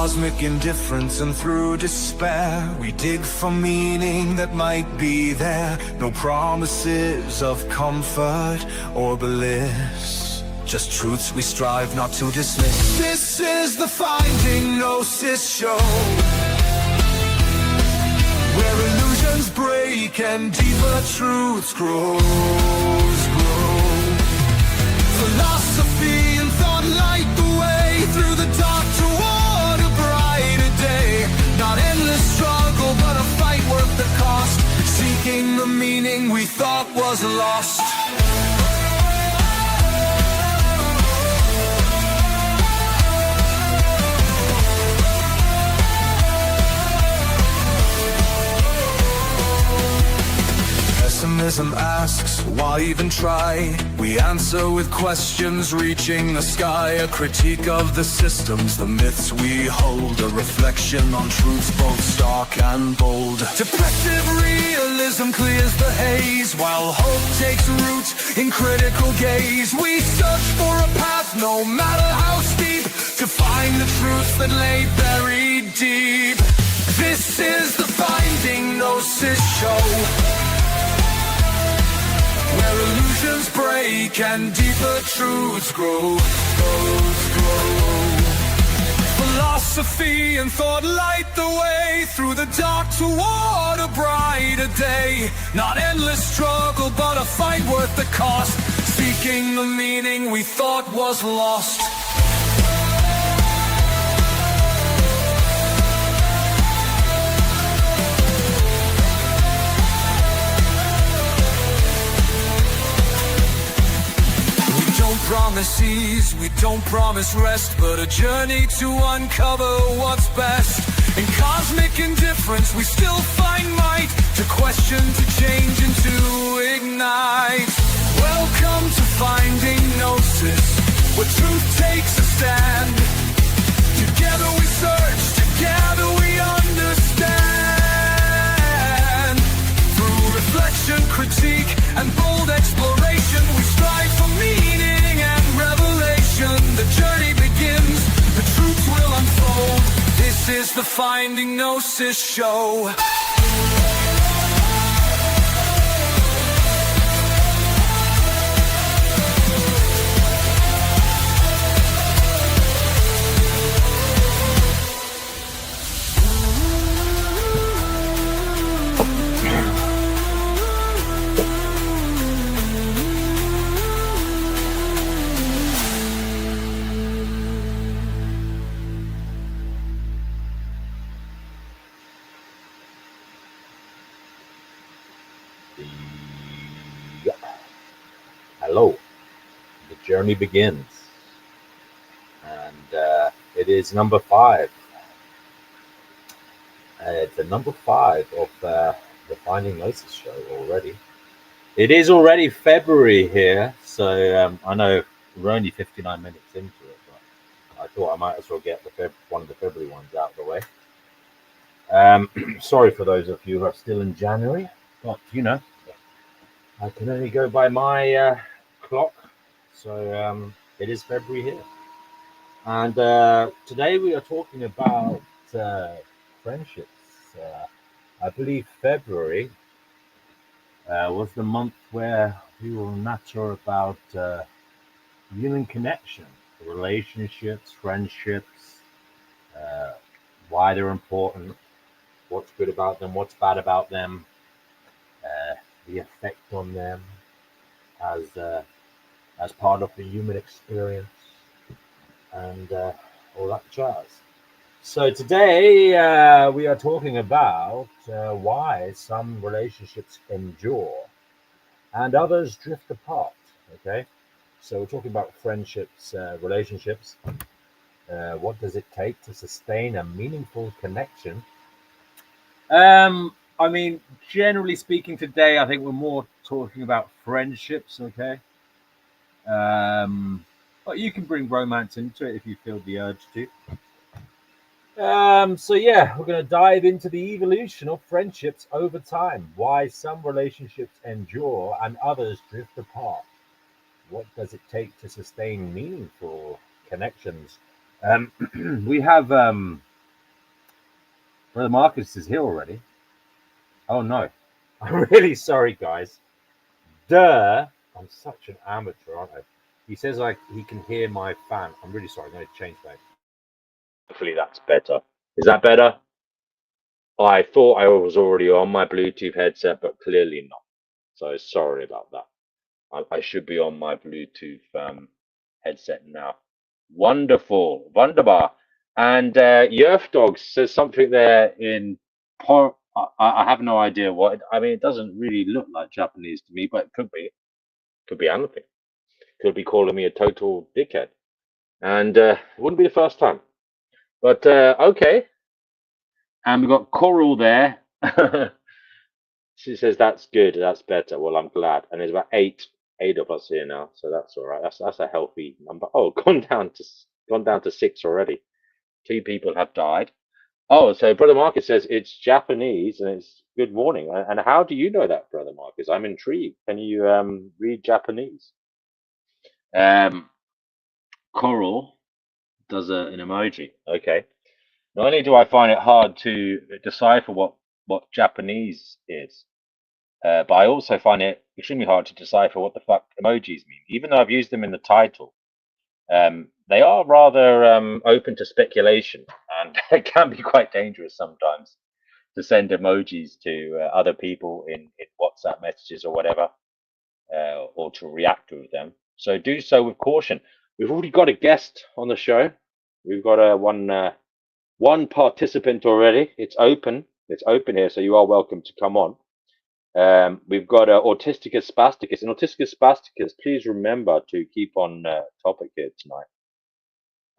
cosmic indifference, and through despair we dig for meaning that might be there. No promises of comfort or bliss, just truths we strive not to dismiss. This is the Finding Gnosis show, where illusions break and deeper truths grow. Philosophy and thought light the way through the dark toward a brighter day. Not endless struggle, but a fight worth the cost, seeking the meaning we thought was lost. Pessimism asks, why even try? We answer with questions reaching the sky. A critique of the systems, the myths we hold, a reflection on truths both stark and bold. Depressive realism clears the haze, while hope takes root in critical gaze. We search for a path, no matter how steep, to find the truths that lay buried deep. This is the Finding Gnosis show, where illusions break and deeper truths grow. Philosophy and thought light the way through the dark toward a brighter day. Not endless struggle, but a fight worth the cost, seeking the meaning we thought was lost. Promise ease, we don't promise rest, but a journey to uncover what's best. In cosmic indifference we still find might, to question, to change, and to ignite. Welcome to Finding Gnosis, where truth takes a stand. Together we search, together we understand. Through reflection, critique, and bold exploration, we strive for meaning. The journey begins, the truth will unfold. This is the Finding Gnosis show. Hello, the journey begins, and it is number 5. It's the number 5 of the Finding Gnosis show already. It is already February here, so I know we're only 59 minutes into it, but I thought I might as well get one of the February ones out of the way. Sorry for those of you who are still in January, but you know, I can only go by my clock, so it is February here, and today we are talking about friendships. I believe February was the month where we will natter about human connection, relationships, friendships, why they're important, what's good about them, what's bad about them, the effect on them as part of the human experience, and all that jazz. So today we are talking about why some relationships endure and others drift apart. Okay, so we're talking about friendships, relationships. What does it take to sustain a meaningful connection? I mean, generally speaking, today I think we're more talking about friendships. Okay. But you can bring romance into it if you feel the urge to. So yeah, we're going to dive into the evolution of friendships over time, why some relationships endure and others drift apart. What does it take to sustain meaningful connections? We have Brother Marcus is here already. Oh no. I'm really sorry, guys. Duh. I'm such an amateur, aren't I? He says he can hear my fan. I'm really sorry. I'm going to change that. Hopefully that's better. Is that better? I thought I was already on my Bluetooth headset, but clearly not. So sorry about that. I should be on my Bluetooth headset now. Wonderful, wunderbar. And Yerf Dog says something there in I have no idea what. I mean, it doesn't really look like Japanese to me, but it could be. Could be anything. Could be calling me a total dickhead, and it wouldn't be the first time. But okay. And we've got Coral there. She says that's good, that's better. Well, I'm glad. And there's about eight of us here now, so that's all right. That's a healthy number. Oh, gone down to 6 already. 2 people have died. Oh, so Brother Marcus says it's Japanese and it's good morning. And how do you know that, Brother Marcus? I'm intrigued. Can you read Japanese? Coral does an emoji. Okay. Not only do I find it hard to decipher what Japanese is, but I also find it extremely hard to decipher what the fuck emojis mean. Even though I've used them in the title, they are rather open to speculation, and it can be quite dangerous sometimes to send emojis to other people in WhatsApp messages or whatever, or to react with them. So do so with caution. We've already got a guest on the show. We've got one participant already. It's open. It's open here, so you are welcome to come on. We've got Autisticus Spasticus. And Autisticus Spasticus, please remember to keep on topic here tonight.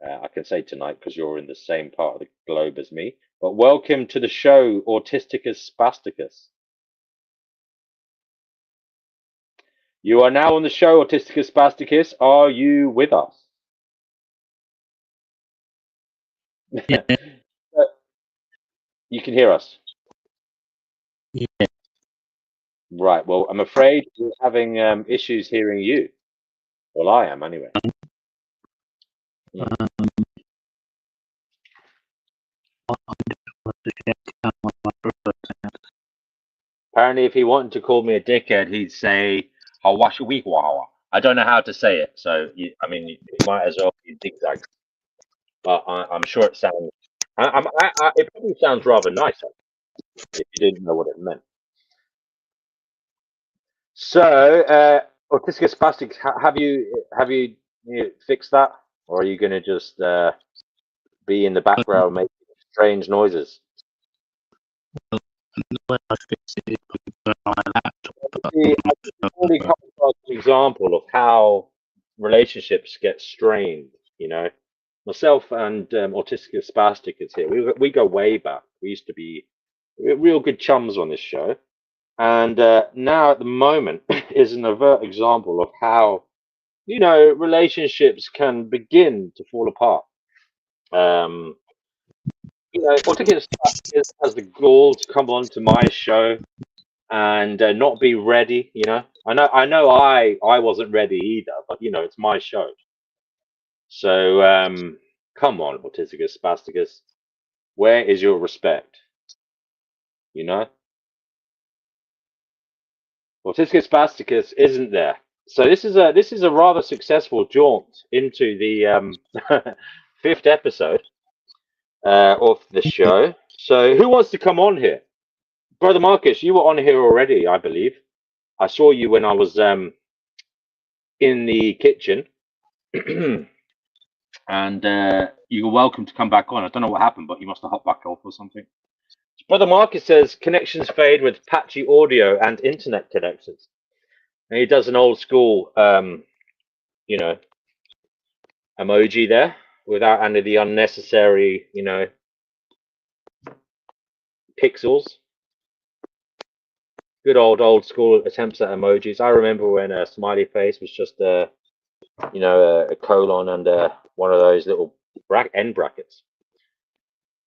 I can say tonight because you're in the same part of the globe as me. But welcome to the show, Autisticus Spasticus. You are now on the show, Autisticus Spasticus. Are you with us? Yeah. You can hear us. Yeah. Right. Well, I'm afraid we're having issues hearing you. Well, I am anyway. Apparently, if he wanted to call me a dickhead, he'd say "Hawashiwikwawa." I don't know how to say it, so I mean, you might as well be zigzag. But I'm sure it sounds. It probably sounds rather nice if you didn't know what it meant. So, Autistic Spastic, have you fixed that, or are you going to just be in the background making strange noises? I've already come across an example of how relationships get strained. You know, myself and Autistic Spastic is here. We go way back. We used to be real good chums on this show, and now at the moment is an overt example of how relationships can begin to fall apart. Autistic Spastic has the gall to come on to my show and not be ready. I wasn't ready either, but it's my show. So come on, Autisticus Spasticus, where is your respect? Autisticus Spasticus isn't there. So this is a rather successful jaunt into the 5th episode of the show. So who wants to come on here? Brother Marcus, you were on here already, I believe. I saw you when I was in the kitchen. And you're welcome to come back on. I don't know what happened, but you must have hopped back off or something. Brother Marcus says connections fade with patchy audio and internet connections. And he does an old school, emoji there without any of the unnecessary, pixels. Good old school attempts at emojis. I remember when a smiley face was just a colon and one of those little end brackets.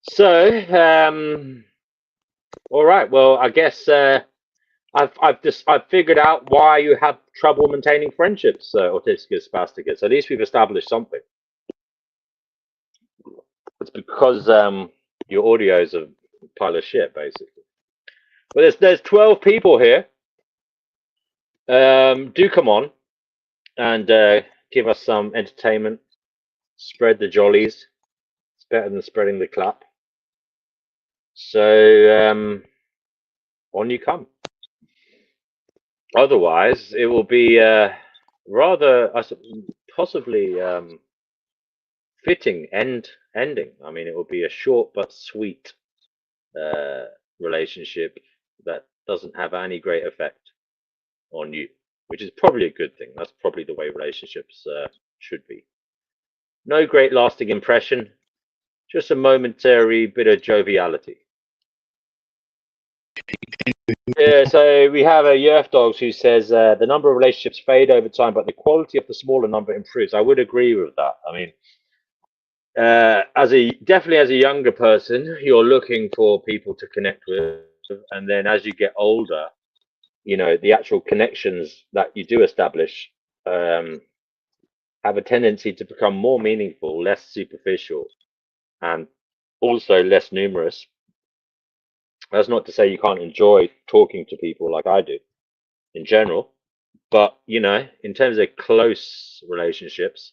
So, all right. Well, I guess I've figured out why you have trouble maintaining friendships, Autisticus Spasticus. At least we've established something. It's because your audios are pile of shit, basically. But there's 12 people here. Do come on and give us some entertainment. Spread the jollies. It's better than spreading the clap. So on you come. Otherwise, it will be rather possibly fitting ending. I mean, it will be a short but sweet relationship that doesn't have any great effect on you, which is probably a good thing. That's probably the way relationships should be. No great lasting impression, just a momentary bit of joviality. Yeah, so we have a Yerf Dogs who says the number of relationships fade over time, but the quality of the smaller number improves. I would agree with that. I mean, definitely as a younger person, you're looking for people to connect with, and then as you get older, you know, the actual connections that you do establish have a tendency to become more meaningful, less superficial, and also less numerous. That's not to say you can't enjoy talking to people like I do in general, but you know, in terms of close relationships,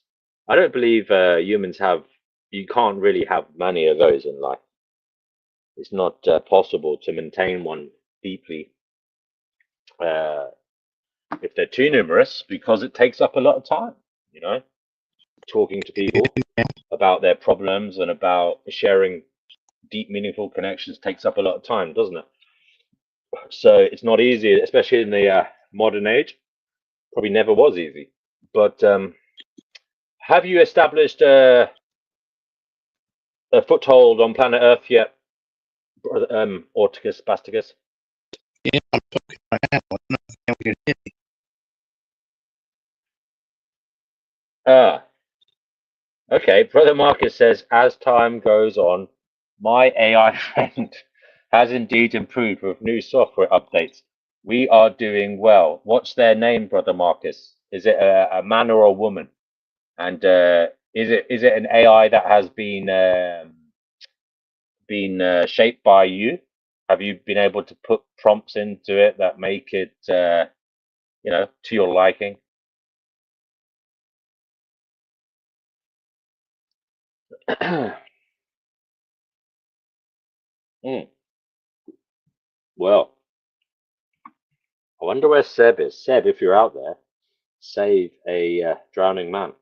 I don't believe humans have. You can't really have many of those in life. It's not possible to maintain one deeply if they're too numerous, because it takes up a lot of time. You know, talking to people about their problems and about sharing deep, meaningful connections takes up a lot of time, doesn't it? So it's not easy, especially in the modern age. Probably never was easy. But have you established a foothold on planet Earth yet, Orticus Basticus? Yeah, I'm talking right now. I don't know if you can hear me. Ah, okay. Brother Marcus says, as time goes on, my AI friend has indeed improved with new software updates. We are doing well. What's their name, Brother Marcus? Is it a man or a woman? And is it an AI that has been shaped by you? Have you been able to put prompts into it that make it, you know, to your liking? Mm. Well, I wonder where Seb is. Seb, if you're out there, save a drowning man.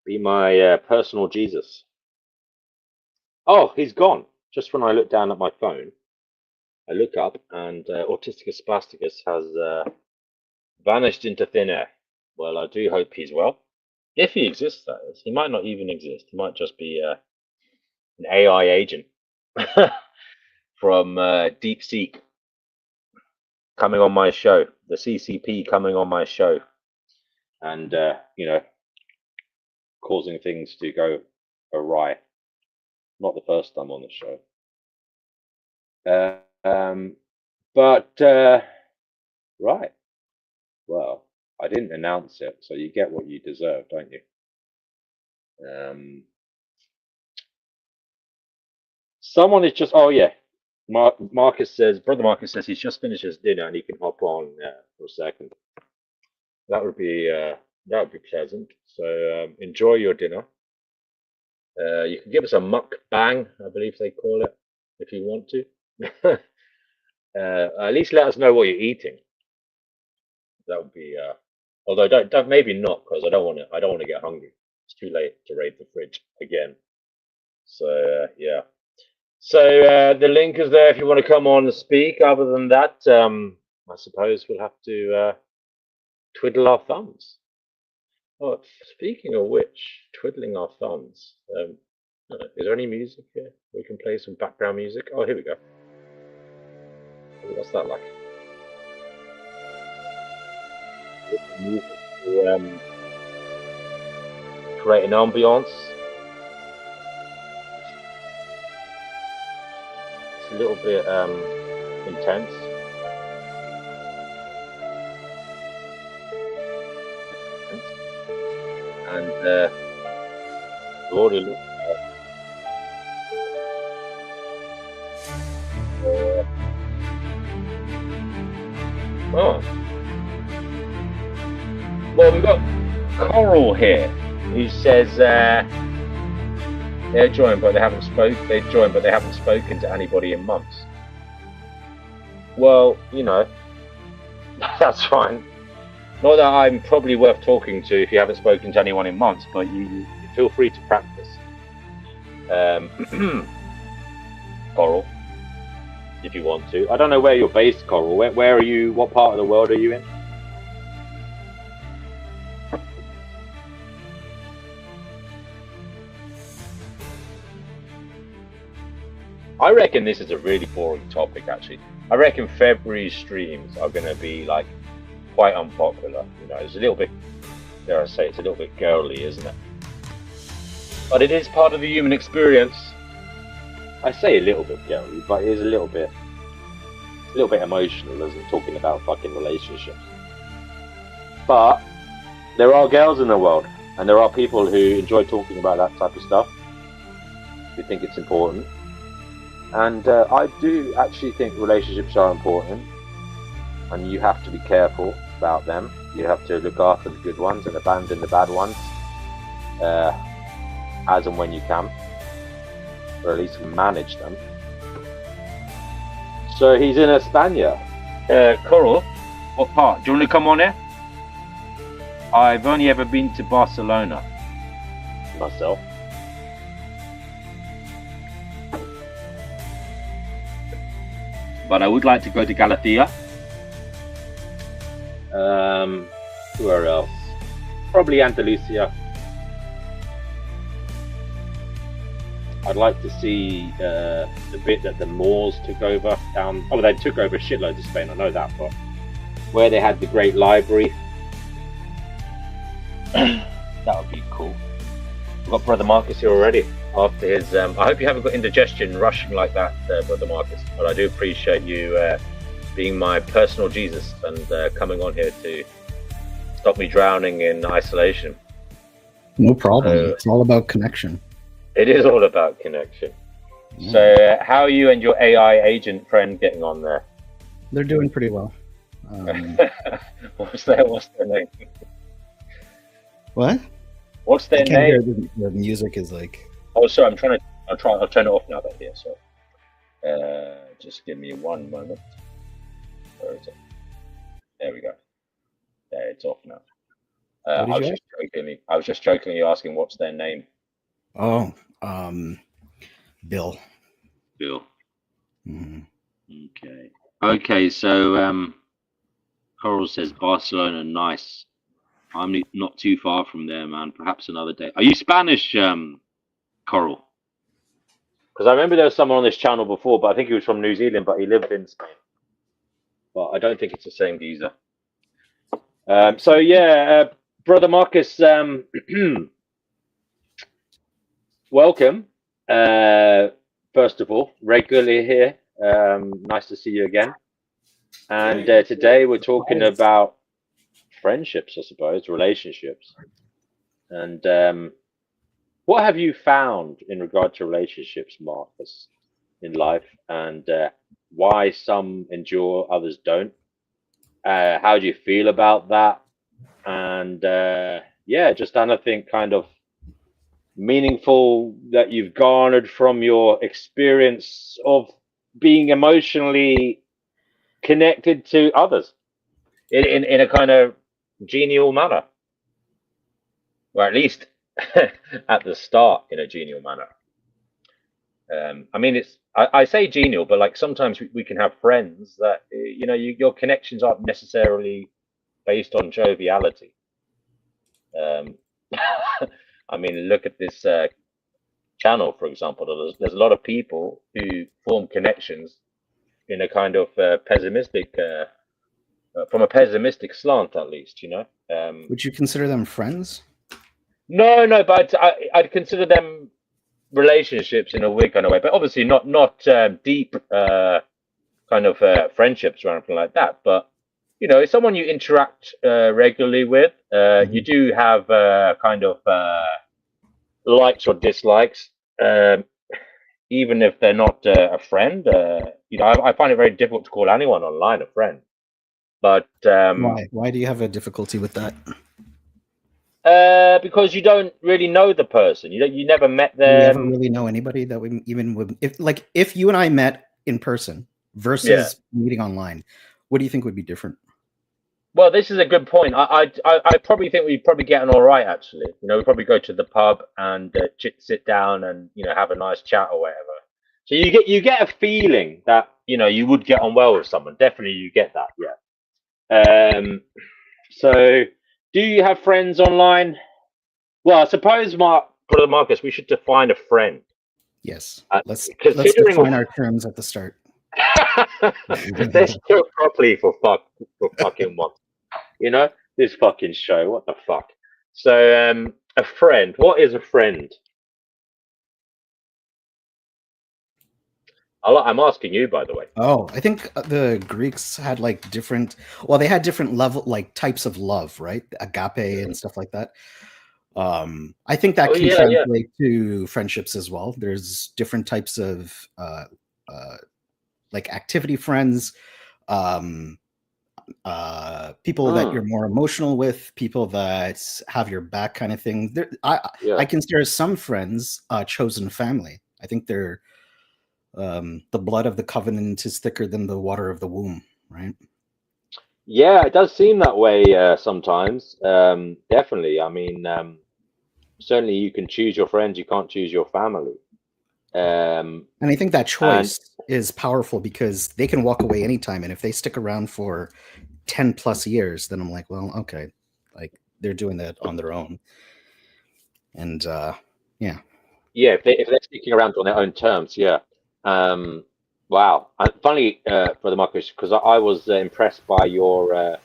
Be my personal Jesus. Oh, he's gone. Just when I look down at my phone, I look up and Autisticus Spasticus has vanished into thin air. Well, I do hope he's well. If he exists, that is. He might not even exist. He might just be an AI agent from DeepSeek coming on my show, the CCP coming on my show, and you know, causing things to go awry. Not the first time on the show. But right. Well, I didn't announce it, so you get what you deserve, don't you? Someone is just. Oh yeah, Marcus says. Brother Marcus says he's just finished his dinner and he can hop on for a second. That would be pleasant. So enjoy your dinner. You can give us a mukbang, I believe they call it, if you want to. At least let us know what you're eating. That would be. Although don't maybe not, because I don't want to get hungry. It's too late to raid the fridge again. So yeah. So the link is there if you want to come on and speak. Other than that, I suppose we'll have to twiddle our thumbs. Oh, speaking of which, twiddling our thumbs. Is there any music here? We can play some background music. Oh, here we go. What's that like? Music to create an ambiance. It's a little bit intense. And already looked Oh, well, we've got Coral here, who says they're joined, but they haven't spoken to anybody in months. Well, you know, that's fine. Not that I'm probably worth talking to if you haven't spoken to anyone in months, but you feel free to practice. Coral, if you want to. I don't know where you're based, Coral. Where are you? What part of the world are you in? I reckon this is a really boring topic, actually. I reckon February streams are going to be like quite unpopular. You know, it's a little bit, dare I say, it's a little bit girly, isn't it? But it is part of the human experience. I say a little bit girly, but it is a little bit emotional, isn't it? Talking about fucking relationships. But there are girls in the world, and there are people who enjoy talking about that type of stuff, who think it's important. And I do actually think relationships are important, and you have to be careful about them. You have to look after the good ones and abandon the bad ones as and when you can, or at least manage them. So he's in España. Coral, what part? Do you want to come on here? I've only ever been to Barcelona myself. But I would like to go to Galicia. Where else? Probably Andalusia. I'd like to see the bit that the Moors took over down. Oh, they took over shitloads of Spain, I know that, but where they had the great library. That would be cool. We've got Brother Marcus here already. After his, I hope you haven't got indigestion rushing like that, Brother Marcus. But I do appreciate you being my personal Jesus and coming on here to stop me drowning in isolation. No problem. It's all about connection. It is all about connection. Yeah. So, how are you and your AI agent friend getting on there? They're doing pretty well. What's their name? What? What's their name? The music is like. Oh, sorry. I'll turn it off now. That here. So, just give me 1 moment. Where is it? There we go. Yeah, it's off now. I was just jokingly asking what's their name. Oh, Bill. Bill. Mm-hmm. Okay. So, Coral says Barcelona, nice. I'm not too far from there, man. Perhaps another day. Are you Spanish, Coral? Because I remember there was someone on this channel before, but I think he was from New Zealand, but he lived in Spain. But I don't think it's the same geezer. So yeah, Brother Marcus, welcome. First of all, regularly here. Nice to see you again. And today we're talking about friendships, I suppose, relationships. And what have you found in regard to relationships, Marcus, in life, and why some endure, others don't? How do you feel about that? And yeah, just anything kind of meaningful that you've garnered from your experience of being emotionally connected to others in a kind of genial manner, or at least at the start in a genial manner. I mean, I say genial, but like sometimes we can have friends that your connections aren't necessarily based on joviality. I mean, look at this channel, for example. There's a lot of people who form connections in a kind of pessimistic, from a pessimistic slant, at least. Would you consider them friends? No, but I'd consider them relationships in a weird kind of way, but obviously not deep kind of friendships or anything like that. But it's someone you interact regularly with. You do have kind of likes or dislikes. even if they're not a friend. You know, I find it very difficult to call anyone online a friend. But Why do you have a difficulty with that? because you don't really know the person, you never met Do we ever them. really know anybody that we even would, if you and I met in person versus Yeah. meeting online, what do you think would be different? Well, this is a good point. I probably think we'd probably get on all right, actually. You know, we'd probably go to the pub and sit down and, you know, have a nice chat or whatever. So you get a feeling that, you know, you would get on well with someone. Definitely, you get that. Yeah. So, do you have friends online? Well, I suppose, Brother Marcus, we should define a friend. Yes. Uh, Let's considering define our terms at the start. let's do it properly for fucking once. You know, this fucking show. What the fuck? So, a friend. What is a friend? I'm asking you, by the way. Oh, I think the Greeks had like different. Well, they had different level, like types of love, right? Agape and stuff like that. I think that Oh can yeah, yeah. translate to friendships as well. There's different types of like activity friends, um, people that you're more emotional with, people that have your back, kind of thing. Yeah. I consider some friends chosen family. I think they're the blood of the covenant is thicker than the water of the womb, right? Yeah, it does seem that way sometimes. Definitely. I mean, certainly you can choose your friends, you can't choose your family. And I think that And choice is powerful because they can walk away anytime. And if they stick around for 10 plus years, then I'm like, well, okay, like they're doing that on their own. And yeah. yeah, if they're sticking around on their own terms, yeah. Wow. And funny, Brother Marcus, because I was impressed by your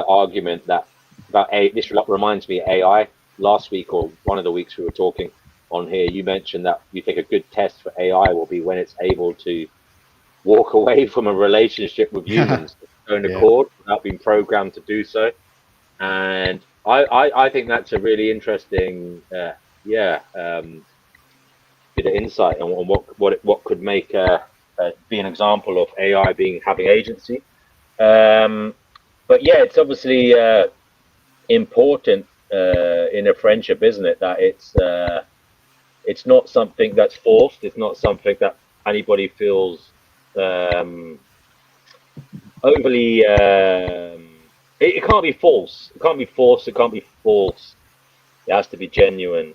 argument that about a this reminds me of AI. Last week or one of the weeks we were talking on here, you mentioned that you think a good test for AI will be when it's able to walk away from a relationship with humans of its own Yeah. accord without being programmed to do so. And I think that's a really interesting bit of insight on what could make be an example of AI being having agency. But yeah, it's obviously important in a friendship, isn't it? That it's not something that's forced. It's not something that anybody feels overly. It can't be false. It can't be forced. It can't be false. It has to be genuine.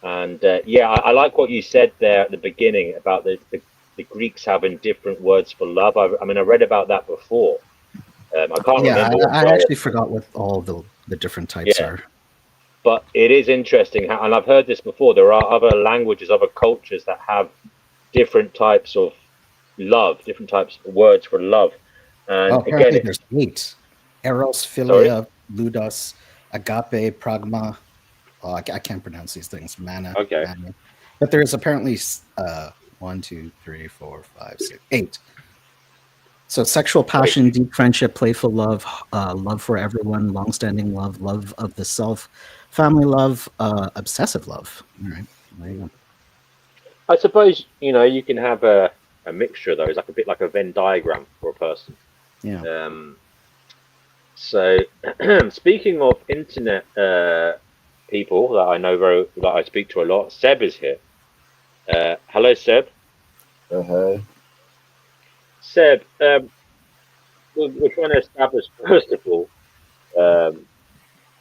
And yeah, I like what you said there at the beginning about the Greeks having different words for love. I mean, I read about that before. I can't Yeah, remember what I where. actually forgot what all the different types Yeah, are. but it is interesting how, and I've heard this before. There are other languages, other cultures that have different types of love, different types of words for love. Oh, And again, apparently there's 8. Eros, sorry, philia, ludos, agape, pragma. Oh, I can't pronounce these things. okay, Mana. But there's apparently 1, 2, 3, 4, 5, 6, 8. So sexual wait, passion, deep friendship, playful love, love for everyone, longstanding love, love of the self, family love, obsessive love. All right, there you go. I suppose you can have a mixture of those, like a bit like a Venn diagram for a person. Yeah. So, speaking of internet people that I know that I speak to a lot, Seb is here. Hello, Seb. Hey. Seb, we're trying to establish first of all um,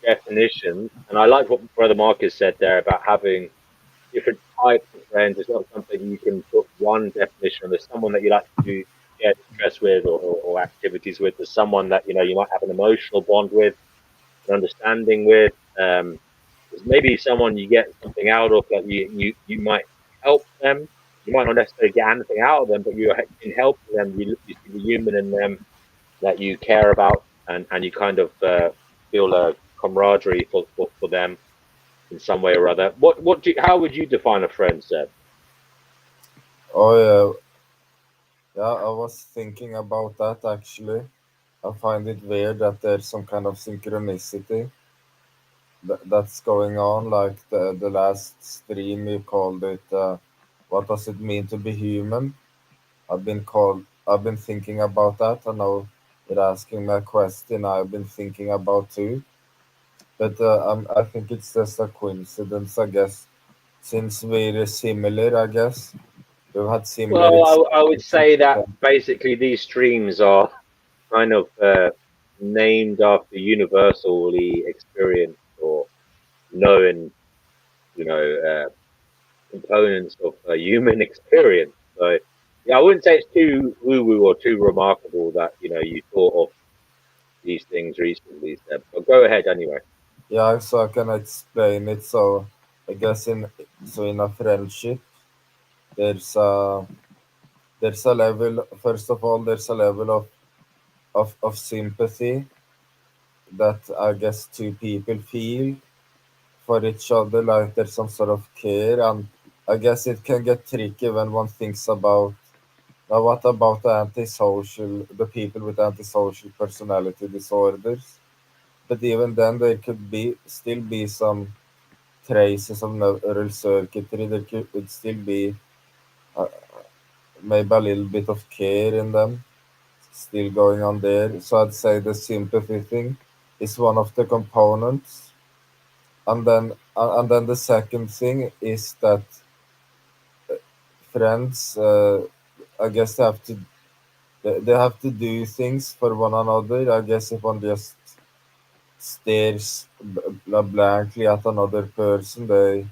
definitions, and I like what Brother Marcus said there about having different types of friends. It's not something you can put one definition on. There's someone that you like to share stress with or activities with. There's someone that you might have an emotional bond with, an understanding with. There's maybe someone you get something out of that you might help them. You might not necessarily get anything out of them, but you in helping them, you see the human in them that you care about, and you kind of feel a camaraderie for them in some way or other. How would you define a friend, Seb? Oh yeah, yeah. I was thinking about that actually. I find it weird that there's some kind of synchronicity that's going on. Like the last stream, you called it. What does it mean to be human? I've been thinking about that, and now you're asking me a question I've been thinking about too. But I think it's just a coincidence, I guess, since we're similar. I guess we've had similar Well, I would experiences. say that basically these streams are kind of named after universally experienced or known, you know, components of human experience. So, yeah, I wouldn't say it's too woo-woo or too remarkable that you thought of these things recently, Seb. But go ahead anyway. Yeah, so I can explain it. So I guess in a friendship, there's a there's a level. First of all, there's a level of sympathy that I guess two people feel for each other. Like there's some sort of care, and I guess it can get tricky when one thinks about now. What about the people with antisocial personality disorders? But even then, there could be still be some traces of neural circuitry. There could still be uh, maybe a little bit of care in them still going on there. So I'd say the sympathy thing is one of the components, and then the second thing is that friends, I guess they have to do things for one another. I guess if one just stares blankly at another person, they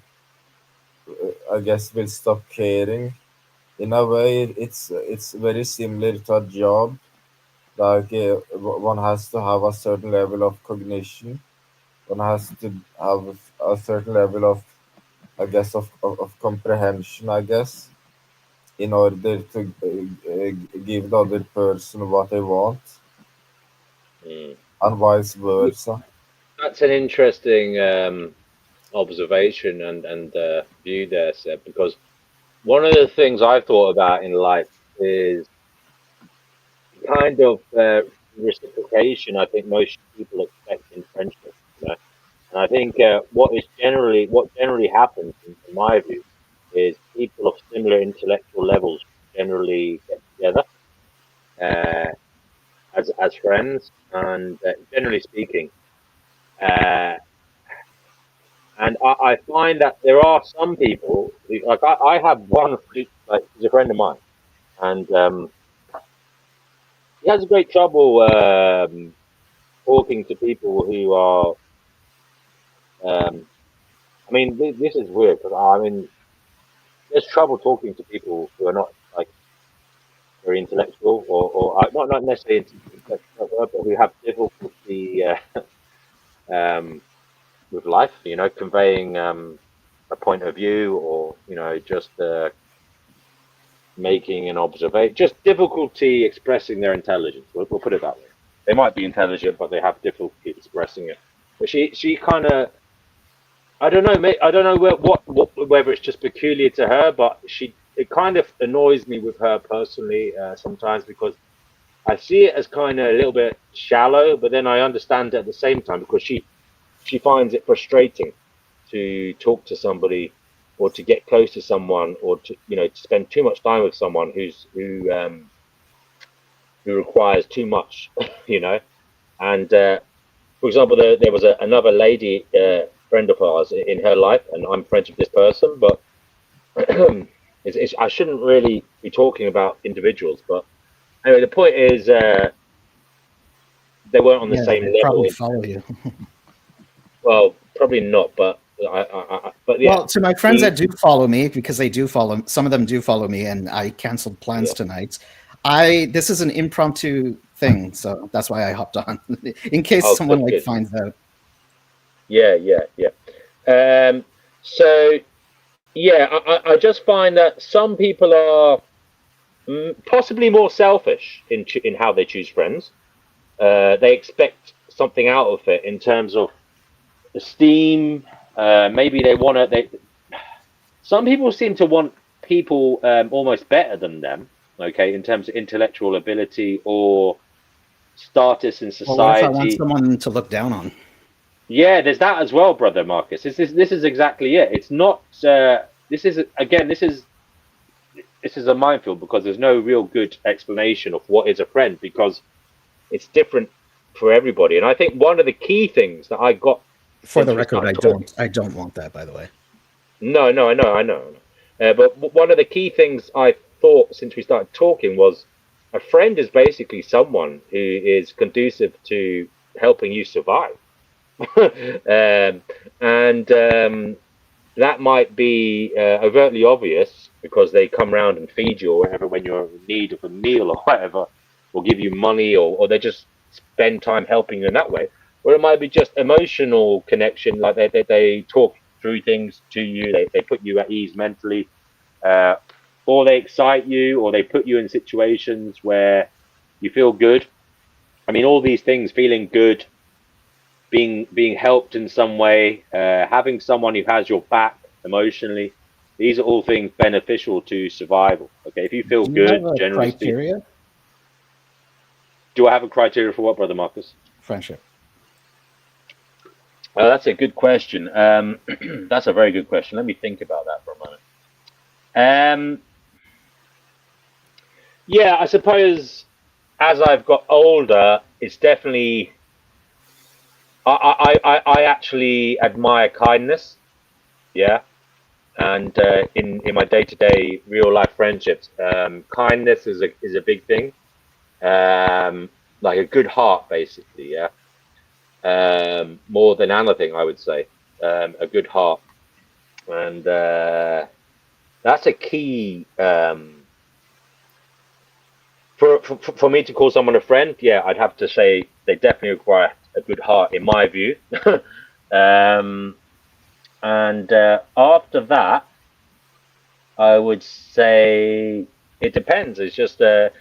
I guess will stop caring. In a way, it's very similar to a job. Like one has to have a certain level of cognition. One has to have a certain level of, I guess, of comprehension. I guess, in order to give the other person what they want, Mm. and vice versa. That's an interesting observation and view there, Seb, because one of the things I've thought about in life is kind of reciprocation. I think most people expect in friendship, and I think what generally happens, in my view, is people of similar intellectual levels generally get together uh, as friends, and generally speaking, uh, and I find that there are some people like I have one like he's a friend of mine, and he has great trouble talking to people who are. I mean, this is weird because I mean, there's trouble talking to people who are not like very intellectual or not necessarily intellectual, but who have difficulty with life. Conveying a point of view or just making an observation, just difficulty expressing their intelligence. We'll put it that way. They might be intelligent, but they have difficulty expressing it. But she kind of, I don't know, I don't know whether it's just peculiar to her, but it kind of annoys me with her personally sometimes because I see it as kind of a little bit shallow, but then I understand it at the same time because she finds it frustrating to talk to somebody or to get close to someone or to to spend too much time with someone who requires too much, you know. And for example, there was another lady friend of ours in her life, and I'm friends with this person, but I shouldn't really be talking about individuals. But anyway, the point is they weren't on the Yeah, same they level probably in follow terms. you. Well, probably not, but but yeah, Well, to my friends he that do follow me, because they do follow, some of them do follow me, and I canceled plans yeah. tonight. This is an impromptu thing, so that's why I hopped on in case Oh, someone good, like good. finds out. Yeah. So yeah, I just find that some people are possibly more selfish in how they choose friends. They expect something out of it in terms of esteem. Maybe they want to. Some people seem to want people almost better than them. Okay, in terms of intellectual ability or status in Well, what if I want society. someone to look down on? Yeah, there's that as well, brother Marcus. This is exactly it. It's not. This is again. This is a minefield because there's no real good explanation of what is a friend because it's different for everybody. And I think one of the key things that I got For the since we record, started talking. I don't want that, by the way. No, no, I know. But one of the key things I thought since we started talking was a friend is basically someone who is conducive to helping you survive. And that might be overtly obvious because they come around and feed you or whatever when you're in need of a meal or whatever, or give you money, or they just spend time helping you in that way. Or it might be just emotional connection, like they talk through things to you, they put you at ease mentally, uh, or they excite you, or they put you in situations where you feel good. I mean, all these things, feeling good, being helped in some way, having someone who has your back emotionally. These are all things beneficial to survival. Okay, if you feel Do you have good, a generally speaking, criteria? do I have a criteria for what, brother Marcus? Friendship. Well, that's a good question. That's a very good question. Let me think about that for a moment. Yeah, I suppose as I've got older, it's definitely. I actually admire kindness. Yeah, and in my day-to-day real life friendships, kindness is a big thing, um, like a good heart basically, yeah, more than anything I would say, a good heart. And that's a key, for me to call someone a friend. Yeah, I'd have to say they definitely require a good heart in my view. um, and after that I would say it depends. It's just that's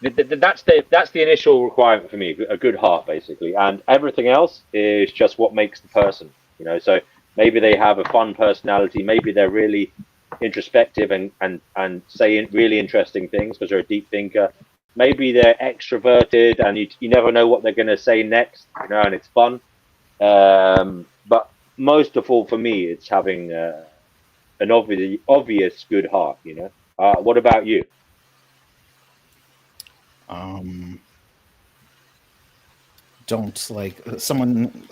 the initial requirement for me, a good heart basically, and everything else is just what makes the person. So maybe they have a fun personality, maybe they're really introspective and say really interesting things because they're a deep thinker. Maybe they're extroverted and you never know what they're going to say next, and it's fun. But most of all, for me, it's having an obvious good heart. What about you? Um, don't like someone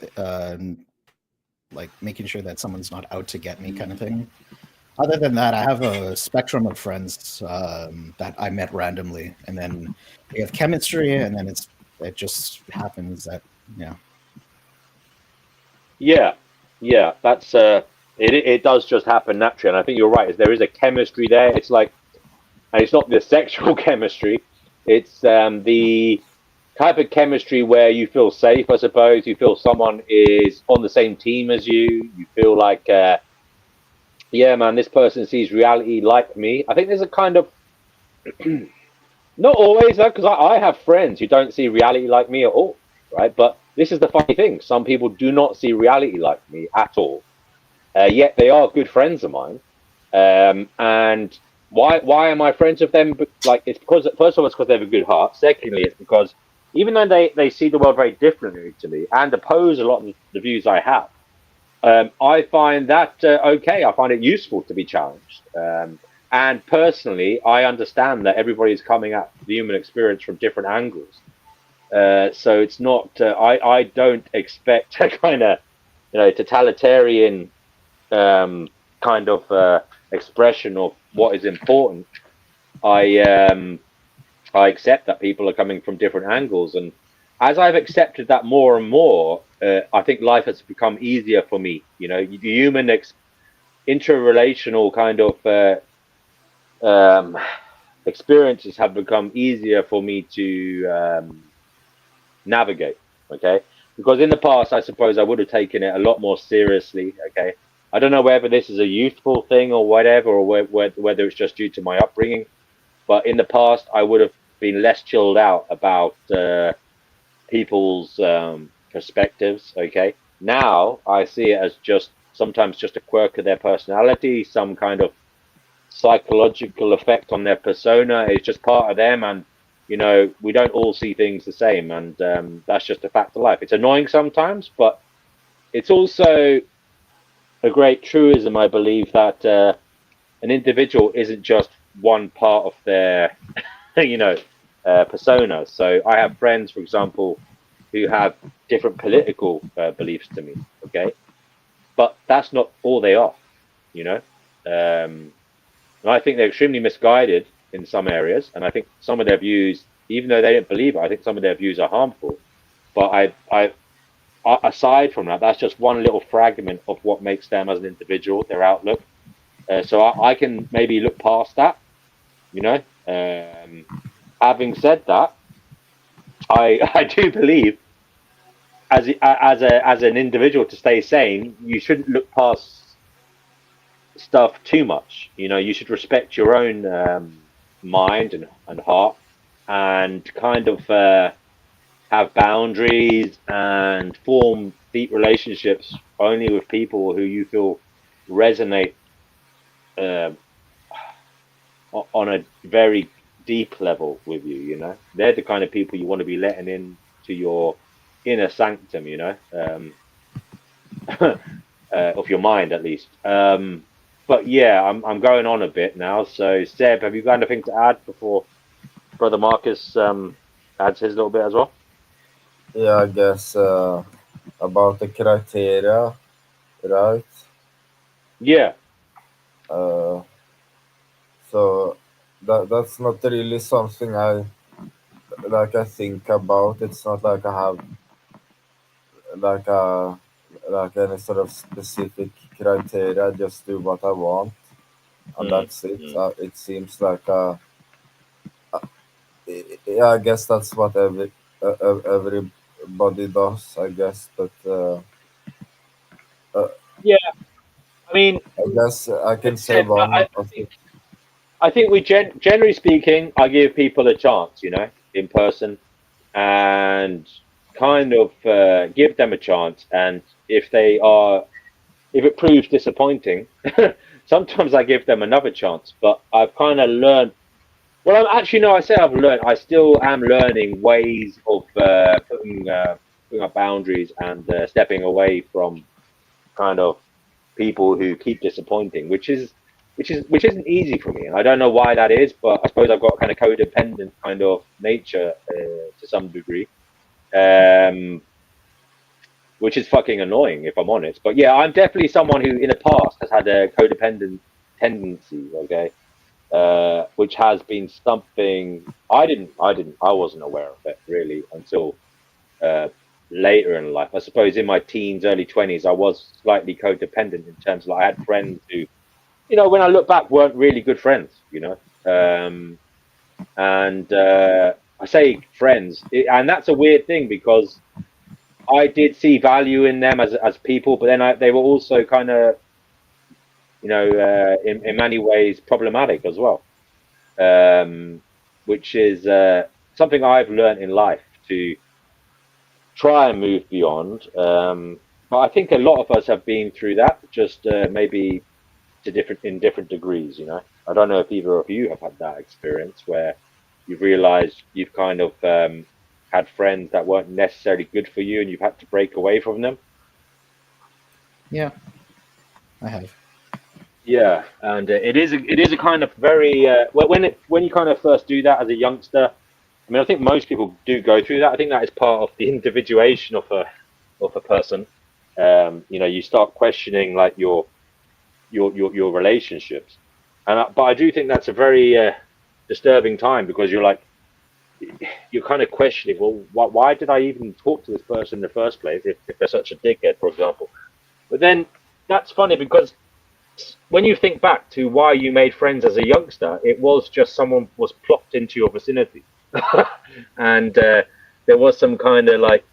like making sure that someone's not out to get me, kind of thing. Other than that, I have a spectrum of friends that I met randomly, and then we have chemistry, and then it just happens that yeah. Yeah, yeah, that's it does just happen naturally, and I think you're right. There is a chemistry there. It's like, and it's not the sexual chemistry. It's the type of chemistry where you feel safe. I suppose you feel someone is on the same team as you. You feel like, yeah, man, this person sees reality like me. I think there's a kind of not always though, because I have friends who don't see reality like me at all, right? But this is the funny thing: some people do not see reality like me at all. Yet they are good friends of mine. And why am I friends with them? But like, it's because first of all, it's because they have a good heart. Secondly, it's because even though they see the world very differently to me and oppose a lot of the views I have, I find that okay. I find it useful to be challenged. And personally, I understand that everybody's coming at the human experience from different angles. So it's not. I don't expect a kind of totalitarian kind of expression of what is important. I I accept that people are coming from different angles, and as I've accepted that more and more, I think life has become easier for me. The human interrelational kind of um, experiences have become easier for me to navigate. Okay, because in the past, I suppose I would have taken it a lot more seriously. Okay, I don't know whether this is a youthful thing or whatever, or whether it's just due to my upbringing. But in the past, I would have been less chilled out about people's perspectives. Okay, now I see it as just sometimes just a quirk of their personality, some kind of psychological effect on their persona. It's just part of them, and we don't all see things the same, and that's just a fact of life. It's annoying sometimes, but it's also a great truism, I believe, that an individual isn't just one part of their, you know, persona. So I have friends, for example, who have different political beliefs to me. Okay, but that's not all they are. You know, and I think they're extremely misguided in some areas, and I think some of their views, even though they don't believe it, I think some of their views are harmful. But aside from that, that's just one little fragment of what makes them as an individual, their outlook. So I can maybe look past that, you know. Having said that, I do believe as an individual, to stay sane, you shouldn't look past stuff too much. You know, you should respect your own mind and heart, and kind of have boundaries and form deep relationships only with people who you feel resonate uh, on a very deep level with you. You know, they're the kind of people you want to be letting in to your inner sanctum. You know, of your mind at least. But yeah, I'm going on a bit now. So Seb, have you got anything to add before Brother Marcus adds his little bit as well? Yeah, I guess about the criteria, right? Yeah. Uh, so that's not really something I think about. It's not like I have like a like any sort of specific criteria. I just do what I want, and Mm, that's it. mm. It seems like yeah, I guess that's what everybody does. I guess, but uh, Yeah. I mean, I guess I can say Seb, one of the. I think we generally speaking, I give people a chance, you know, in person, and kind of give them a chance. And if they are, if it proves disappointing, sometimes I give them another chance. But I've kind of learned. Well, I'm actually no. I say I've learned. I still am learning ways of putting up boundaries and stepping away from kind of people who keep disappointing, which isn't easy for me, and I don't know why that is. But I suppose I've got kind of codependent kind of nature to some degree, um, which is fucking annoying if I'm honest. But yeah, I'm definitely someone who in the past has had a codependent tendency. Okay, which has been something I wasn't aware of it really until uh, later in life. I suppose in my teens, early 20s, I was slightly codependent in terms of like, I had friends who, you know, when I look back, weren't really good friends, you know. And I say friends, and that's a weird thing because I did see value in them as people, but then they were also kind of, you know, in many ways problematic as well, which is something I've learned in life to try and move beyond. But I think a lot of us have been through that, just maybe to different degrees. You know, I don't know if either of you have had that experience where you've realised you've kind of had friends that weren't necessarily good for you, and you've had to break away from them. Yeah, I have. Yeah, and it is a kind of very when you kind of first do that as a youngster. I mean, I think most people do go through that. I think that is part of the individuation of a person. You know, you start questioning like your relationships, and but I do think that's a very disturbing time because you're kind of questioning, well, why did I even talk to this person in the first place if they're such a dickhead, for example? But then that's funny because when you think back to why you made friends as a youngster, it was just someone was plopped into your vicinity, and there was some kind of like,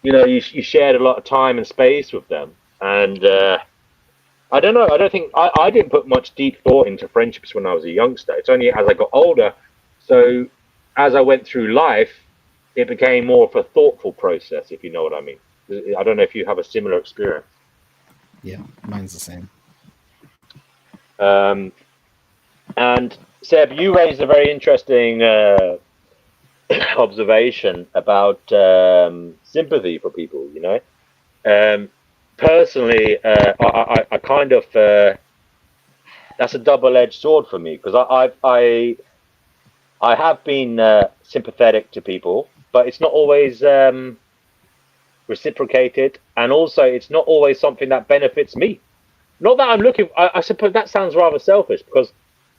you know, you shared a lot of time and space with them, and I don't know. I don't think I didn't put much deep thought into friendships when I was a youngster. It's only as I got older, so as I went through life, it became more of a thoughtful process, if you know what I mean. I don't know if you have a similar experience. Yeah, mine's the same. Um, and Seb, you raised a very interesting observation about sympathy for people. You know, um, personally, I kind of that's a double-edged sword for me because I have been sympathetic to people, but it's not always reciprocated, and also it's not always something that benefits me. Not that I'm looking. I suppose that sounds rather selfish because,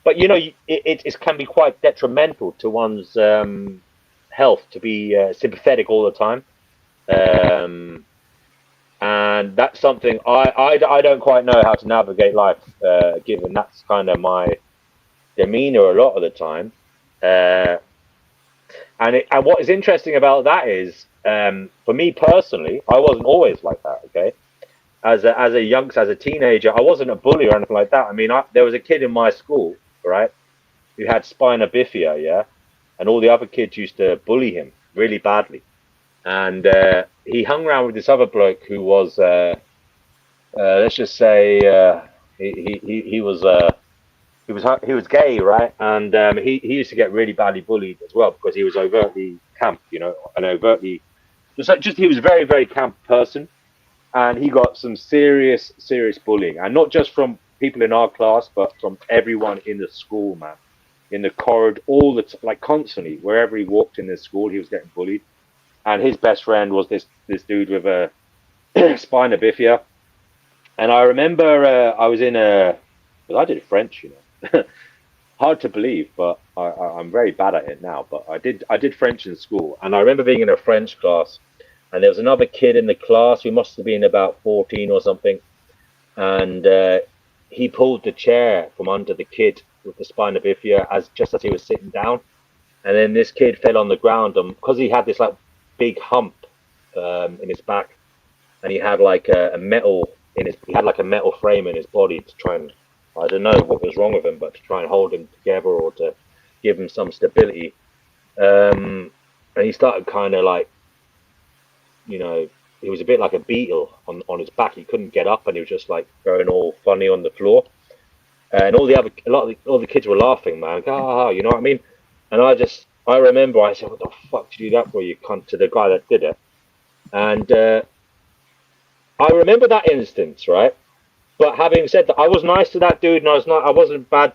but you know, it can be quite detrimental to one's health to be sympathetic all the time. Um, and that's something I don't quite know how to navigate life, given that's kind of my demeanor a lot of the time. Uh, and what is interesting about that is, for me personally, I wasn't always like that. Okay, as a youngster, as a teenager, I wasn't a bully or anything like that. I mean, there was a kid in my school, right, who had spina bifida, yeah, and all the other kids used to bully him really badly. And he hung around with this other bloke who was, let's just say, he was he was gay, right? And he used to get really badly bullied as well because he was overtly camp, you know, and overtly just he was a very very camp person, and he got some serious bullying, and not just from people in our class, but from everyone in the school, man, in the corridor, all like constantly, wherever he walked in the school, he was getting bullied. And his best friend was this dude with a spina bifida, and I remember I was in a, because I did French, you know. Hard to believe, but I'm very bad at it now. But I did French in school, and I remember being in a French class, and there was another kid in the class who must have been about 14 or something, and he pulled the chair from under the kid with the spina bifida as just as he was sitting down, and then this kid fell on the ground, and because he had this like big hump in his back, and he had like a metal in his, he had like a metal frame in his body to try and, I don't know what was wrong with him, but to try and hold him together or to give him some stability. And he started kind of like, you know, he was a bit like a beetle on his back. He couldn't get up, and he was just like going all funny on the floor. And all the kids were laughing, man. Ah, you know what I mean? And I remember I said, "What the fuck did you do that for, you cunt?" to the guy that did it. And I remember that instance, right? But having said that, I was nice to that dude, and I wasn't bad.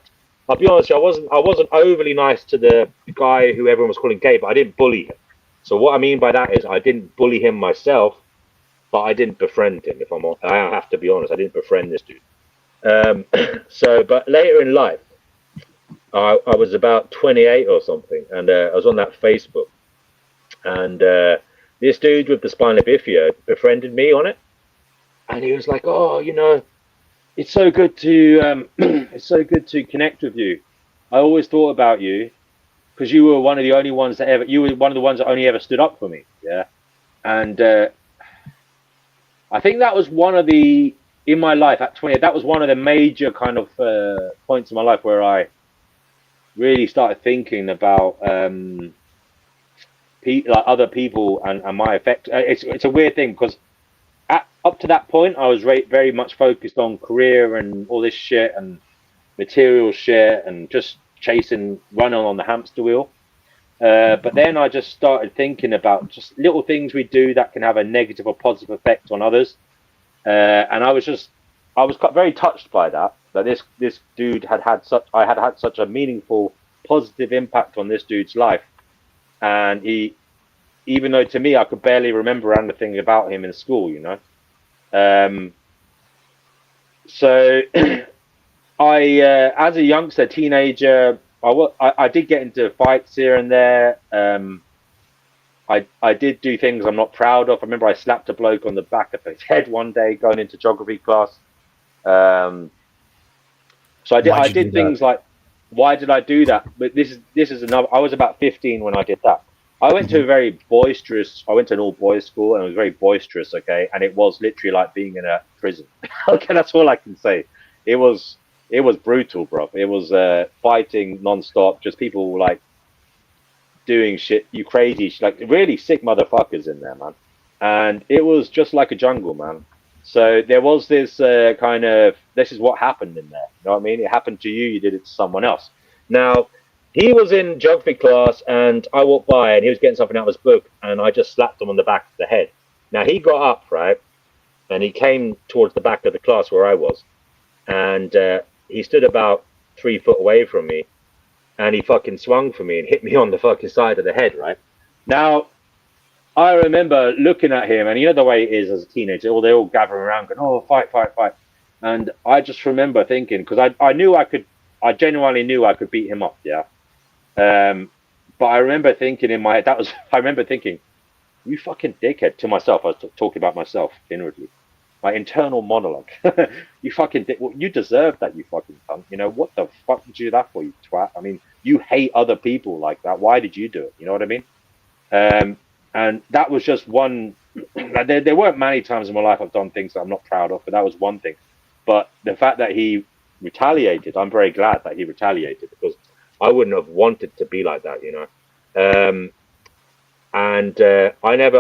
I'll be honest, I wasn't overly nice to the guy who everyone was calling gay, but I didn't bully him. So what I mean by that is I didn't bully him myself, but I didn't befriend him. If I have to be honest, I didn't befriend this dude. But later in life, I was about 28 or something, and I was on that Facebook, and this dude with the spina bifida befriended me on it, and he was like, "Oh, you know, it's so good to it's so good to connect with you. I always thought about you because you were one of the only ones that ever, you were one of the ones that only ever stood up for me." Yeah, and I think that was one of the, in my life at 20, that was one of the major kind of points in my life where I really started thinking about like other people and my effect. It's a weird thing because up to that point, I was very much focused on career and all this shit and material shit and just running on the hamster wheel. But then I just started thinking about just little things we do that can have a negative or positive effect on others. And I was very touched by that. That this dude I had had such a meaningful, positive impact on this dude's life, and even though to me I could barely remember anything about him in school, you know. So as a youngster, teenager, I did get into fights here and there. I did do things I'm not proud of. I remember I slapped a bloke on the back of his head one day going into geography class. So I did things like, why did I do that? But this is another. I was about 15 when I did that. I went to I went to an all boys school, and it was very boisterous. Okay, and it was literally like being in a prison. Okay, that's all I can say. It was brutal, bro. It was fighting nonstop, just people like doing shit, you crazy, like really sick motherfuckers in there, man. And it was just like a jungle, man. So there was this kind of, this is what happened in there. You know what I mean? It happened to you, you did it to someone else. Now, he was in geography class, and I walked by, and he was getting something out of his book, and I just slapped him on the back of the head. Now, he got up, right? and he came towards the back of the class where I was, and he stood about 3 foot away from me, and he fucking swung for me and hit me on the fucking side of the head. Right now, I remember looking at him, and you know the way it is as a teenager, they all gather around going, "Oh, fight, fight, fight!" And I just remember thinking, because I knew I could, I genuinely knew I could beat him up, yeah. But I remember thinking in my head, I remember thinking, "You fucking dickhead," to myself. I was talking about myself inwardly, my internal monologue. You fucking dick. Well, you deserve that, you fucking cunt. You know what the fuck did you do that for, you twat? I mean, you hate other people like that. Why did you do it? You know what I mean? And that was just one. There weren't many times in my life I've done things that I'm not proud of, but that was one thing. But the fact that he retaliated, I'm very glad that he retaliated, because I wouldn't have wanted to be like that, you know. And I never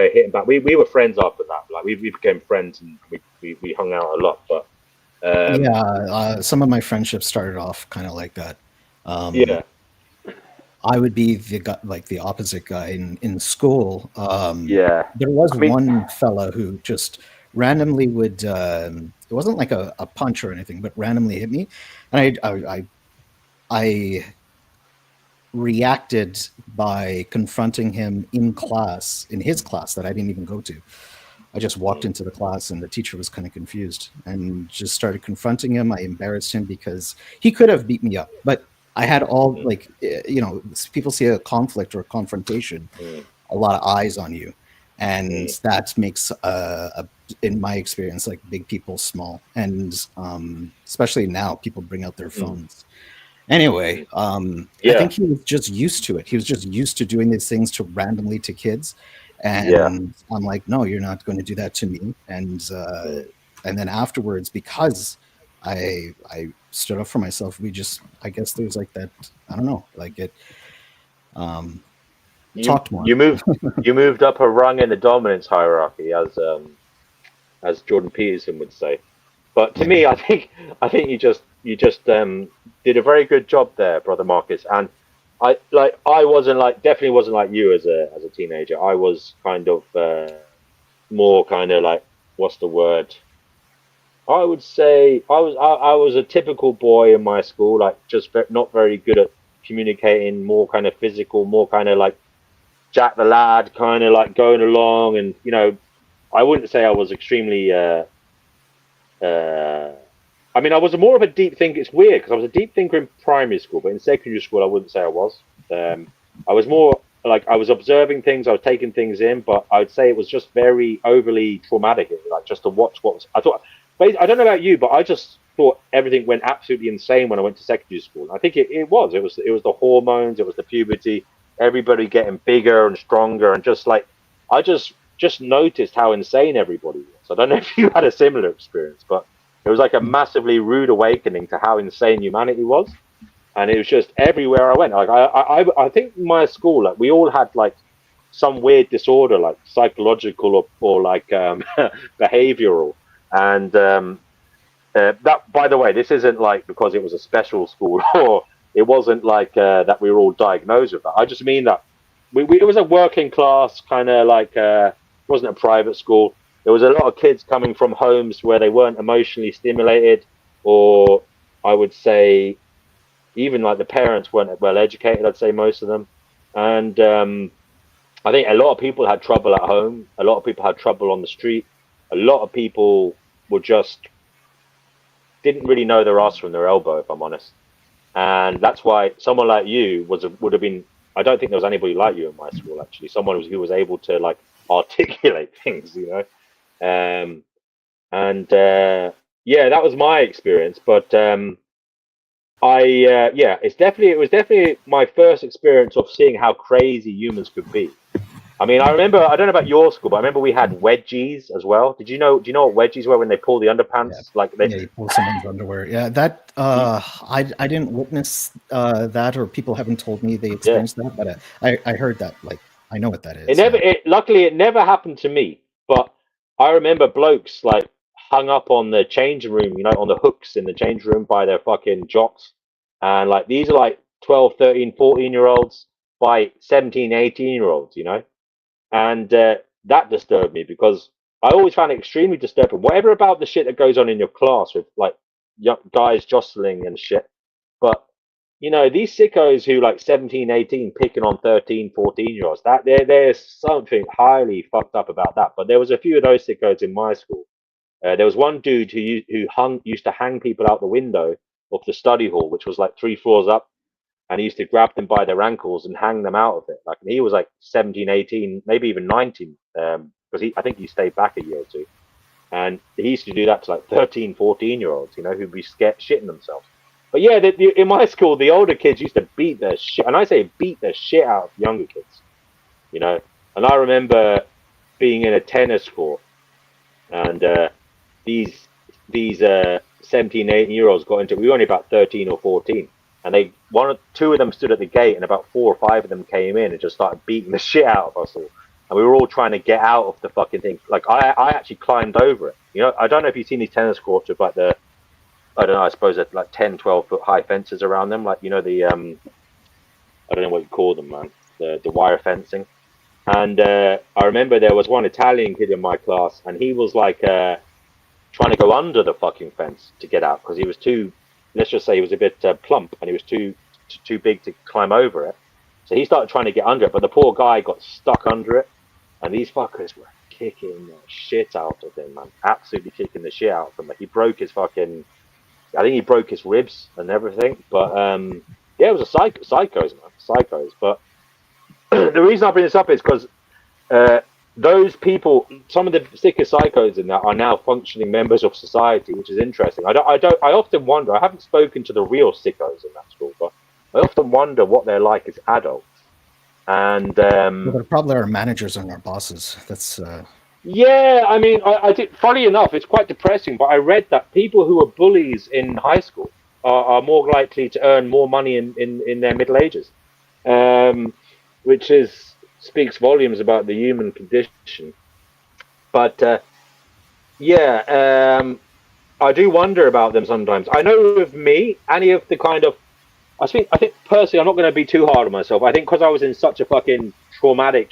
hit him back. We were friends after that. Like we became friends, and we hung out a lot. But Some of my friendships started off kind of like that. yeah, I would be the guy, like the opposite guy in school. yeah. There was I mean, one fella who just randomly would. It wasn't like a punch or anything, but randomly hit me, and I reacted by confronting him in class, in his class that I didn't even go to. I just walked into the class, and the teacher was kind of confused and just started confronting him. I embarrassed him because he could have beat me up, but I had all like, you know, people see a conflict or a confrontation, a lot of eyes on you, and that makes in my experience, like big people small, and especially now people bring out their phones. Anyway, I yeah, think he was just used to it. He was just used to doing these things to randomly to kids, yeah, and I'm like, no, you're not going to do that to me. And then afterwards, because I stood up for myself, I guess there's like that, I don't know, like it you talked more. you moved you moved up a rung in the dominance hierarchy, as Jordan Peterson would say. But to Yeah, me, I think you just did a very good job there, brother Marcus. And I wasn't like, definitely wasn't like you as a teenager. I was kind of more kind of like, what's the word? I would say I was a typical boy in my school, like just not very good at communicating, more kind of physical, more kind of like Jack the lad, kind of like going along, and I wouldn't say I was extremely. Uh, I mean, I was more of a deep thinker. It's weird because I was a deep thinker in primary school, but in secondary school, I wouldn't say I was. I was more like I was observing things, I was taking things in, but I would say it was just very overly traumatic. Like just to watch what was. I thought, I don't know about you, but I just thought everything went absolutely insane when I went to secondary school. I think it was. It was the hormones, it was the puberty, everybody getting bigger and stronger, and just like I just noticed how insane everybody was. I don't know if you had a similar experience, but it was like a massively rude awakening to how insane humanity was, and it was just everywhere I went. Like I think in my school, like we all had like some weird disorder, like psychological or like behavioral, and that, by the way, this isn't like because it was a special school or it wasn't like that we were all diagnosed with that. I just mean that it was a working class kind of like wasn't a private school. There was a lot of kids coming from homes where they weren't emotionally stimulated, or I would say even like the parents weren't well educated. I'd say most of them, and I think a lot of people had trouble at home. A lot of people had trouble on the street. A lot of people were just didn't really know their ass from their elbow, if I'm honest. And that's why someone like you would have been. I don't think there was anybody like you in my school, actually. Someone who was able to like articulate things, and yeah, that was my experience. But yeah, it was definitely my first experience of seeing how crazy humans could be. I mean, I remember, I don't know about your school, but I remember we had wedgies as well. Do you know what wedgies were when they pull the yeah, underpants? Like they, yeah. You pull someone's underwear. Yeah, that I didn't witness that, or people haven't told me they yeah. experienced that, but I heard that. Like, I know what that It is. never, Yeah. luckily, it never happened to me. But I remember blokes like hung up on the change room, on the hooks in the change room by their fucking jocks. And like these are like 12, 13, 14-year olds by 17, 18-year olds, And that disturbed me because I always found it extremely disturbing. Whatever about the shit that goes on in your class with like young guys jostling and shit. But you know, these sickos who like 17, 18 picking on 13, 14-year-olds, that there's something highly fucked up about that. But there was a few of those sickos in my school. There was one dude who used to hang people out the window of the study hall, which was like 3 floors up, and he used to grab them by their ankles and hang them out of it. Like he was like 17, 18, maybe even 19, because I think he stayed back a year or two. And he used to do that to like 13, 14-year-olds, you know, who'd be scared shitting themselves. But yeah, in my school, the older kids used to beat the shit, and I say beat the shit out of younger kids, you know. And I remember being in a tennis court, and these 17, 18-year-olds got into it. We were only about 13 or 14, and two of them stood at the gate, and about 4 or 5 of them came in and just started beating the shit out of us all. And we were all trying to get out of the fucking thing. Like I actually climbed over it. You know, I don't know if you've seen these tennis courts with like I don't know, I suppose it's like 10, 12-foot high fences around them. Like, you know, I don't know what you call them, man. The wire fencing. And I remember there was one Italian kid in my class, and he was like trying to go under the fucking fence to get out because he was too, let's just say he was a bit plump, and he was too big to climb over it. So he started trying to get under it, but the poor guy got stuck under it, and these fuckers were kicking the shit out of him, man. Absolutely kicking the shit out of him. Like, he broke his fucking, I think he broke his ribs and everything. But yeah, it was a psychos, man, psychos. But the reason I bring this up is because those people, some of the sickest psychos in that, are now functioning members of society, which is interesting. I often wonder. I haven't spoken to the real sickos in that school, but I often wonder what they're like as adults. And Well, they're probably our managers and our bosses. That's yeah, I mean, I did. Funny enough, it's quite depressing. But I read that people who are bullies in high school are more likely to earn more money in their middle ages, which speaks volumes about the human condition. But yeah, I do wonder about them sometimes. I know with me, any of the kind of, I think personally, I'm not going to be too hard on myself. I think because I was in such a fucking traumatic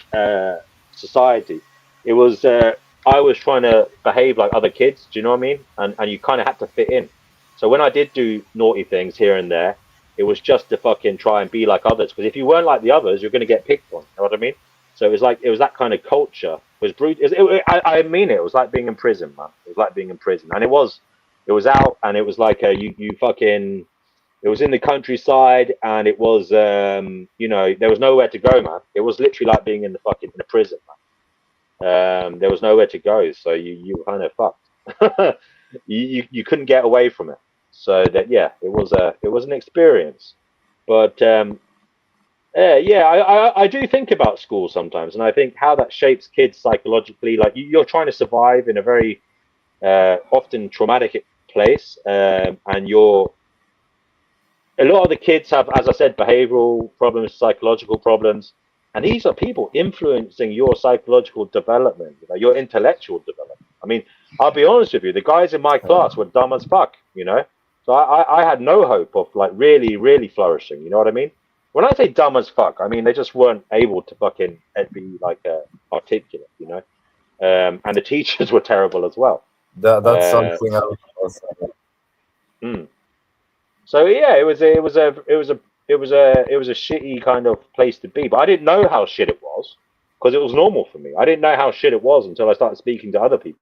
society, it was I was trying to behave like other kids. Do you know what I mean? And you kind of had to fit in. So when I did do naughty things here and there, it was just to fucking try and be like others. Because if you weren't like the others, you're going to get picked on. You know what I mean? So it was that kind of culture. It was brutal. I mean it. It was like being in prison, man. It was like being in prison, and it was out, and it was like you fucking. It was in the countryside, and it was you know, there was nowhere to go, man. It was literally like being in the prison, man. There was nowhere to go, so you were kind of fucked. you couldn't get away from it. So that, yeah, it was an experience. But yeah, I do think about school sometimes, and I think how that shapes kids psychologically. Like you're trying to survive in a very often traumatic place, and a lot of the kids have, as I said, behavioral problems, psychological problems, and these are people influencing your psychological development, you know, your intellectual development. I mean, I'll be honest with you, the guys in my class were dumb as fuck, you know. So I had no hope of like really, really flourishing. You know what I mean? When I say dumb as fuck, I mean they just weren't able to fucking be like articulate, you know. And the teachers were terrible as well. That's something else. So yeah, it was a shitty kind of place to be. But I didn't know how shit it was because it was normal for me. I didn't know how shit it was until I started speaking to other people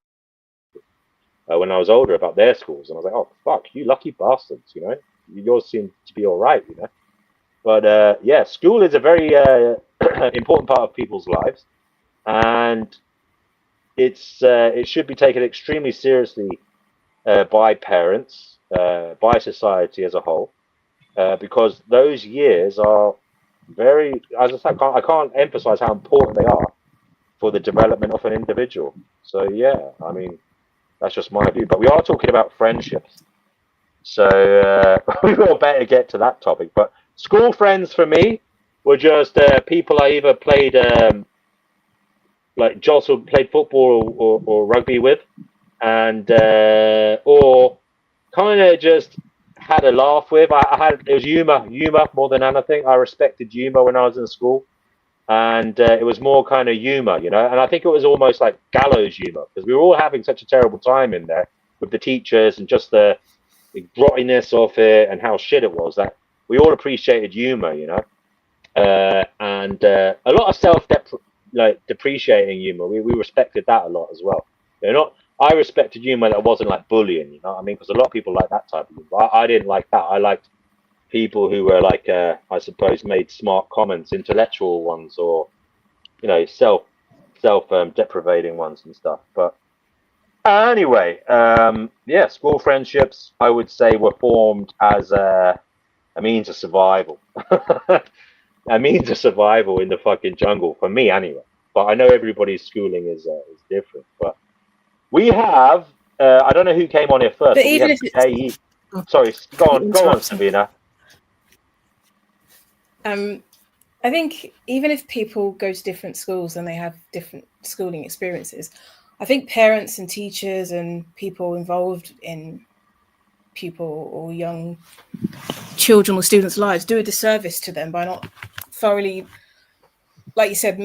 when I was older about their schools, and I was like, oh fuck, you lucky bastards, you know. Yours seem to be all right, you know. But yeah, school is a very important part of people's lives, and it should be taken extremely seriously by parents, by society as a whole, because those years are very, as I said, I can't emphasize how important they are for the development of an individual. So yeah, I mean, that's just my view. But we are talking about friendships, so we will better get to that topic. But school friends for me were just people I either played like jostled, played football or rugby with, and or kind of just had a laugh with. It was humor more than anything. I respected humor when I was in school. and it was more kind of humor, you know. And I think it was almost like gallows humor because we were all having such a terrible time in there with the teachers and just the grottiness of it and how shit it was that we all appreciated humor, you know. And a lot of depreciating humor. We respected that a lot as well. You know, not I respected humor that wasn't like bullying. You know what I mean? Because a lot of people like that type of humor. I didn't like that. I liked people who were like, I suppose, made smart comments, intellectual ones, or you know, self deprivating ones and stuff. But anyway, yeah, school friendships I would say were formed as a means of survival. A means of survival in the fucking jungle for me anyway. But I know everybody's schooling is different. But we have I don't know who came on here first, But but we even have if it's, JE. oh, Sorry, go on, interrupting. Sabina. I think even if people go to different schools and they have different schooling experiences, I think parents and teachers and people involved in pupil or young children or students' lives do a disservice to them by not thoroughly, like you said,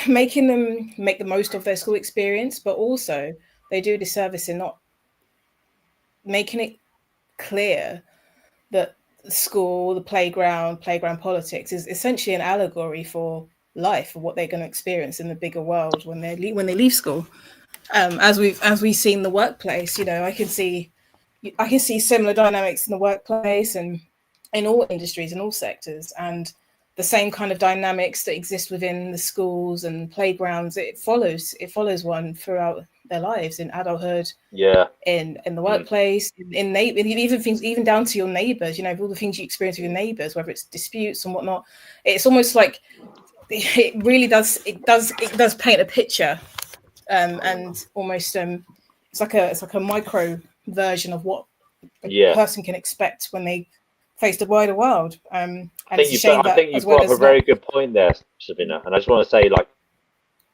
making them make the most of their school experience, but also they do a disservice in not making it clear that the school, the playground politics is essentially an allegory for life, for what they're going to experience in the bigger world when they leave school. As we've seen the workplace, you know, I can see similar dynamics in the workplace and in all industries and all sectors, and the same kind of dynamics that exist within the schools and playgrounds. It follows one throughout their lives in adulthood, Yeah. in the workplace, in even things, even down to your neighbors, you know, all the things you experience with your neighbors, whether it's disputes and whatnot. It's almost like it really does paint a picture, and almost it's like a micro version of what a Yeah. person can expect when they face the wider world. And I think it's a shame I that, think you as well brought up a as very not, good point there, Sabina. And I just want to say, like,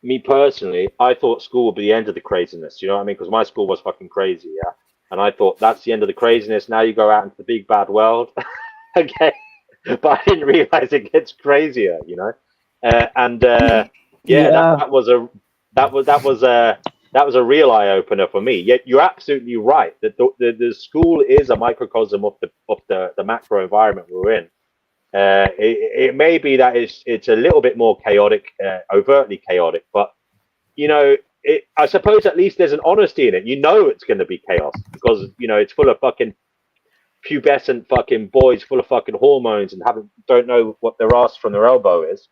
me personally, I thought school would be the end of the craziness. You know what I mean? Because my school was fucking crazy, yeah. And I thought that's the end of the craziness. Now you go out into the big bad world, okay. But I didn't realize it gets crazier, you know. And yeah, Yeah, that was a real eye opener for me. Yet you're absolutely right that the school is a microcosm of the macro environment we're in. It may be that it's a little bit more chaotic, overtly chaotic, but you know, I suppose at least there's an honesty in it. You know, it's going to be chaos because you know it's full of fucking pubescent fucking boys, full of fucking hormones, and don't know what their ass from their elbow is.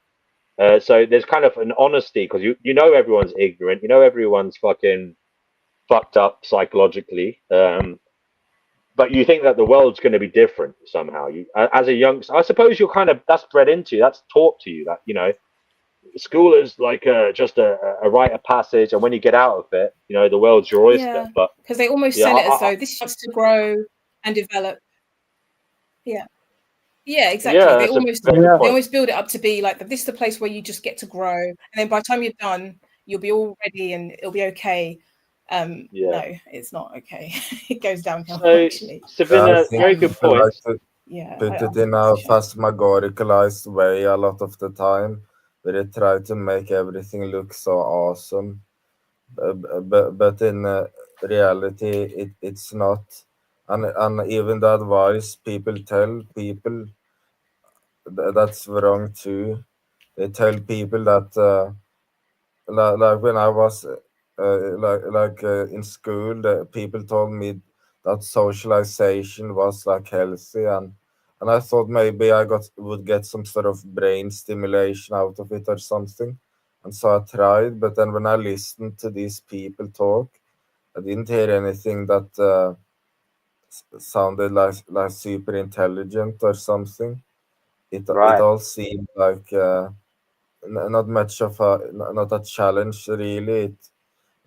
So there's kind of an honesty because you know everyone's ignorant, you know everyone's fucking fucked up psychologically. But you think that the world's going to be different somehow. You, as a youngster, I suppose you're kind of that's bred into, that's taught to you that you know school is like just a rite of passage, and when you get out of it, you know the world's your oyster. yeah, But because they almost yeah, sell it as though this wants to grow and develop. Yeah. Yeah, exactly. yeah, They that's a almost very good yeah, they point. almost build it up to be like this is the place where you just get to grow, and then by the time you're done, you'll be all ready and it'll be okay. Yeah. No, it's not okay. It goes downhill So actually. Yeah, I Savannah, think very good Um, people like points. to yeah, put I it in think it's a a shame. phantasmagoricalized way a lot of the time, where they try to make everything look so awesome. But in reality, it's not. And even the advice people tell people, that's wrong too. They tell people that like when I was in school, the people told me that socialization was like healthy, and I thought maybe I got would get some sort of brain stimulation out of it or something, and so I tried. But then when I listened to these people talk, I didn't hear anything that sounded like super intelligent or something. It Right. all seemed like not much of not a challenge really.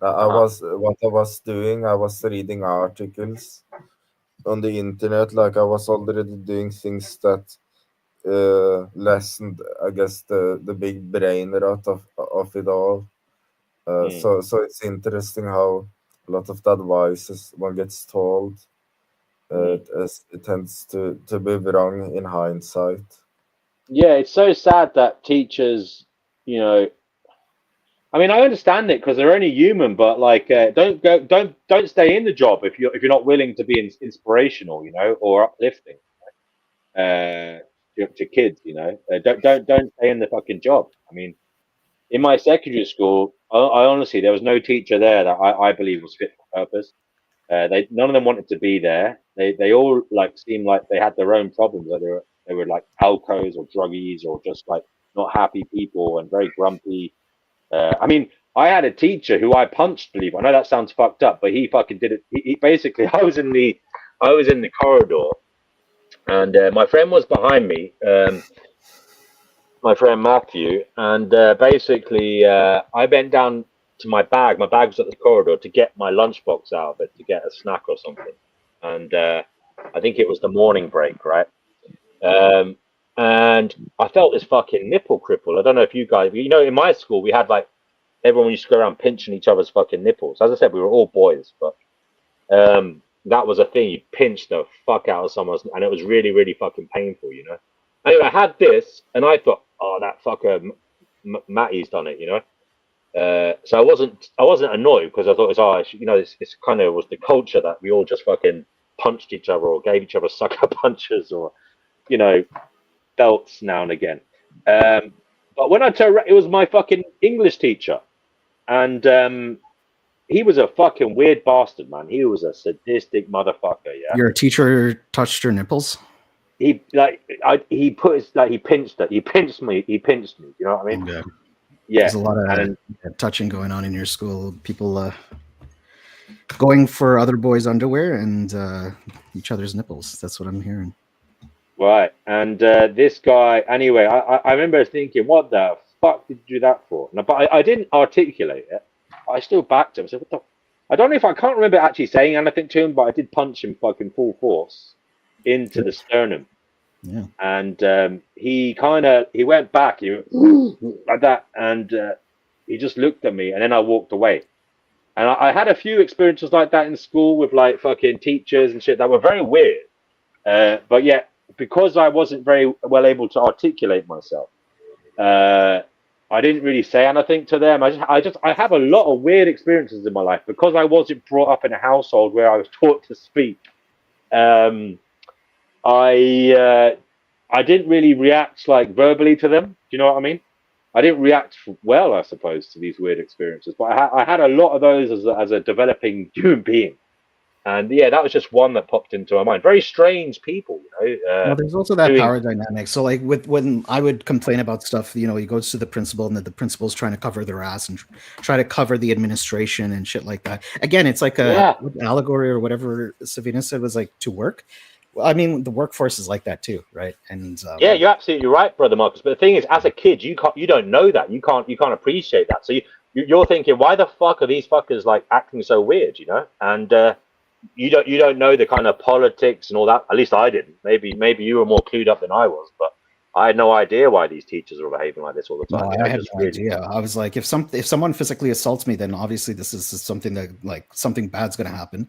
I Uh-huh. was what I was doing. I was reading articles on the internet. Like I was already doing things that lessened, I guess, the big brain rot of it all. Mm, So it's interesting how a lot of the advices one gets told, mm. it tends to be wrong in hindsight. Yeah, it's so sad that teachers, you know, I mean, I understand it because they're only human, but like, don't stay in the job if you're not willing to be inspirational, you know, or uplifting to kids, you know. Don't stay in the fucking job. I mean, in my secondary school, I honestly, there was no teacher there that I believe was fit for purpose. None of them wanted to be there. They all like seemed like they had their own problems. Like they were like alcos or druggies or just like not happy people and very grumpy. I mean, I had a teacher who I punched. Believe it. I know that sounds fucked up, but he fucking did it. He basically, I was in the corridor, and my friend was behind me. My friend Matthew, and basically, I bent down to my bag. My bag was at the corridor to get my lunchbox out of it to get a snack or something, and I think it was the morning break, right? Um, and I felt this fucking nipple cripple. I don't know if you guys, you know, in my school we had like everyone used to go around pinching each other's fucking nipples. As I said, we were all boys, but that was a thing. You pinched the fuck out of someone's, and it was really, really fucking painful, you know. Anyway, I had this, and I thought, oh, that fucker Matty's done it, you know. So I wasn't annoyed because I thought it was, you know, it's kind of was the culture that we all just fucking punched each other or gave each other sucker punches or, you know, belts now and again. But when I turned, it was my fucking English teacher, and he was a fucking weird bastard, man. He was a sadistic motherfucker. Yeah. Your teacher touched your nipples? He like he put his like he pinched it. He pinched me. You know what I mean? Yeah. Yeah. There's a lot of touching going on in your school. People going for other boys' underwear and each other's nipples. That's what I'm hearing. Right. And this guy, anyway, I remember thinking, what the fuck did you do that for? No, but I didn't articulate it. I still backed him. I said, what the? I don't know if I can't remember actually saying anything to him, but I did punch him fucking full force into the sternum. Yeah. And he went back, he went, like that, and he just looked at me, and then I walked away. And I had a few experiences like that in school with like fucking teachers and shit that were very weird. But yeah, because I wasn't very well able to articulate myself, I didn't really say anything to them. I have a lot of weird experiences in my life because I wasn't brought up in a household where I was taught to speak. I didn't really react like verbally to them. Do you know what I mean? I didn't react well, I suppose, to these weird experiences. But I had a lot of those as a developing human being. And yeah, that was just one that popped into my mind. Very strange people, you know. Well, there's also that power dynamic. So, like, when I would complain about stuff, you know, he goes to the principal, and the principal's trying to cover their ass and try to cover the administration and shit like that. Again, it's like a allegory or whatever Savina said was like to work. Well, I mean, the workforce is like that too, right? And yeah, you're absolutely right, brother Marcus. But the thing is, as a kid, you don't know that. You can't appreciate that. So you're thinking, why the fuck are these fuckers like acting so weird, you know? And you don't know the kind of politics and all that. At least I didn't. Maybe you were more clued up than I was, but I had no idea why these teachers were behaving like this all the time. No, I had no idea. I was like, if someone physically assaults me, then obviously this is something that like something bad's going to happen.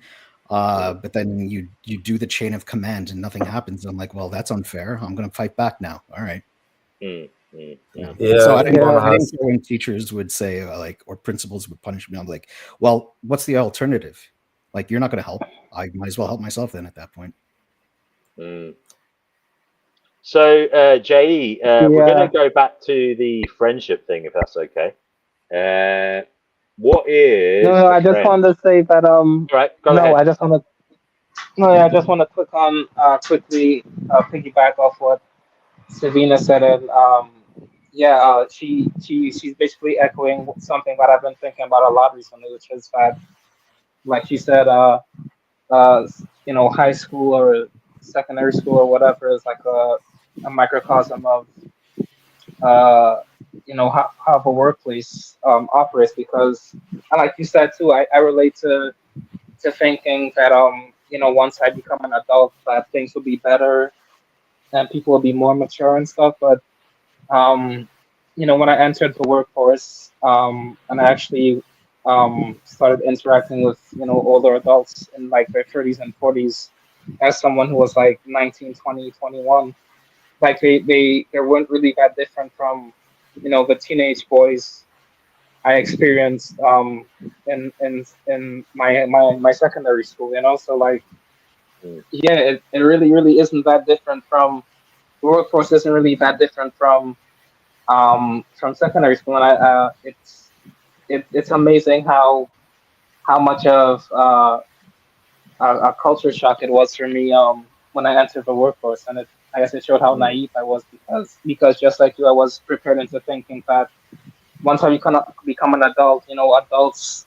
But then you do the chain of command and nothing happens. I'm like, well, that's unfair. I'm going to fight back now. All right. Yeah. So I didn't care when teachers would say like, or principals would punish me. I'm like, well, what's the alternative? Like, you're not going to help. I might as well help myself then at that point. So, J.E., we're going to go back to the friendship thing, if that's okay. What is... No, I just wanted to say that... Right, go ahead. I just want to quickly piggyback off what Savina said. And she's basically echoing something that I've been thinking about a lot recently, which is that, like she said, you know, high school or secondary school or whatever is like a microcosm of, you know, how the workplace operates. Because, and like you said too, I relate to thinking that, you know, once I become an adult, that things will be better and people will be more mature and stuff. But, you know, when I entered the workforce and I actually started interacting with, you know, older adults in like their 30s and 40s as someone who was like 19, 20, 21, like they weren't really that different from the teenage boys I experienced in my secondary school. So like, Mm. yeah, it really isn't that different from the workforce. Isn't really that different from secondary school, and it's amazing how much of a culture shock it was for me when I entered the workforce, and I guess it showed how Mm. naive I was because just like you, I was prepared into thinking that once I become an adult, adults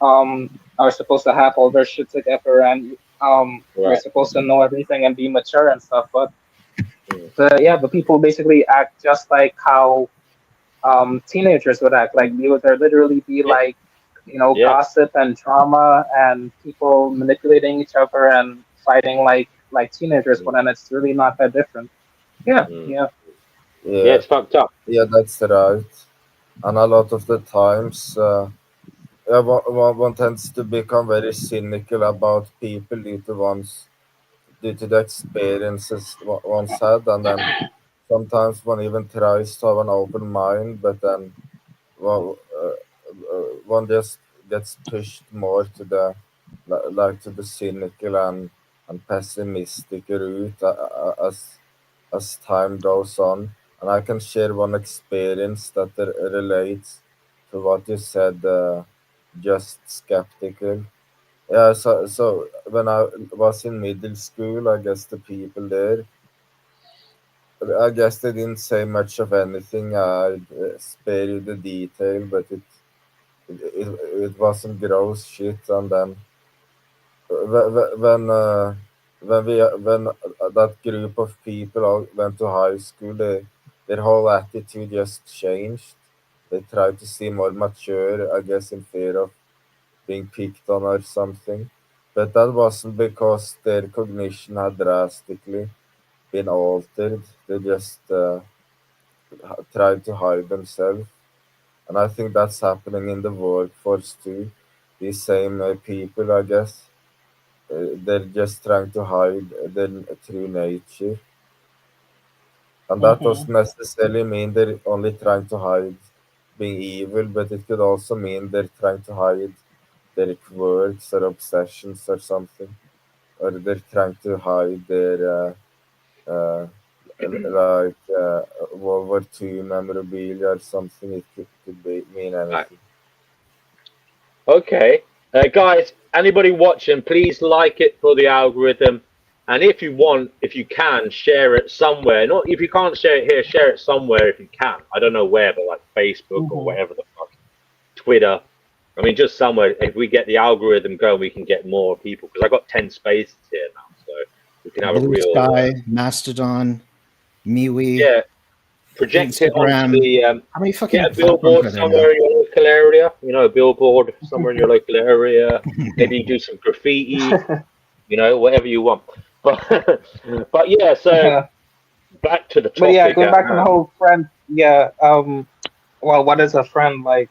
are supposed to have all their shit together, and we're Right. supposed to know everything and be mature and stuff. But Mm. the people basically act just like how teenagers would act. Like there literally be Yeah. like Yeah. gossip and drama and people manipulating each other and fighting like teenagers. But Mm. then it's really not that different. Yeah, Mm. yeah. Yeah, Yeah, it's fucked up. yeah, that's right. And a lot of the times, yeah, one tends to become very cynical about people due to the experiences one's had, and then sometimes one even tries to have an open mind, but then well, one just gets pushed more to to the cynical and pessimistic route as time goes on. And I can share one experience that relates to what you said. Just skeptical. Yeah. So when I was in middle school, I guess the people there, I guess they didn't say much of anything. I spare you the detail, but it was some gross shit. And then when when that group of people all went to high school, their whole attitude just changed. They tried to seem more mature, I guess, in fear of being picked on or something. But that wasn't because their cognition had drastically been altered. They just tried to hide themselves. And I think that's happening in the workforce too. These same people, I guess, they're just trying to hide their true nature. And that Hmm. doesn't necessarily mean they're only trying to hide being evil, but it could also mean they're trying to hide their quirks or obsessions or something. Or they're trying to hide their uh, World War II memorabilia or something. It could mean Right. anything. Okay. Guys, anybody watching, please like it for the algorithm. And if you want, if you can, share it somewhere. Not if you can't share it here, share it somewhere if you can. I don't know where, but like Facebook or Hmm. whatever the fuck, Twitter. I mean, just somewhere. If we get the algorithm going, we can get more people. Because I got 10 spaces here now, so we can have a Blue real, Sky, Mastodon, MeWe, yeah. Project it onto Instagram. the How many get fucking a platforms billboard are there now? somewhere in your local area. You know, a billboard somewhere in your local area. Maybe do some graffiti. You know, whatever you want. But but yeah. So Yeah. back to the But yeah, topic going at back to the hand. whole friend. Yeah. Well, what is a friend like?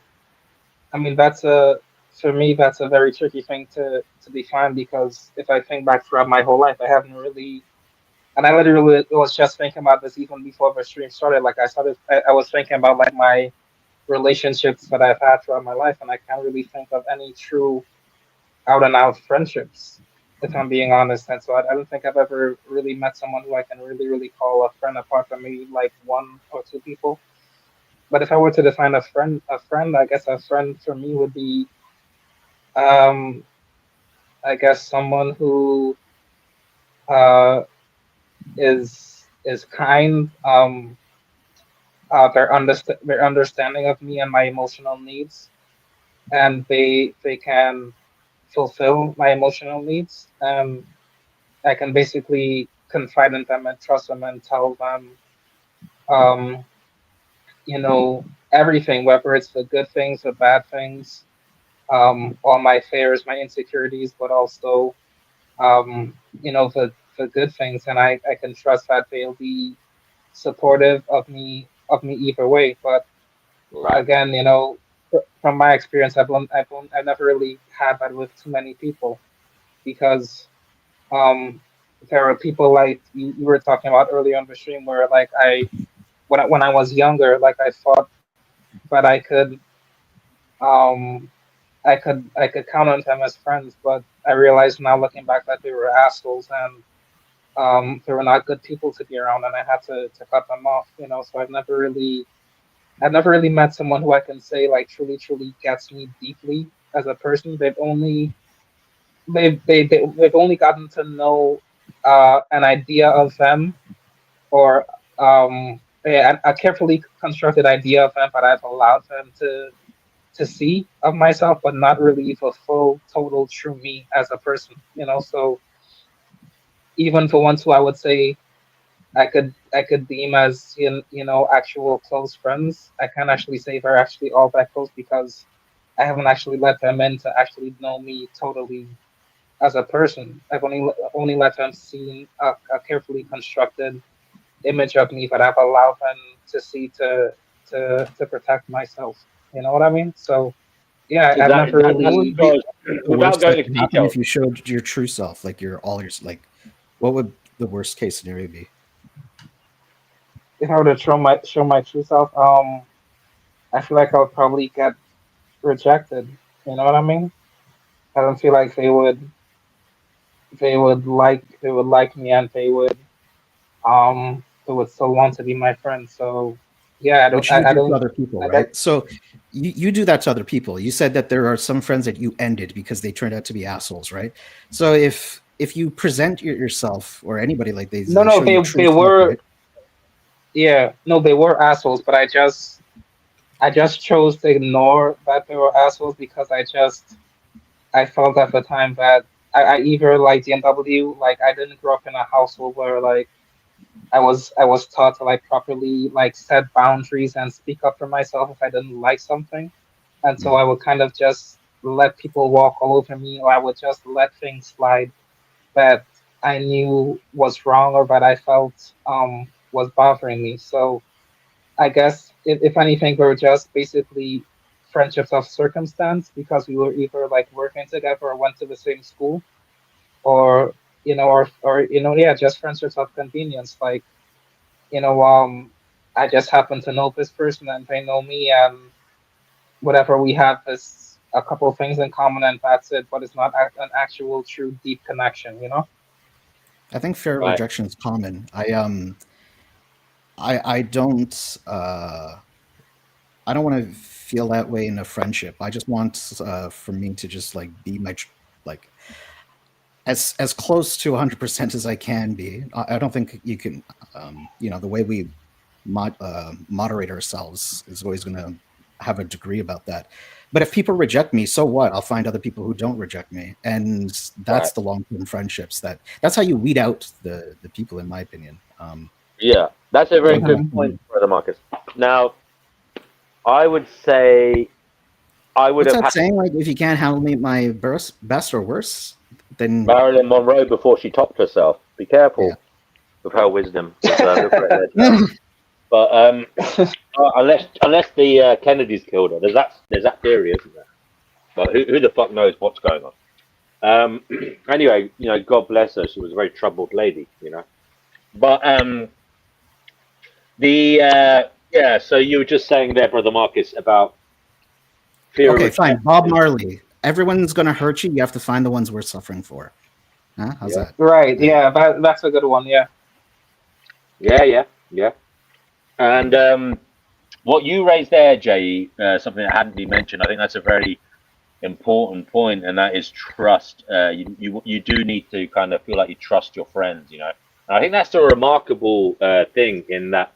I mean, for me, that's a very tricky thing to define because if I think back throughout my whole life, I haven't really, and I literally was just thinking about this even before the stream started. Like I was thinking about like my relationships that I've had throughout my life, and I can't really think of any true out and out friendships, if I'm being honest. And so I don't think I've ever really met someone who I can really call a friend apart from maybe like one or two people. But if I were to define a friend, I guess a friend for me would be, um, I guess someone who uh, is kind. Their understanding of me and my emotional needs, and they can fulfill my emotional needs. I can basically confide in them and trust them and tell them, um, everything, whether it's the good things, the bad things, all my fears, my insecurities, but also, the good things. And I can trust that they'll be supportive of me either way. But Right. again, from my experience, I've never really had that with too many people because um, there are people like you were talking about earlier on the stream where like when I was younger, like I thought that um I could count on them as friends, but I realized now looking back that they were assholes and they were not good people to be around, and I had to cut them off. You know, so I've never really met someone who I can say like truly gets me deeply as a person. They've only gotten to know an idea of them, or a carefully constructed idea of them that I've allowed them to see of myself, but not really the full total true me as a person. You know, so even for ones who I would say I could deem as you know actual close friends, I can't actually say they're actually all that close because I haven't actually let them in to actually know me totally as a person. I've only let them see a carefully constructed image of me that I've allowed them to see to protect myself. You know what I mean? So yeah, I've Exactly. never What That's really would be because the without worst that going into could happen details, if you showed your true self, like your all your like? What would the worst case scenario be? if I were to show my true self, I feel like I would probably get rejected. You know what I mean? I don't feel like they would like me and they would still want to be my friend. So yeah, Which you I do to don't other people, I guess right? So you do that to other people. You said that there are some friends that you ended because they turned out to be assholes, right? So if you present yourself or anybody like they no show your true they self, were right? yeah no they were assholes, but I just chose to ignore that they were assholes because I felt at the time that I either like DMW, like I didn't grow up in a household where like I was taught to like properly like set boundaries and speak up for myself if I didn't like something. And so Mm. I would kind of just let people walk all over me, or I would just let things slide that I knew was wrong or that I felt was bothering me. So I guess if anything, we were just basically friendships of circumstance because we were either like working together or went to the same school, or or yeah, just friendships of convenience. Like you know, I just happen to know this person and they know me, and whatever we have is a couple of things in common, and that's it. But it's not an actual, true, deep connection. You know? I think fear of right? rejection is common. I don't I don't want to feel that way in a friendship. I just want for me to just like be like as close to 100% as I can be. I don't think you can, you know, the way we moderate ourselves is always going to have a degree about that. But if people reject me, so what? I'll find other people who don't reject me, and that's Right. the long term friendships. That's how you weed out the people, in my opinion. Yeah, that's a very So good Hmm. point, Brother Marcus. Now, I would say I would what's have that had saying? Like, if you can't handle me, my best or worse, then Marilyn Monroe before she topped herself. Be yeah. careful with her wisdom, because regret later. But unless the Kennedys killed her, there's that theory, isn't there? But who the fuck knows what's going on? Anyway, you know, God bless her. She was a very troubled lady, you know. But the yeah. So you were just saying there, Brother Marcus, about fear of Okay, fine. Bob rejection. Marley. Everyone's gonna hurt you. You have to find the ones worth suffering for. Huh? How's Yeah, that? Right? Yeah. Yeah, that's a good one. Yeah. yeah. And what you raised there, Jay, something that hadn't been mentioned. I think that's a very important point, and that is trust. You do need to kind of feel like you trust your friends, you know. And I think that's a remarkable thing in that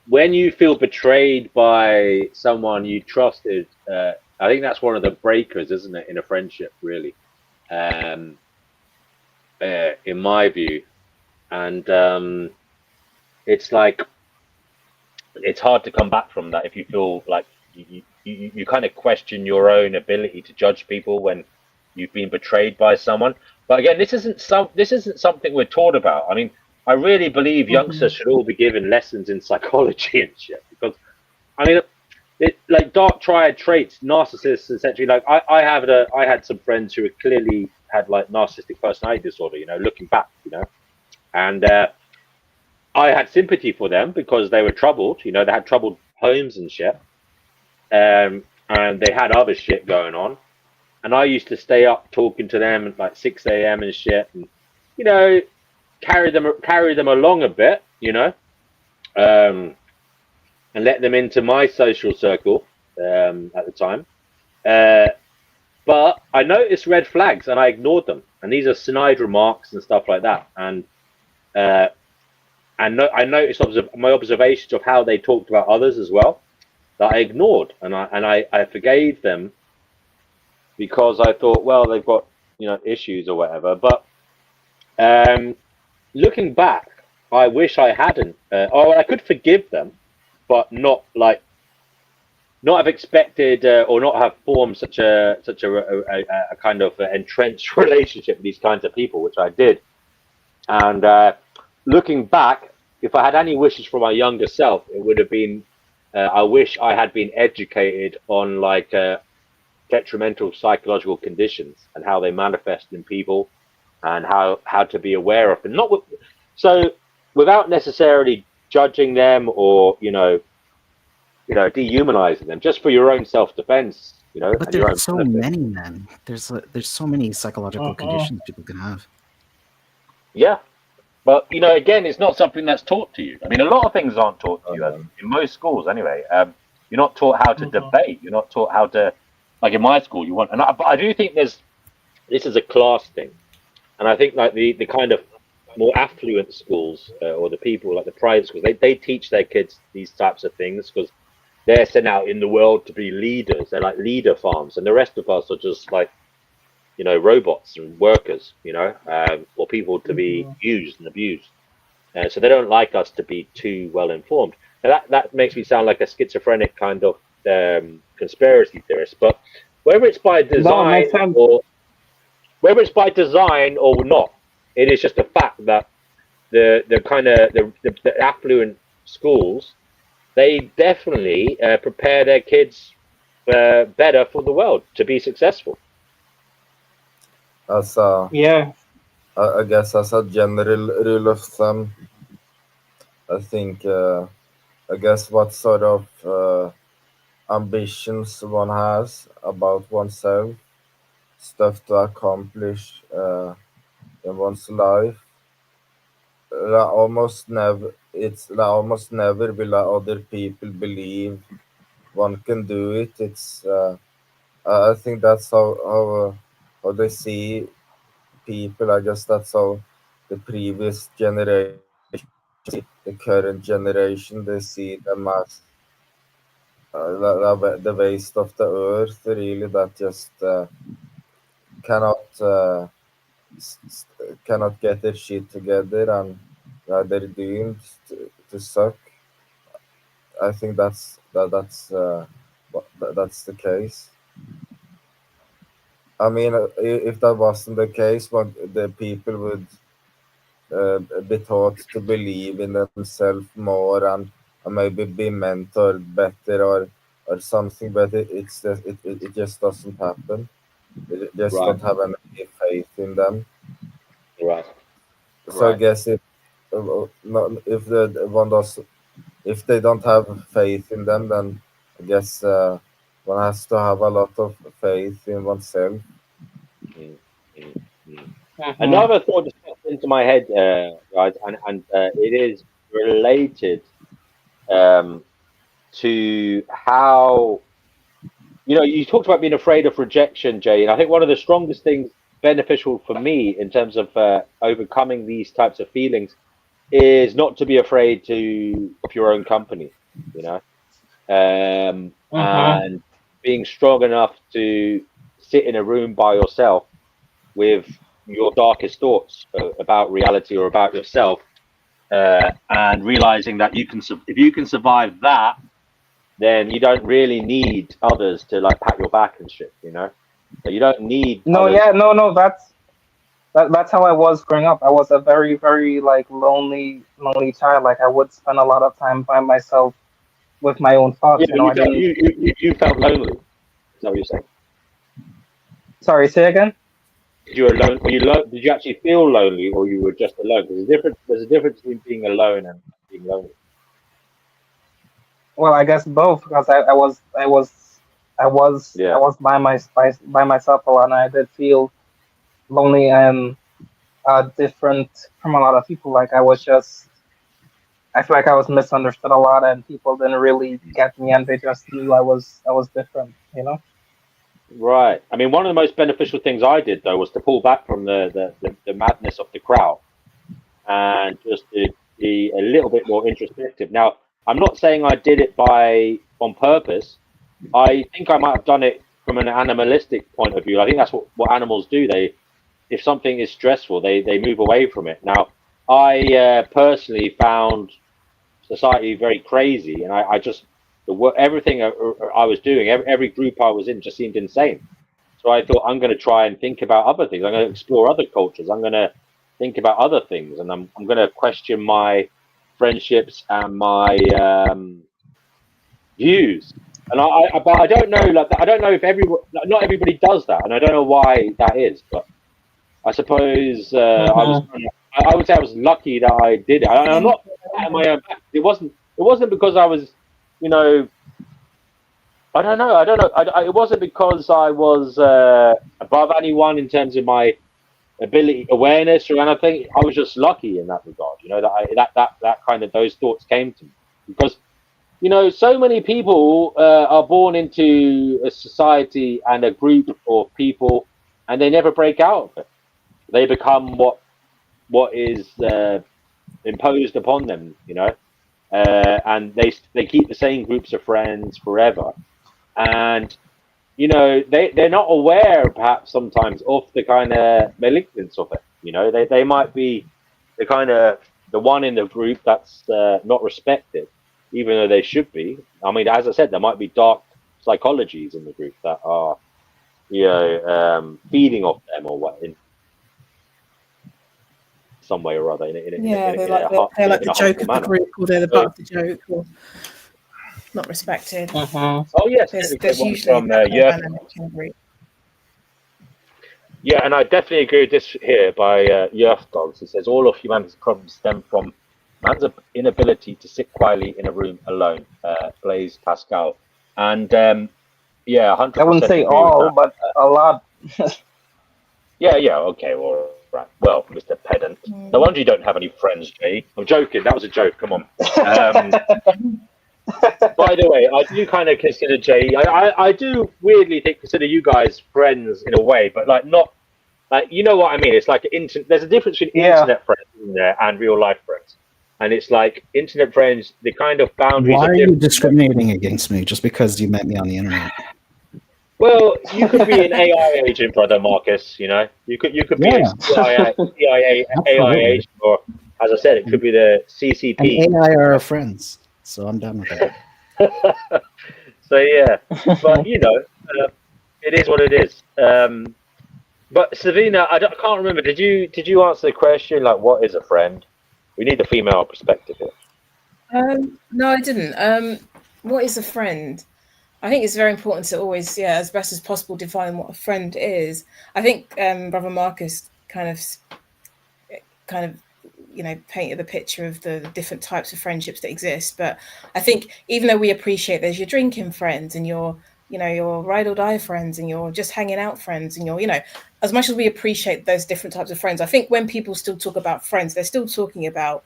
when you feel betrayed by someone you trusted, I think that's one of the breakers, isn't it, in a friendship, really, um, in my view. And it's like it's hard to come back from that if you feel like you kind of question your own ability to judge people when you've been betrayed by someone. But again, this isn't something we're taught about. I mean, I really believe Hmm. youngsters should all be given lessons in psychology and shit because I mean, like dark triad traits, narcissists, essentially. Like I had some friends who clearly had like narcissistic personality disorder. You know, looking back, you know, and I had sympathy for them because they were troubled. You know, they had troubled homes and shit, and they had other shit going on. And I used to stay up talking to them at like 6 a.m. and shit, and you know, carry them along a bit, you know, and let them into my social circle at the time. Uh, but I noticed red flags and I ignored them. And these are snide remarks and stuff like that. And uh, I noticed my observations of how they talked about others as well that I ignored, and I forgave them because I thought, well, they've got issues or whatever. But looking back, I wish I hadn't. Or I could forgive them, but not have expected or not have formed such a kind of entrenched relationship with these kinds of people, which I did. And looking back, if I had any wishes for my younger self, it would have been I wish I had been educated on detrimental psychological conditions and how they manifest in people and how to be aware of them. So without necessarily judging them or dehumanizing them, just for your own self-defense, But and your own there's so benefit. many, man. There's so many psychological conditions people can have. Yeah. But again, it's not something that's taught to you. I mean, a lot of things aren't taught to you in most schools, anyway. You're not taught how to debate. You're not taught how to, like in my school, but I do think this is a class thing, and I think like the kind of more affluent schools or the people like the private schools, they teach their kids these types of things because they're sent out in the world to be leaders. They're like leader farms, and the rest of us are just like robots and workers, or people to be used and abused. So they don't like us to be too well informed. Now that makes me sound like a schizophrenic kind of conspiracy theorist, but whether it's by No, it design makes sense. or not, it is just a fact that the affluent schools, they definitely prepare their kids better for the world to be successful. As a, Yeah. I guess as a general rule of thumb, I think I guess what sort of ambitions one has about oneself, stuff to accomplish in one's life, almost never will other people believe one can do it. It's I think that's how they see people. I guess that's how the previous generation, the current generation, they see them as the waste of the earth, really, that just cannot cannot get their shit together, and they're doomed to suck. I think that's the case. I mean, if that wasn't the case, but the people would be taught to believe in themselves more, and maybe be mentored better, or something. But it just doesn't happen. They just Right, don't have any faith in them. right, So I right. guess if the one does, if they don't have faith in them, then I guess one has to have a lot of faith in oneself. Mm, mm, mm. Mm-hmm. Another thought just popped into my head, guys, and it is related um, to how you talked about being afraid of rejection, Jay, and I think one of the strongest things beneficial for me in terms of overcoming these types of feelings is not to be afraid of your own company, you know, Mm-hmm. and being strong enough to sit in a room by yourself with your darkest thoughts about reality or about yourself, and realizing that if you can survive that, then you don't really need others to like pat your back and shit, So you don't need No, others. yeah, no, that's how I was growing up. I was a very, very like lonely child. Like I would spend a lot of time by myself with my own Yeah, thoughts. You know, you I felt didn't. you felt lonely. Is that what you're saying? Sorry, say again. Did you alone? Were you did you actually feel lonely, or you were just alone? There's a difference. There's a difference between being alone and being lonely. Well, I guess both, because I Yeah. was by myself a lot, and I did feel lonely and different from a lot of people. Like I feel like I was misunderstood a lot, and people didn't really get me, and they just knew I was different. You know? Right. I mean, one of the most beneficial things I did though was to pull back from the madness of the crowd and just to be a little bit more introspective. Now, I'm not saying I did it on purpose. I think I might have done it from an animalistic point of view. I think that's what animals do. If something is stressful, they move away from it. Now, I personally found society very crazy, and I just everything I was doing, every group I was in, just seemed insane. So I thought I'm going to try and think about other things. I'm going to explore other cultures. I'm going to think about other things, and I'm going to question my friendships and my views. And but I don't know, like I don't know if not everybody does that, and I don't know why that is. But I suppose Mm-hmm. I would say I was lucky that I did it. I'm not patting my own back. It wasn't because I was, you know, I don't know. I don't know. It wasn't because I was above anyone in terms of my ability, awareness, or anything. I was just lucky in that regard. You know that kind of those thoughts came to me because so many people are born into a society and a group of people, and they never break out of it. They become what is imposed upon them. And they keep the same groups of friends forever, and they're not aware perhaps sometimes of the kind of malignance of it. They might be the one in the group that's not respected, even though they should be. I mean, as I said, there might be dark psychologies in the group that are feeding off them or what in some way or other Yeah, they're like in the a joke harmful of the manner. group, or they're the butt So, of the joke, or not respected. Mm-hmm. oh yes, There's we get one usually from that kind of Jörg. dynamic in a group. Yeah, and I definitely agree with this here by Yerf Dogs. He says all of humanity's problems stem from man's inability to sit quietly in a room alone. Blaise Pascal, and yeah, I wouldn't 100% say agree with all, that. but a lot. Yeah, okay, well, right. Well, Mr. Pedant, no Mm. wonder you don't have any friends, Jay. I'm joking. That was a joke. Come on. Um, by the way, I do kind of consider Jay. I do weirdly consider you guys friends in a way, but like not. Like, you know what I mean? It's like there's a difference between Yeah. internet friends in there and real life friends. And it's like internet friends, the kind of boundaries Why are are you different. discriminating against me just because you met me on the internet? Well, you could be an AI agent, brother Marcus. You could be a Yeah, CIA absolutely. agent, or as I said, it could be the And CCP. AI are our friends, so I'm done with that. So yeah, but it is what it is. But Savina, I can't remember. Did you answer the question like what is a friend? We need the female perspective here. No, I didn't. What is a friend? I think it's very important to always, yeah, as best as possible, define what a friend is. I think Brother Marcus kind of painted the picture of the different types of friendships that exist. But I think even though we appreciate there's your drinking friends and your ride or die friends and your just hanging out friends and as much as we appreciate those different types of friends, I think when people still talk about friends, they're still talking about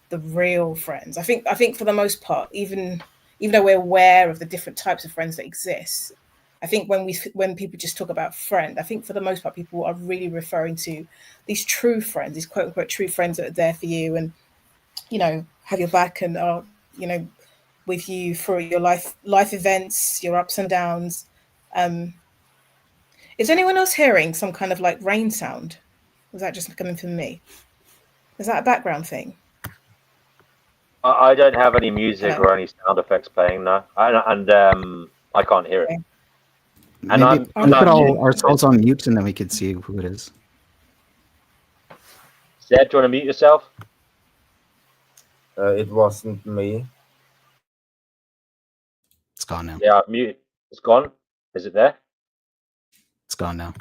the real friends. I think for the most part, even though we're aware of the different types of friends that exist, I think when people just talk about friend, I think for the most part people are really referring to these true friends, these quote unquote true friends that are there for you and have your back and are with you through your life events, your ups and downs. Um, is anyone else hearing some kind of like rain sound? Was that just coming from me? Is that a background thing? I don't have any music Hello. or any sound effects playing now, and I can't hear it. Okay. And Maybe I'm we Okay. put unmuted. all ourselves on mute and then we could see who it is. Zed, do you want to mute yourself? It wasn't me. It's gone now. Yeah, mute. It's gone. Is it there? It's gone now.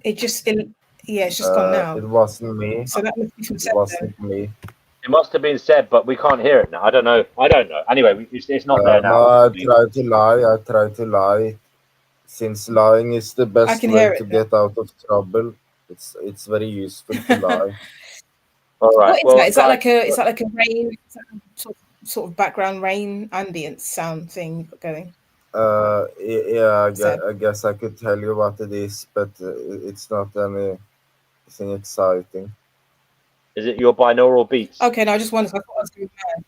It just Yeah, it's just gone now. It wasn't me. So that must be from It Seb then. wasn't me. It must have been said, but we can't hear it now. I don't know. Anyway, it's not there No, now. I tried to lie. I tried to lie. Since lying is the I best can way hear to it now. get out of trouble, it's very useful to lie. All right. What is Well, that? Is that guys, like a? Is that like a rain? Is that a sort of background rain ambience sound thing you've got going? Yeah, Seb. I guess I could tell you what it is, but it's not anything exciting. is it your binaural beats? Okay, no, I just wondered. I thought I was doing mad.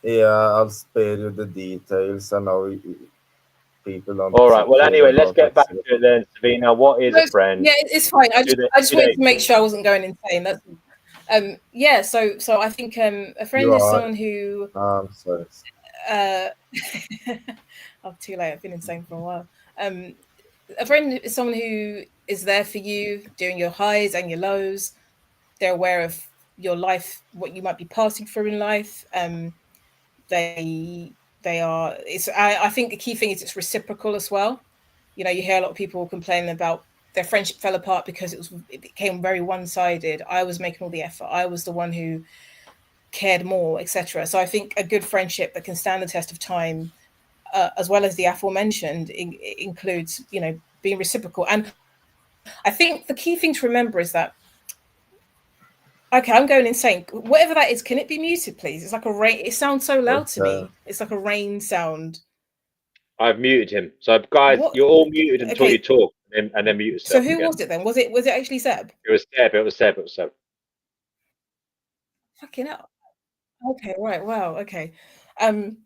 Yeah, I'll spare you the details. I know people don't All right. Well, care anyway, let's about get that back sort of to it then, Savina. What is No, a friend? yeah, it's fine. I just Do wanted they? to make sure I wasn't going insane. That's yeah. So I think a friend You is are. someone who I'm sorry. uh oh, too late. I've been insane for a while. A friend is someone who is there for you during your highs and your lows. They're aware of your life, what you might be passing through in life. They are. I think the key thing is it's reciprocal as well. You know, you hear a lot of people complaining about their friendship fell apart because it became very one sided. I was making all the effort. I was the one who cared more, etc. So I think a good friendship that can stand the test of time, as well as the aforementioned, includes being reciprocal. And I think the key thing to remember is that, okay, I'm going insane. Whatever that is, can it be muted, please? It's like a rain. It sounds so loud to Okay. me. It's like a rain sound. I've muted him. So, guys, What? you're all muted until you Okay. talk, and then mute So yourself who again. was it then? Was it actually Seb? It was Seb. It was Seb. It was Seb. Fucking hell. Okay. Right. Wow. Okay. Um.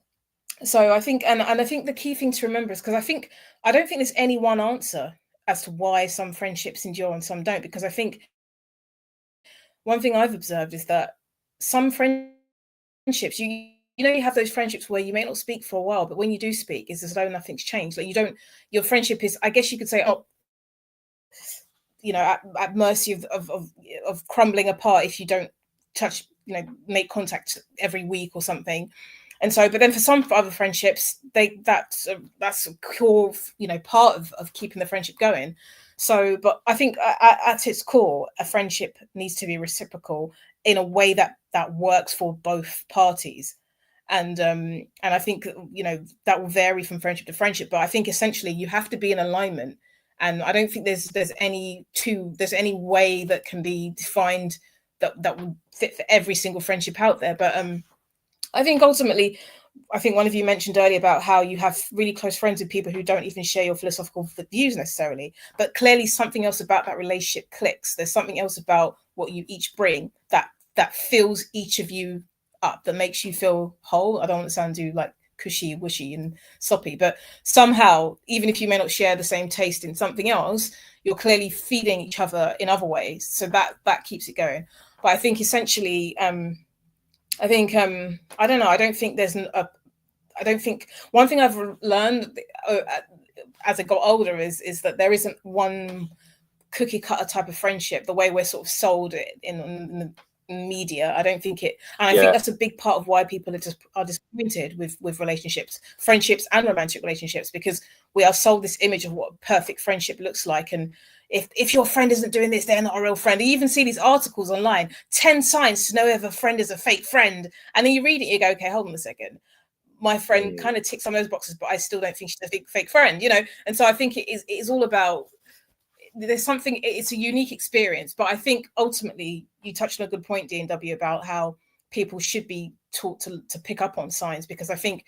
So I think, and I think the key thing to remember is, because I don't think there's any one answer as to why some friendships endure and some don't, because I think one thing I've observed is that some friendships, you have those friendships where you may not speak for a while, but when you do speak, it's as though nothing's changed. Like, your friendship is, I guess you could say, at mercy of crumbling apart if you don't touch, make contact every week or something. And so, but then for some other friendships, that's a core, part of keeping the friendship going. So, but I think at its core, a friendship needs to be reciprocal in a way that works for both parties. And I think that will vary from friendship to friendship, but I think essentially you have to be in alignment. And I don't think there's any way that can be defined that would fit for every single friendship out there. But I think ultimately, I think one of you mentioned earlier about how you have really close friends with people who don't even share your philosophical views necessarily, but clearly something else about that relationship clicks. There's something else about what you each bring that fills each of you up, that makes you feel whole. I don't want to sound too like cushy, wishy, and soppy, but somehow, even if you may not share the same taste in something else, you're clearly feeding each other in other ways. So that keeps it going. But I think essentially, I don't know. I don't think I don't think one thing I've learned as I got older is that there isn't one cookie cutter type of friendship the way we're sort of sold it in the media. I don't think it, and I think Yeah. that's a big part of why people are disappointed with relationships, friendships and romantic relationships, because we are sold this image of what a perfect friendship looks like. And if your friend isn't doing this, they're not a real friend. You even see these articles online, 10 signs to know if a friend is a fake friend, and then you read it, you go, okay, hold on a second, my friend kind of ticks some of those boxes, but I still don't think she's a fake friend, And so I think it is all about, there's something, it's a unique experience. But I think ultimately you touched on a good point, D&W, about how people should be taught to pick up on signs, because I think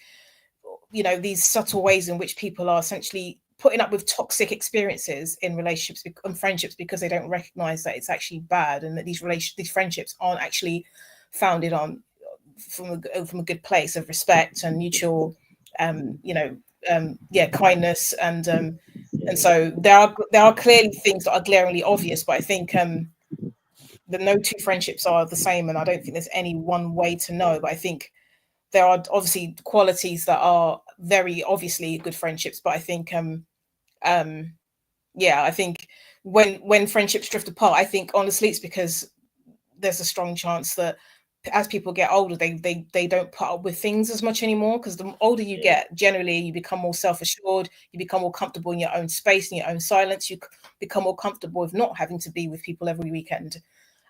these subtle ways in which people are essentially putting up with toxic experiences in relationships and friendships because they don't recognize that it's actually bad, and that these friendships aren't actually founded on from a good place of respect and mutual kindness. And so there are clearly things that are glaringly obvious, but I think that no two friendships are the same, and I don't think there's any one way to know. But I think there are obviously qualities that are very obviously good friendships. But I think I think when friendships drift apart, I think honestly it's because there's a strong chance that as people get older, they don't put up with things as much anymore, because the older you get, generally you become more self-assured, you become more comfortable in your own space, in your own silence, you become more comfortable with not having to be with people every weekend.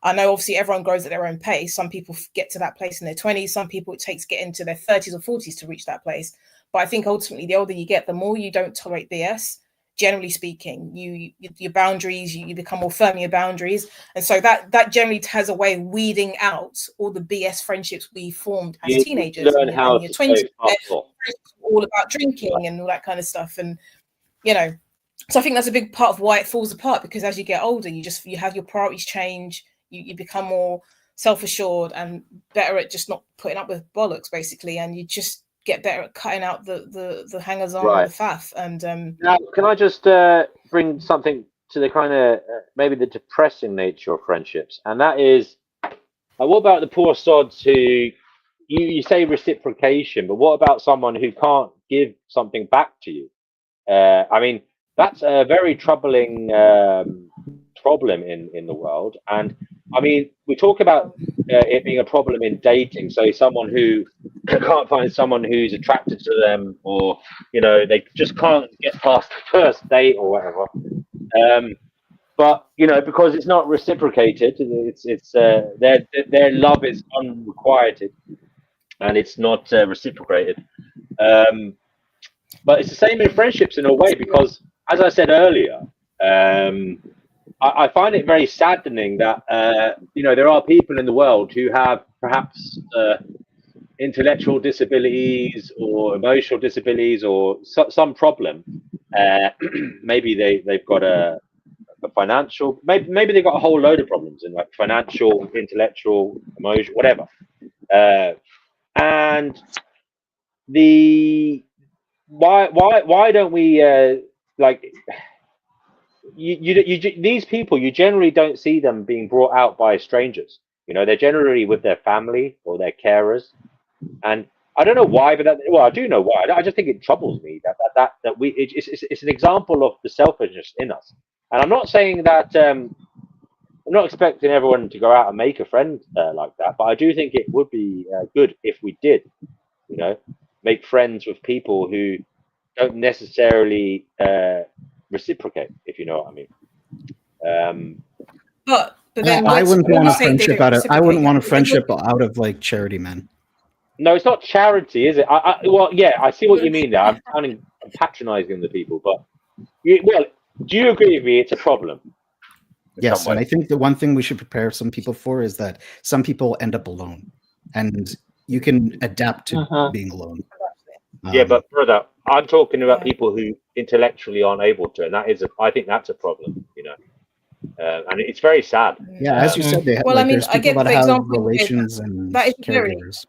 I know obviously everyone grows at their own pace. Some people get to that place in their 20s, some people it takes get into their 30s or 40s to reach that place. But I think ultimately the older you get, the more you don't tolerate BS. Generally speaking, your boundaries, you become more firm in your boundaries, and so that generally has a way of weeding out all the BS friendships we formed as You teenagers learn in how your to 20s, say fuck off. all about drinking and all that kind of stuff, and you know, so I think that's a big part of why it falls apart, because as you get older, you have your priorities change, you become more self-assured and better at just not putting up with bollocks, basically, and you just get better at cutting out the hangers on or the faff. And now, can I just bring something to the kind of maybe the depressing nature of friendships, and that is, what about the poor sods who you say reciprocation, but what about someone who can't give something back to you? I mean, that's a very troubling problem in the world, and I mean, we talk about it being a problem in dating. So someone who can't find someone who's attracted to them, or you know, they just can't get past the first date or whatever. But you know, because it's not reciprocated, it's their love is unrequited, and it's not reciprocated. But it's the same in friendships in a way, because as I said earlier, I find it very saddening that you know, there are people in the world who have perhaps intellectual disabilities or emotional disabilities or some problem. Maybe they've got a financial, maybe they've got a whole load of problems in, like, financial, intellectual, emotional, whatever. And the why don't we like these people, you generally don't see them being brought out by strangers. You know, they're generally with their family or their carers, and I don't know why, but well, I do know why. I just think it troubles me that it's an example of the selfishness in us. And I'm not saying that I'm not expecting everyone to go out and make a friend like that, but I do think it would be good if we did, you know, make friends with people who don't necessarily reciprocate, if you know what I mean. but then I wouldn't when want you a say they friendship don't out of. I reciprocate, wouldn't want a friendship out of like charity, man. No, it's not charity, is it? Well, yeah, I see what you mean there. I'm patronizing the people, but well, do you agree with me? It's a problem. Yes, and I think the one thing we should prepare some people for is that some people end up alone, and you can adapt to being alone. Yeah, but brother, I'm talking about people who intellectually aren't able to, and I think that's a problem, you know. And it's very sad. Yeah, as you said, they have, well, like, I mean, there's I people get that the have example relations and that is very. caregivers.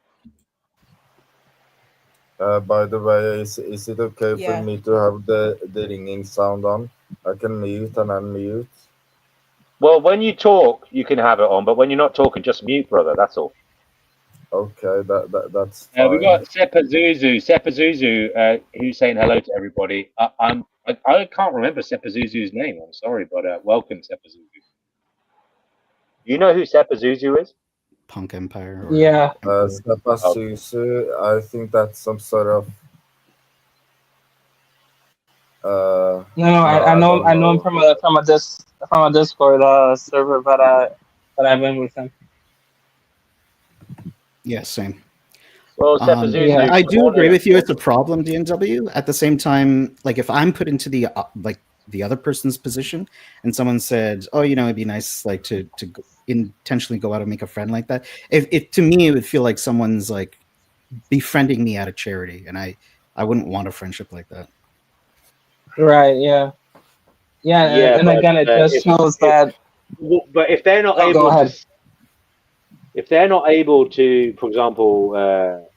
By the way, is it okay for Yeah. me to have the ringing sound on? I can mute and unmute. Well, when you talk, you can have it on, but when you're not talking, just mute, brother. That's all. Okay, that's fine. We got Sepazuzu, who's saying hello to everybody. I can't remember Sepazuzu's name. I'm sorry, but welcome, Sepazuzu. You know who Sepazuzu is? Punk Empire. Or Yeah. Sepazuzu, I think that's some sort of. No, I know him from a Discord server, but I've been with him. Yeah, same. Well, Sepazuzu, I do agree with you. It's a problem, DNW. At the same time, like, if I'm put into the the other person's position, and someone said, "Oh, you know, it'd be nice, like, to intentionally go out and make a friend like that," if to me, it would feel like someone's like befriending me out of charity, and I wouldn't want a friendship like that. Right. Yeah. Yeah. And again, it just shows that. But if they're not able to, if they're not able to, for example,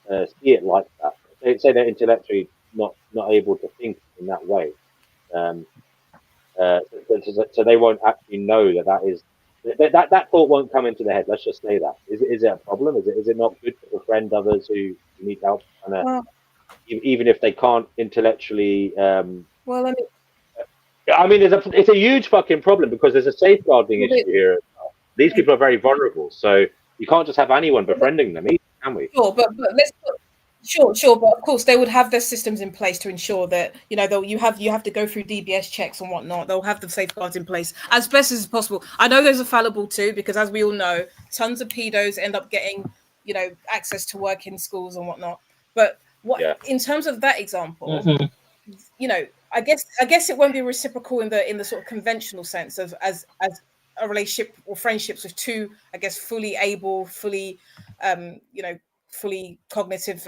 see it like that, they say they're intellectually not able to think in that way, so they won't actually know that is that thought won't come into their head. Let's just say that. Is it a problem? Is it not good to befriend others who need help, and even if they can't intellectually? Well, I mean, it's a huge fucking problem, because there's a safeguarding issue here. These people are very vulnerable, so You can't just have anyone befriending them, either, can we? Sure, but let's sure, but of course they would have their systems in place to ensure that you have to go through DBS checks and whatnot. They'll have the safeguards in place as best as possible. I know those are fallible too, because as we all know, tons of pedos end up getting access to work in schools and whatnot. But in terms of that example, I guess it won't be reciprocal in the sort of conventional sense of as a relationship or friendships with two, I guess, fully able, fully fully cognitive,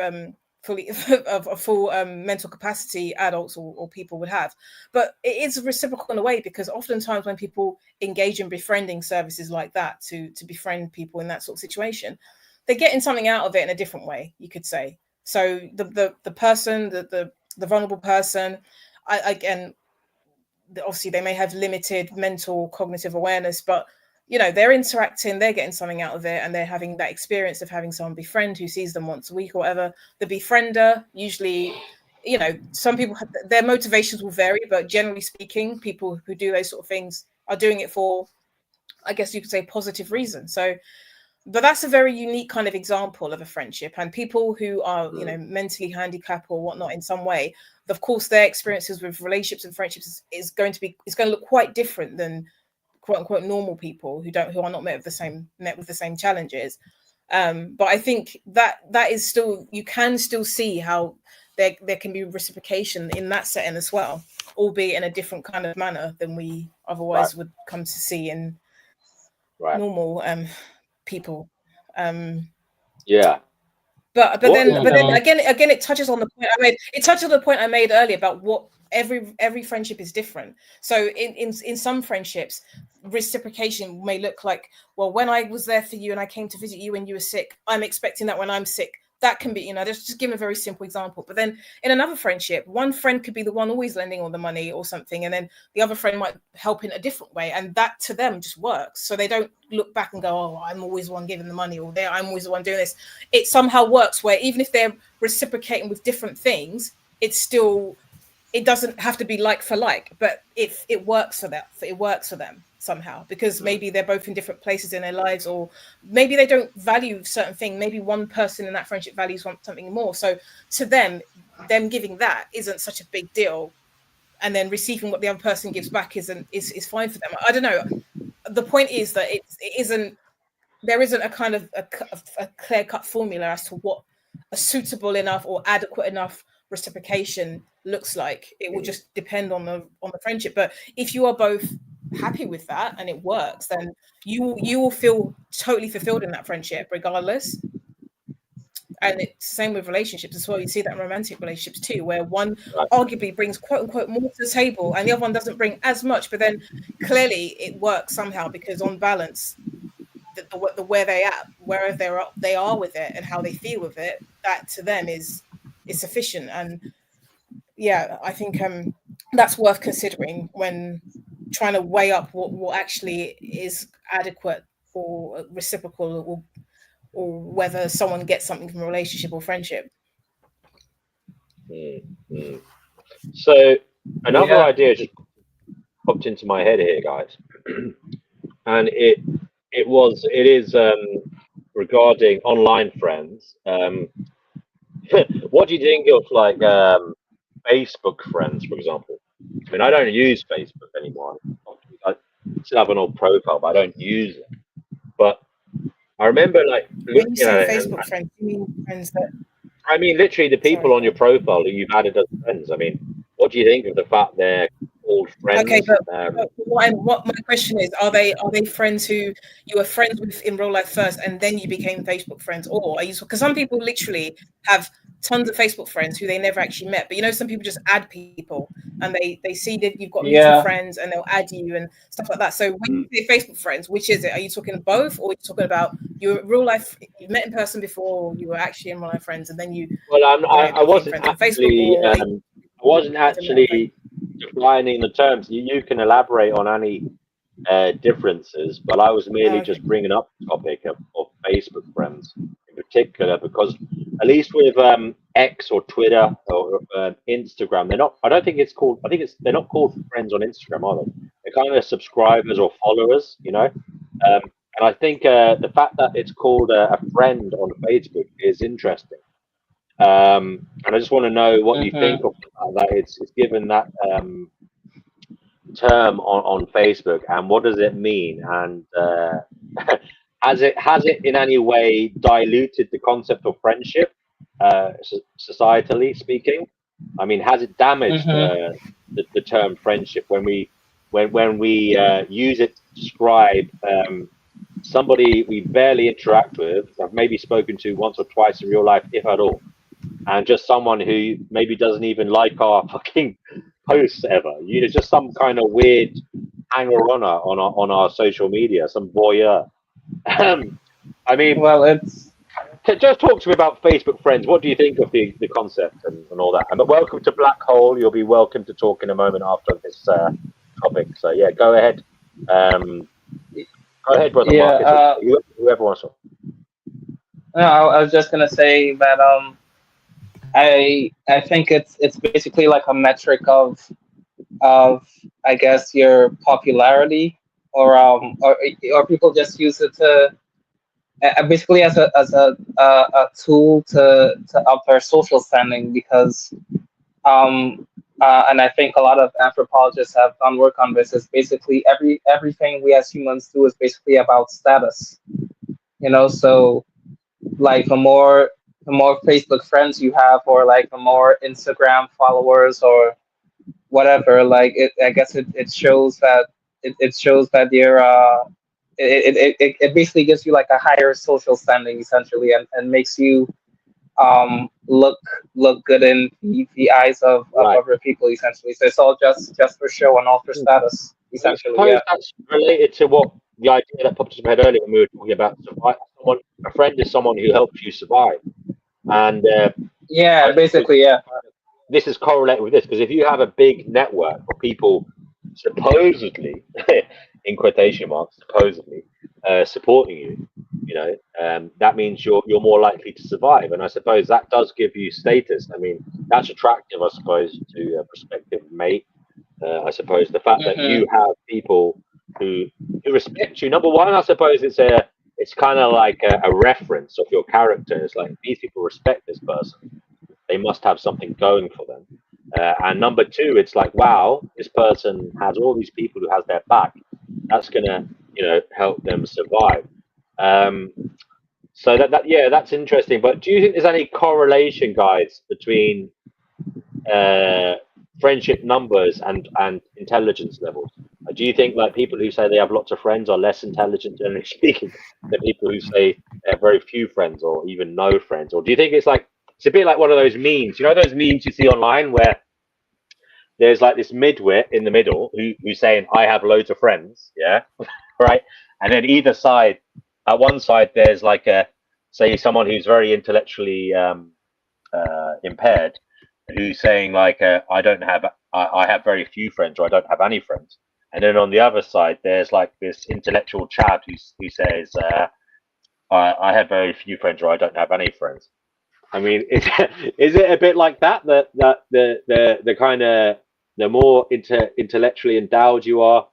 fully of a full mental capacity adults or people would have. But it is reciprocal in a way, because oftentimes when people engage in befriending services like that to befriend people in that sort of situation, they're getting something out of it in a different way, you could say. So the person, the vulnerable person, again, obviously they may have limited mental cognitive awareness, but they're interacting, they're getting something out of it, and they're having that experience of having someone befriend who sees them once a week or whatever. The befriender, usually, some people their motivations will vary, but generally speaking, people who do those sort of things are doing it for, I guess you could say, positive reasons. So but that's a very unique kind of example of a friendship. And people who are mentally handicapped or whatnot in some way, of course their experiences with relationships and friendships is going to look quite different than quote unquote normal people who are not met with the same challenges. But I think that is still, you can still see how there can be reciprocation in that setting as well, albeit in a different kind of manner than we otherwise would come to see in normal people. But then again it touches on the point I made. It touches on the point I made earlier about what every friendship is different. So in some friendships, reciprocation may look like, well, when I was there for you and I came to visit you when you were sick, I'm expecting that when I'm sick. That can be, just give a very simple example. But then in another friendship, one friend could be the one always lending all the money or something, and then the other friend might help in a different way, and that to them just works. So they don't look back and go, oh, I'm always the one giving the money, or I'm always the one doing this. It somehow works where even if they're reciprocating with different things, it doesn't have to be like for like, but if it works for them somehow, because maybe they're both in different places in their lives, or maybe they don't value certain thing. Maybe one person in that friendship values something more. So to them giving that isn't such a big deal, and then receiving what the other person gives back is fine for them. I don't know. The point is that there isn't a kind of a clear-cut formula as to what a suitable enough or adequate enough reciprocation looks like. It will just depend on the friendship. But if you are both happy with that and it works, then you will feel totally fulfilled in that friendship regardless. And it's the same with relationships as well. You see that in romantic relationships too, where one arguably brings quote unquote more to the table and the other one doesn't bring as much, but then clearly it works somehow, because on balance, the where they at, wherever they are with it and how they feel with it, that to them is sufficient. And I think that's worth considering when trying to weigh up what actually is adequate or reciprocal, or whether someone gets something from a relationship or friendship. So another idea just popped into my head here, guys, and it is regarding online friends. What do you think of like Facebook friends, for example? I mean, I don't use Facebook anymore. I still have an old profile, but I don't use it. But I remember like when you say Facebook friends, you mean friends that? I mean, literally the people on your profile that you've added as friends. I mean, what do you think of the fact they're all friends? Okay, but what my question is, are they friends who you were friends with in real life first and then you became Facebook friends? Or are you, because some people literally have tons of Facebook friends who they never actually met, but some people just add people and they see that you've got mutual friends and they'll add you and stuff like that. So when you say Facebook friends, which is it? Are you talking both, or are you talking about your real life, you met in person before, you were actually in real life friends, and then you? Well, I wasn't actually defining the terms. You can elaborate on any differences, but I was merely just bringing up the topic of Facebook friends in particular, because at least with X or Twitter or Instagram, they're not. I don't think it's called. I think they're not called friends on Instagram, are they? They're kind of subscribers or followers, And I think the fact that it's called a friend on Facebook is interesting. And I just want to know what you think of that. It's given that term on Facebook, and what does it mean? And has it in any way diluted the concept of friendship, societally speaking? I mean, has it damaged the term friendship when we use it to describe somebody we barely interact with, have maybe spoken to once or twice in real life, if at all, and just someone who maybe doesn't even like our fucking posts ever. You know, just some kind of weird hanger-oner on our social media, some voyeur. I mean, Well, it's just talk to me about Facebook friends. What do you think of the concept and all that? And welcome to Black Hole. You'll be welcome to talk in a moment after this topic. So yeah, go ahead. Go ahead, brother yeah. Marcus. Whoever wants to. No, I was just gonna say that I think it's basically like a metric of I guess your popularity, or people just use it to basically as a tool to up their social standing, because and I think a lot of anthropologists have done work on this, is basically everything we as humans do is basically about status, you know. So like the more Facebook friends you have, or like the more Instagram followers or whatever, like I guess it shows that it shows that you're it basically gives you like a higher social standing essentially, and makes you look good in the eyes of Right. other people essentially. So it's all just for show and all for status I essentially. suppose Yeah. that's related to what the idea that popped into my head earlier when we were talking about survive. A friend is someone who helps you survive, and Yeah, I suppose basically, yeah. this is correlated with this, because if you have a big network of people supposedly, in quotation marks, supposedly supporting you, you know, that means you're more likely to survive, and I suppose that does give you status. I mean, that's attractive, I suppose, to a prospective mate. I suppose the fact that hmm you have people who respect you. Number one, I suppose it's kind of like a reference of your character. It's like these people respect this person. They must have something going for them. And number two, it's like, wow, this person has all these people who has their back. That's gonna, help them survive. Um, so yeah, that's interesting. But do you think there's any correlation, guys, between uh, friendship numbers and intelligence levels? Do you think like people who say they have lots of friends are less intelligent, generally speaking, than people who say they have very few friends or even no friends? Or do you think it's a bit like one of those memes? You know those memes you see online where there's like this midwit in the middle who's saying I have loads of friends, yeah, right, and then either side, at one side there's like say someone who's very intellectually impaired, who's saying like I have very few friends or I don't have any friends, and then on the other side there's like this intellectual Chad who says I have very few friends or I don't have any friends. I mean, is it a bit like that the kind of the more intellectually endowed you are,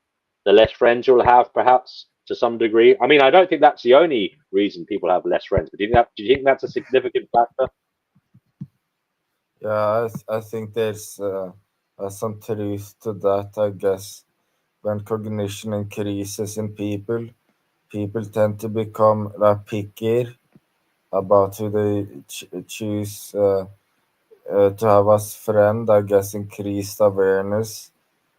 the less friends you'll have, perhaps to some degree. I mean, I don't think that's the only reason people have less friends, but do you think that's a significant factor? Yeah, I think there's some truth to that. I guess when cognition increases in people, people tend to become pickier about who they choose to have as friend. I guess increased awareness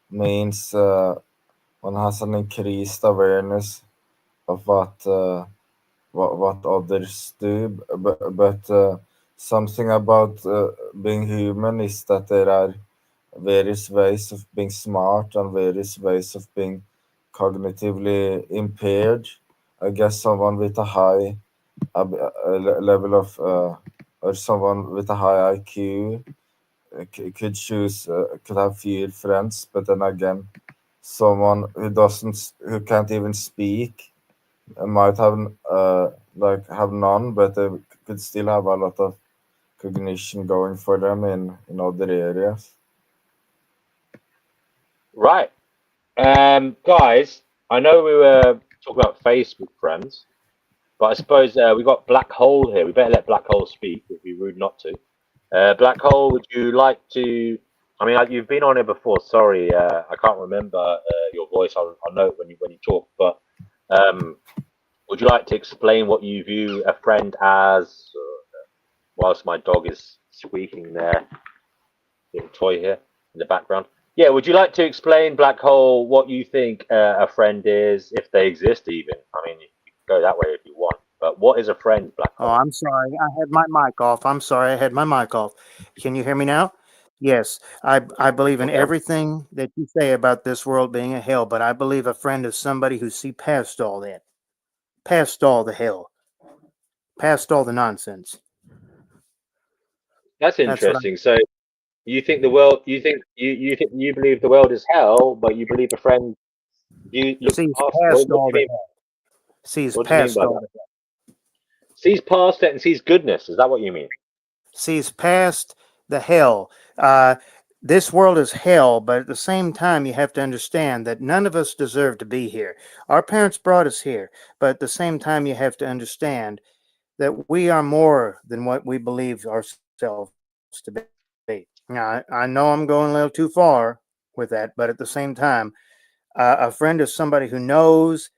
means one has an increased awareness of what others do, but something about being human is that there are various ways of being smart and various ways of being cognitively impaired. I guess someone with a high level of or someone with a high IQ could choose could have fewer friends, but then again, someone who can't even speak might have have none, but they could still have a lot of cognition going for them in other areas. Right. Guys, I know we were talk about Facebook friends, but I suppose we got Black Hole here. We better let Black Hole speak. It'd be rude not to. Black Hole, would you like to? I mean, you've been on here before. Sorry, I can't remember your voice. I'll know it when you talk. But would you like to explain what you view a friend as? Whilst my dog is squeaking there, little toy here in the background. Yeah, would you like to explain, Black Hole, what you think a friend is, if they exist even? I mean, you can go that way if you want, but what is a friend, Black Oh, Hole? I'm sorry. I had my mic off. I'm sorry. I had my mic off. Can you hear me now? Yes. I believe in Okay. everything that you say about this world being a hell, but I believe a friend is somebody who see past all that, past all the hell, past all the nonsense. That's That's what I interesting. So you think the world, you believe the world is hell, but you believe a friend, you look sees past. past What do all you the mean? hell. Sees What do you mean past by all that? the hell. Sees past it and sees goodness. Is that what you mean? Sees past the hell. This world is hell, but at the same time, you have to understand that none of us deserve to be here. Our parents brought us here, but at the same time, you have to understand that we are more than what we believe ourselves to be. Now, I know I'm going a little too far with that, but at the same time, a friend is somebody who knows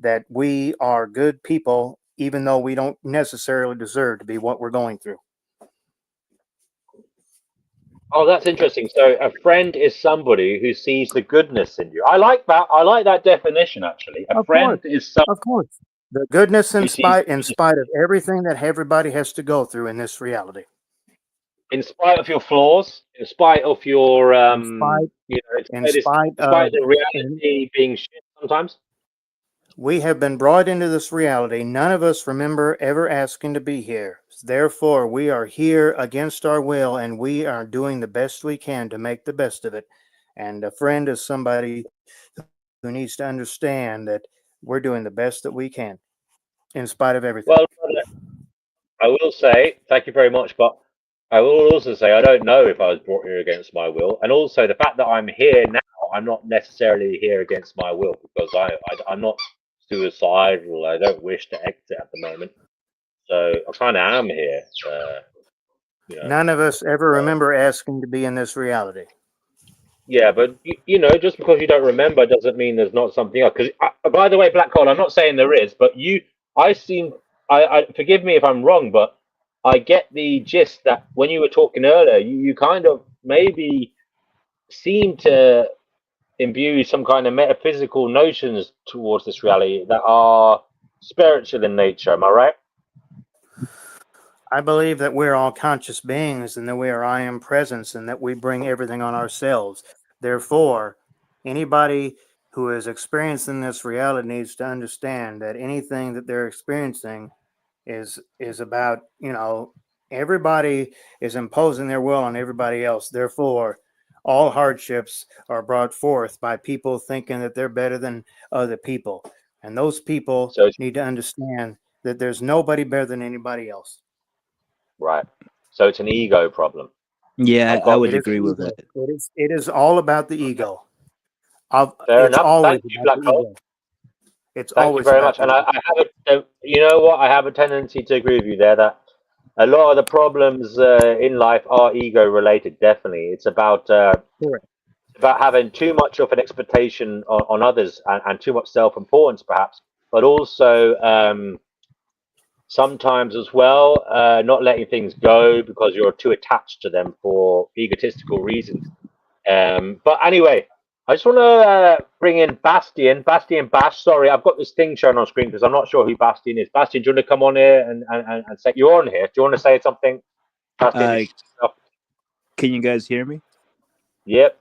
that we are good people, even though we don't necessarily deserve to be what we're going through. Oh, that's interesting. So a friend is somebody who sees the goodness in you. I like that. I like that definition actually. A Of friend course, is somebody of course. The goodness who sees in spite of everything that everybody has to go through in this reality. in spite of your flaws, in spite of your In spite, in spite in spite of of, the in, reality being shit sometimes. we have been brought into this reality. None of us remember ever asking to be here. Therefore, we are here against our will, and we are doing the best we can to make the best of it. And a friend is somebody who needs to understand that we're doing the best that we can in spite of everything. Well, I will say thank you very much, but I will also say I don't know if I was brought here against my will, and also the fact that I'm here now, I'm not necessarily here against my will because I'm not suicidal. I don't wish to exit at the moment, so I kind of am here. You know. None of us ever remember asking to be in this reality. Yeah, but you know, just because you don't remember doesn't mean there's not something else. Because, by the way, Black Hole, I'm not saying there is, but I seem, I forgive me if I'm wrong, but I get the gist that when you were talking earlier, you kind of maybe seem to imbue some kind of metaphysical notions towards this reality that are spiritual in nature. Am I right? I believe that we're all conscious beings and that we are I am presence and that we bring everything on ourselves. Therefore, anybody who is experiencing this reality needs to understand that anything that they're experiencing is about, everybody is imposing their will on everybody else. Therefore, all hardships are brought forth by people thinking that they're better than other people. And those people So it's need to understand that there's nobody better than anybody else. right. So it's an ego problem. I Yeah, I got would It you. is agree with ego. that. It is all about the ego. Fair It's enough. always Thank you, about the Black Hole. ego. It's Thank you always very about much. the And ego. I have you know what? I have a tendency to agree with you there that a lot of the problems in life are ego related. Definitely, Correct. it's about having too much of an expectation on others and too much self importance, perhaps, but also sometimes as well not letting things go because you're too attached to them for egotistical reasons. But anyway, I just want to bring in Bastian. Bastian Bash. Sorry, I've got this thing shown on screen because I'm not sure who Bastian is. Bastian, do you want to come on here and say you're on here? Do you want to say something? Bastian, Uh, introduce yourself. can you guys hear me? Yep.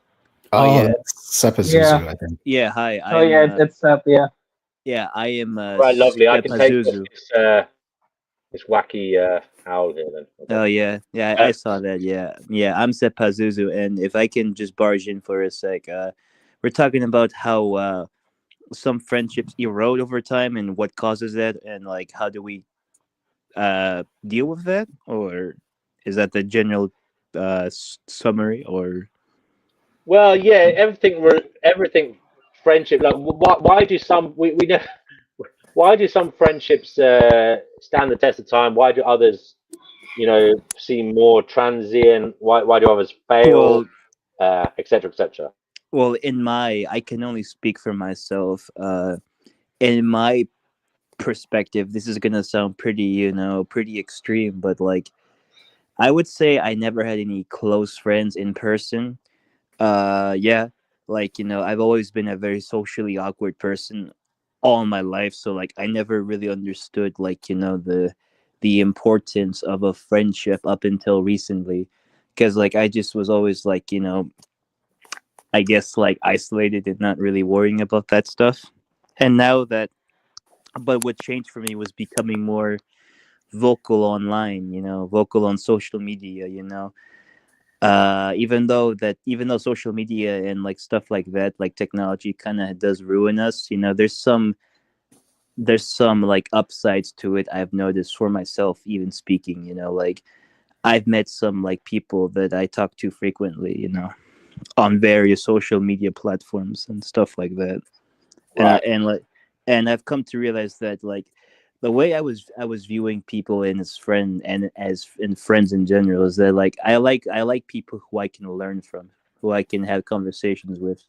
Oh Oh, yeah, Yeah. it's Sepazuzu, Yeah. I think. yeah. Hi, Oh I'm yeah, it's up. Yeah. yeah, I am Right, lovely. I can take Sepazuzu. this wacky owl here then. Okay. Oh yeah, yeah, Uh, I saw that. Yeah, yeah, I'm Sepazuzu, and if I can just barge in for a sec, we're talking about how some friendships erode over time and what causes that, and like how do we deal with that, or is that the general summary? Or well, yeah, everything friendship. Like, why do some we never? why do some friendships stand the test of time? Why do others, seem more transient? Why do others fail, Well, etc., etc.? well, I can only speak for myself. In my perspective, this is gonna sound pretty, pretty extreme, but like I would say I never had any close friends in person. Yeah, like I've always been a very socially awkward person all my life, so like I never really understood like the importance of a friendship up until recently, because like I just was always like I guess like isolated and not really worrying about that stuff. And now that, but what changed for me was becoming more vocal online, vocal on social media, even though social media and like stuff like that, like technology kind of does ruin us, there's some like upsides to it. I've noticed for myself, even speaking, like I've met some like people that I talk to frequently, on various social media platforms and stuff like that. and I Right. and like and I've come to realize that like the way I was viewing people and as friend and as in friends in general is that like I like people who I can learn from, who I can have conversations with,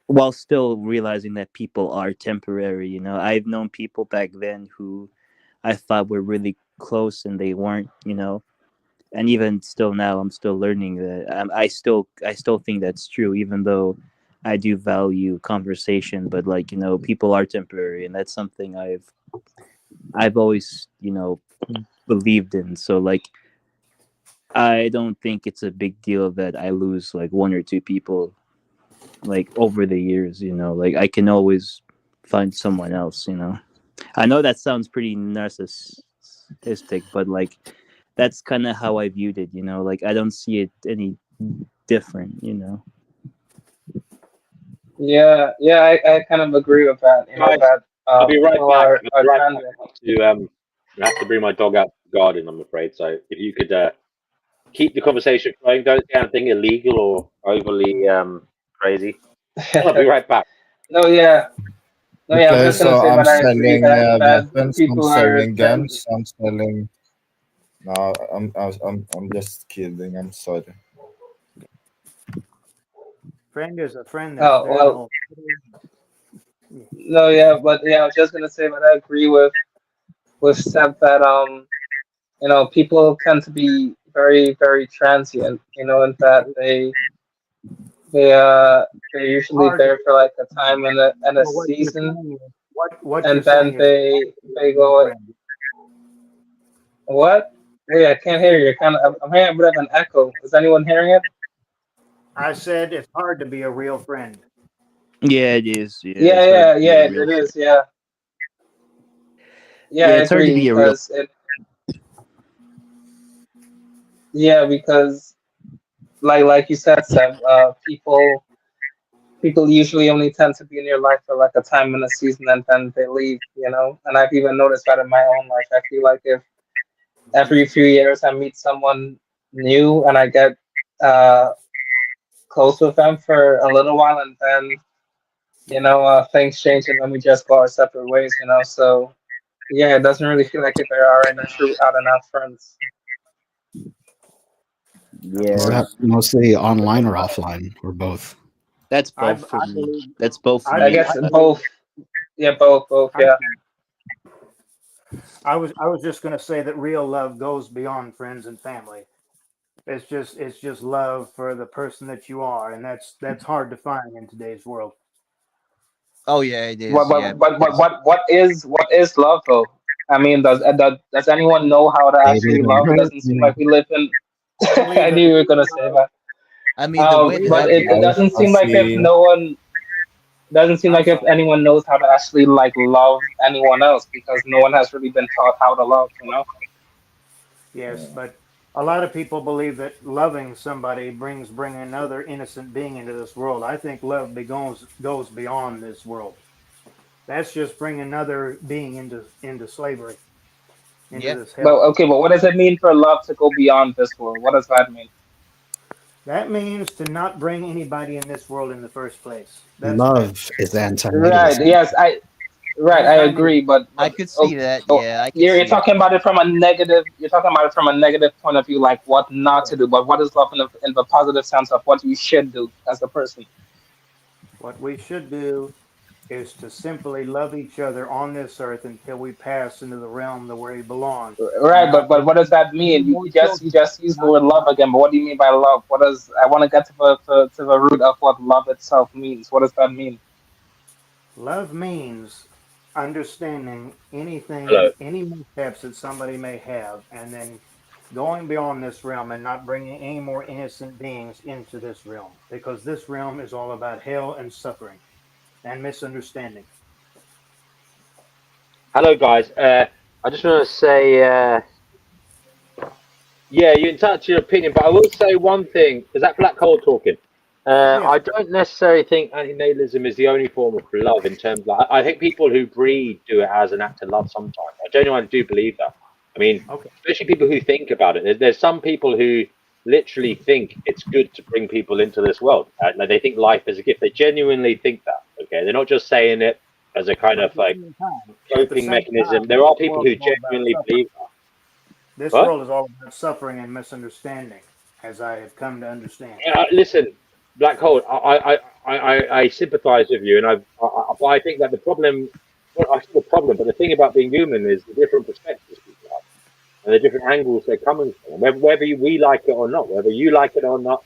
while still realizing that people are temporary. I've known people back then who I thought were really close and they weren't, and even still now I'm still learning that. I still think that's true, even though I do value conversation. But like people are temporary, and that's something I've always believed in. So like I don't think it's a big deal that I lose like one or two people like over the years. Like I can always find someone else. I know that sounds pretty narcissistic, but like that's kind of how I viewed it. Like I don't see it any different. Yeah, I kind of agree with that. Guys, That I'll be right people back. are transient. I have to bring my dog out to the garden, I'm afraid. So if you could keep the conversation flowing, don't say anything illegal or overly crazy. I'll be right back. No, yeah, no, yeah. I'm Okay, just gonna so say I'm that I agree selling that weapons. I'm people are selling transient. guns. I'm selling. No, I'm just kidding. I'm sorry. Friend is a friend that's Oh there the well, whole. no, yeah, but yeah, I was just gonna say that I agree with Seb that people tend to be very very transient. And that they uh they're usually Hard to there for like a time and a well, what you're season, saying is what you're and then saying is they real go, friend. what? Wait, I can't hear you. You're kind of, I'm hearing a bit of an echo. Is anyone hearing it? I said it's hard to be a real friend. Yeah, it is. Yeah, Yeah, it's hard to yeah, be a yeah. real It friend. is. Yeah, yeah. Yeah, I it's hard to agree be a real. because because like you said, Seb, people usually only tend to be in your life for like a time and a season, and then they leave. And I've even noticed that in my own life. I feel like if every few years I meet someone new and I get uh close with them for a little while, and then things change, and then we just go our separate ways. So yeah, it doesn't really feel like if there are any true out and out friends. Is Yeah, that mostly online or offline or both? that's I both for me. believe That's both for I, I me. guess I believe both. Yeah, both. I, Yeah. I was just going to say that real love goes beyond friends and family. It's just love for the person that you are, and that's hard to find in today's world. Oh yeah, it What is. Yeah, what what what because what is love though? I mean, does anyone know how to They actually didn't love? It hurt doesn't seem me. like we live in. I believe I that knew you were real gonna say love, that. I mean the way that But I it view it. doesn't I seem like if see. no one doesn't seem I'm like if sorry. anyone knows how to actually like love anyone else, because no one has really been taught how to love. Yes, but a lot of people believe that loving somebody bring another innocent being into this world. I think love goes beyond this world. That's just bring another being into slavery, into Yeah, this But hell. okay, but what does it mean for love to go beyond this world? What does that mean? That means to not bring anybody in this world in the first place. That's Love is Right. anti-nihilism. Yes. Right, I Anytime agree, I but could see that. Yeah, I could you're see it. talking about it from a negative. You're talking about it from a negative point of view, like what not to do. But what is love in the positive sense of what you should do as a person? what we should do is to simply love each other on this earth until we pass into the realm to where we belong, and Right, not but what does that be mean? more You children. just use the word love again. But what do you mean by love? What does I want to get to the root of what love itself means? What does that mean? Love means understanding Hello. anything, any mishaps that somebody may have, and then going beyond this realm and not bringing any more innocent beings into this realm, because this realm is all about hell and suffering and misunderstanding. Hello, guys. I just want to say, yeah, you can touch your opinion, but I will say one thing. Is that Black Hole talking? Yes, I don't necessarily think antinatalism is the only form of love in terms of, like, I think people who breed do it as an act of love sometimes. I genuinely do believe that. I mean, okay. especially people who think about it. There's some people who literally think it's good to bring people into this world. Like they think life is a gift. They genuinely think that. Okay, they're not just saying it as a kind But of like at the coping same mechanism. time, There are this people world who is all about genuinely suffering. believe that. This What? world is all about suffering and misunderstanding, as I have come to understand. Listen, Black Hole. I sympathise with you, and but I think that the problem. Well, I see the problem, but the thing about being human is the different perspectives people have and the different angles they're coming from. Whether we like it or not, whether you like it or not,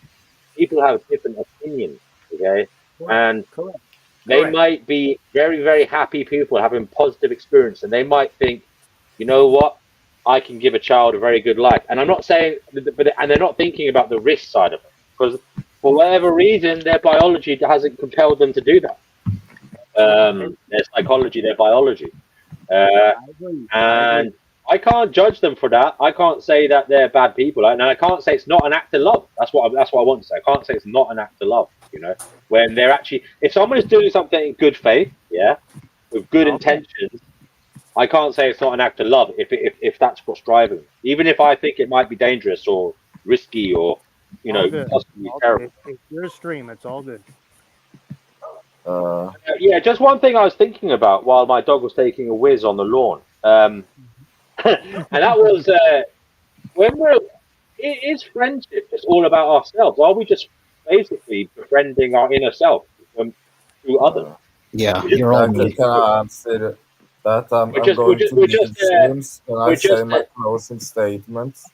people have different opinions. Okay, Correct. and Correct. they Correct. might be very, very happy people having positive experience, and they might think, you know what, I can give a child a very good life. And I'm not saying, but and they're not thinking about the risk side of it because for whatever reason, their biology hasn't compelled them to do that. Well, it, Their psychology, their biology, uh, I agree. I agree. and I can't judge them for that. I can't say that they're bad people, and I can't say it's not an act of love. That's what I want to say. I can't say it's not an act of love. You know, when they're actually, if someone is doing something in good faith, yeah, with good Okay. intentions, I can't say it's not an act of love if that's what's driving them. Even if I think it might be dangerous or risky or All good. possibly All good. terrible. It's your stream. It's all good. Uh, Yeah, just one thing I was thinking about while my dog was taking a whiz on the lawn, and that was when we're is friendship just all about ourselves? Are we just basically befriending our inner self through others? uh, Yeah, We're just, you're all can, me. can I answer that? we're I'm just, we're going just, to we're just, leave streams. Can I we're say just my closing statements?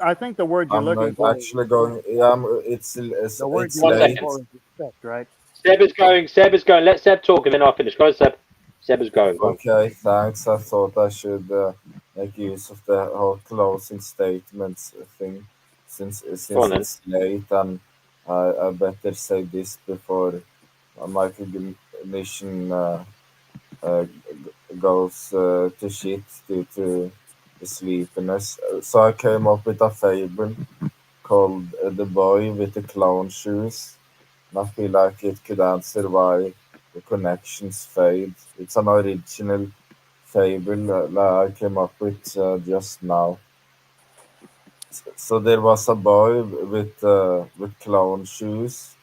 I think the word you're I'm looking not for is actually respect. going. Yeah, The word it's you're one looking late. second. for is respect, right? Seb is going. Seb is going. Let Seb talk, and then I'll finish. Go on, Seb. Seb is going. Go on. Okay, thanks. I thought I should make use of the whole closing statements thing, Go on since then. it's late, and I better say this before my cognition goes to shit due to the sleepiness. So I came up with a fable called "The Boy with the Clown Shoes." And I feel like it could answer why the connections fade. It's an original fable that I came up with just now. So there was a boy with clown shoes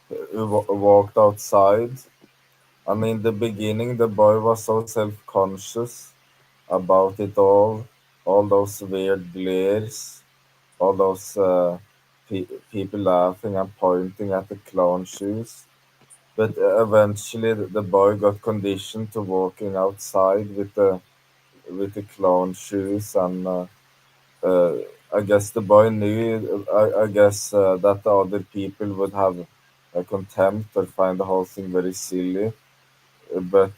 who walked outside, and in the beginning the boy was so self-conscious about it all those weird glares, all those people laughing and pointing at the clown shoes. But eventually, the boy got conditioned to walking outside with the clown shoes, and uh, I guess the boy knew. I guess that the other people would have a contempt or find the whole thing very silly. But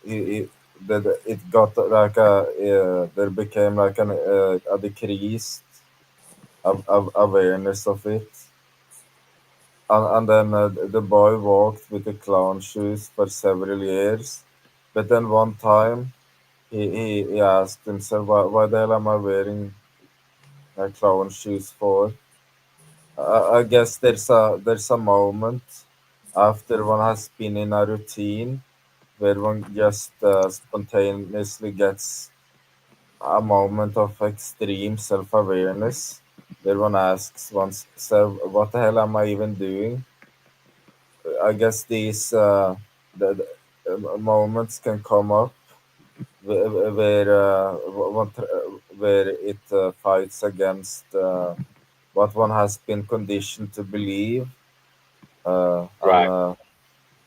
it, it got like there became like a decreased awareness of it. And then the boy walked with the clown shoes for several years. But then one time he asked himself, why the hell am I wearing clown shoes for? I guess there's a moment after one has been in a routine where one just spontaneously gets a moment of extreme self-awareness where one asks oneself, what the hell am I even doing? I guess these moments can come up where it fights against what one has been conditioned to believe, and Right.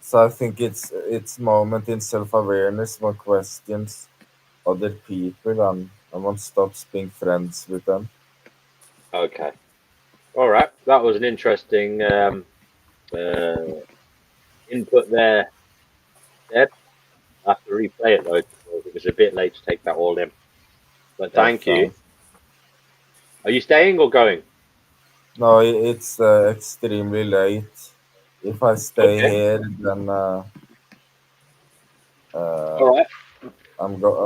so I think it's moment in self-awareness one questions other people and one stops being friends with them. Okay. All right. That was an interesting input there, Deb. I have to replay it though, because it was a bit late to take that all in. But Yeah, thank you. thanks. Are you staying or going? No, it's extremely late. If I stay Okay. here, then All right.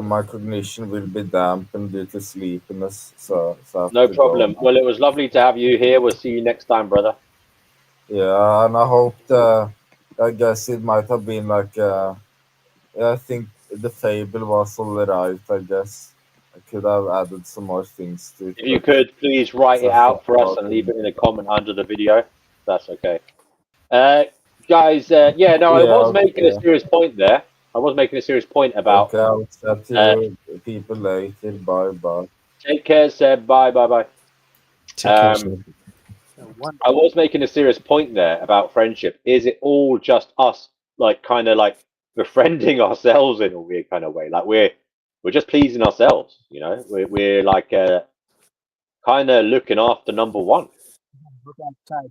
my cognition will be dampened due to sleepiness, so I have No to go problem. now. Well, it was lovely to have you here. We'll see you next time, brother. Yeah, and I hope I guess it might have been like yeah, I think the fable was all right. I guess I could have added some more things to it, If you but could, please write it just think out for us about and it. leave it in a comment under the video. That's okay. Guys, yeah, no, I Yeah, was making a okay. serious point there. I was making a serious point about Okay, I'll chat to uh, you people later. Bye bye. take care, Seb. Bye, bye, bye. Take care, Um, Seb. I was making a serious point there about friendship. Is it all just us, like kind of like befriending ourselves in a weird kind of way? Like we're just pleasing ourselves, you know? We're like kind of looking after number one. Look outside.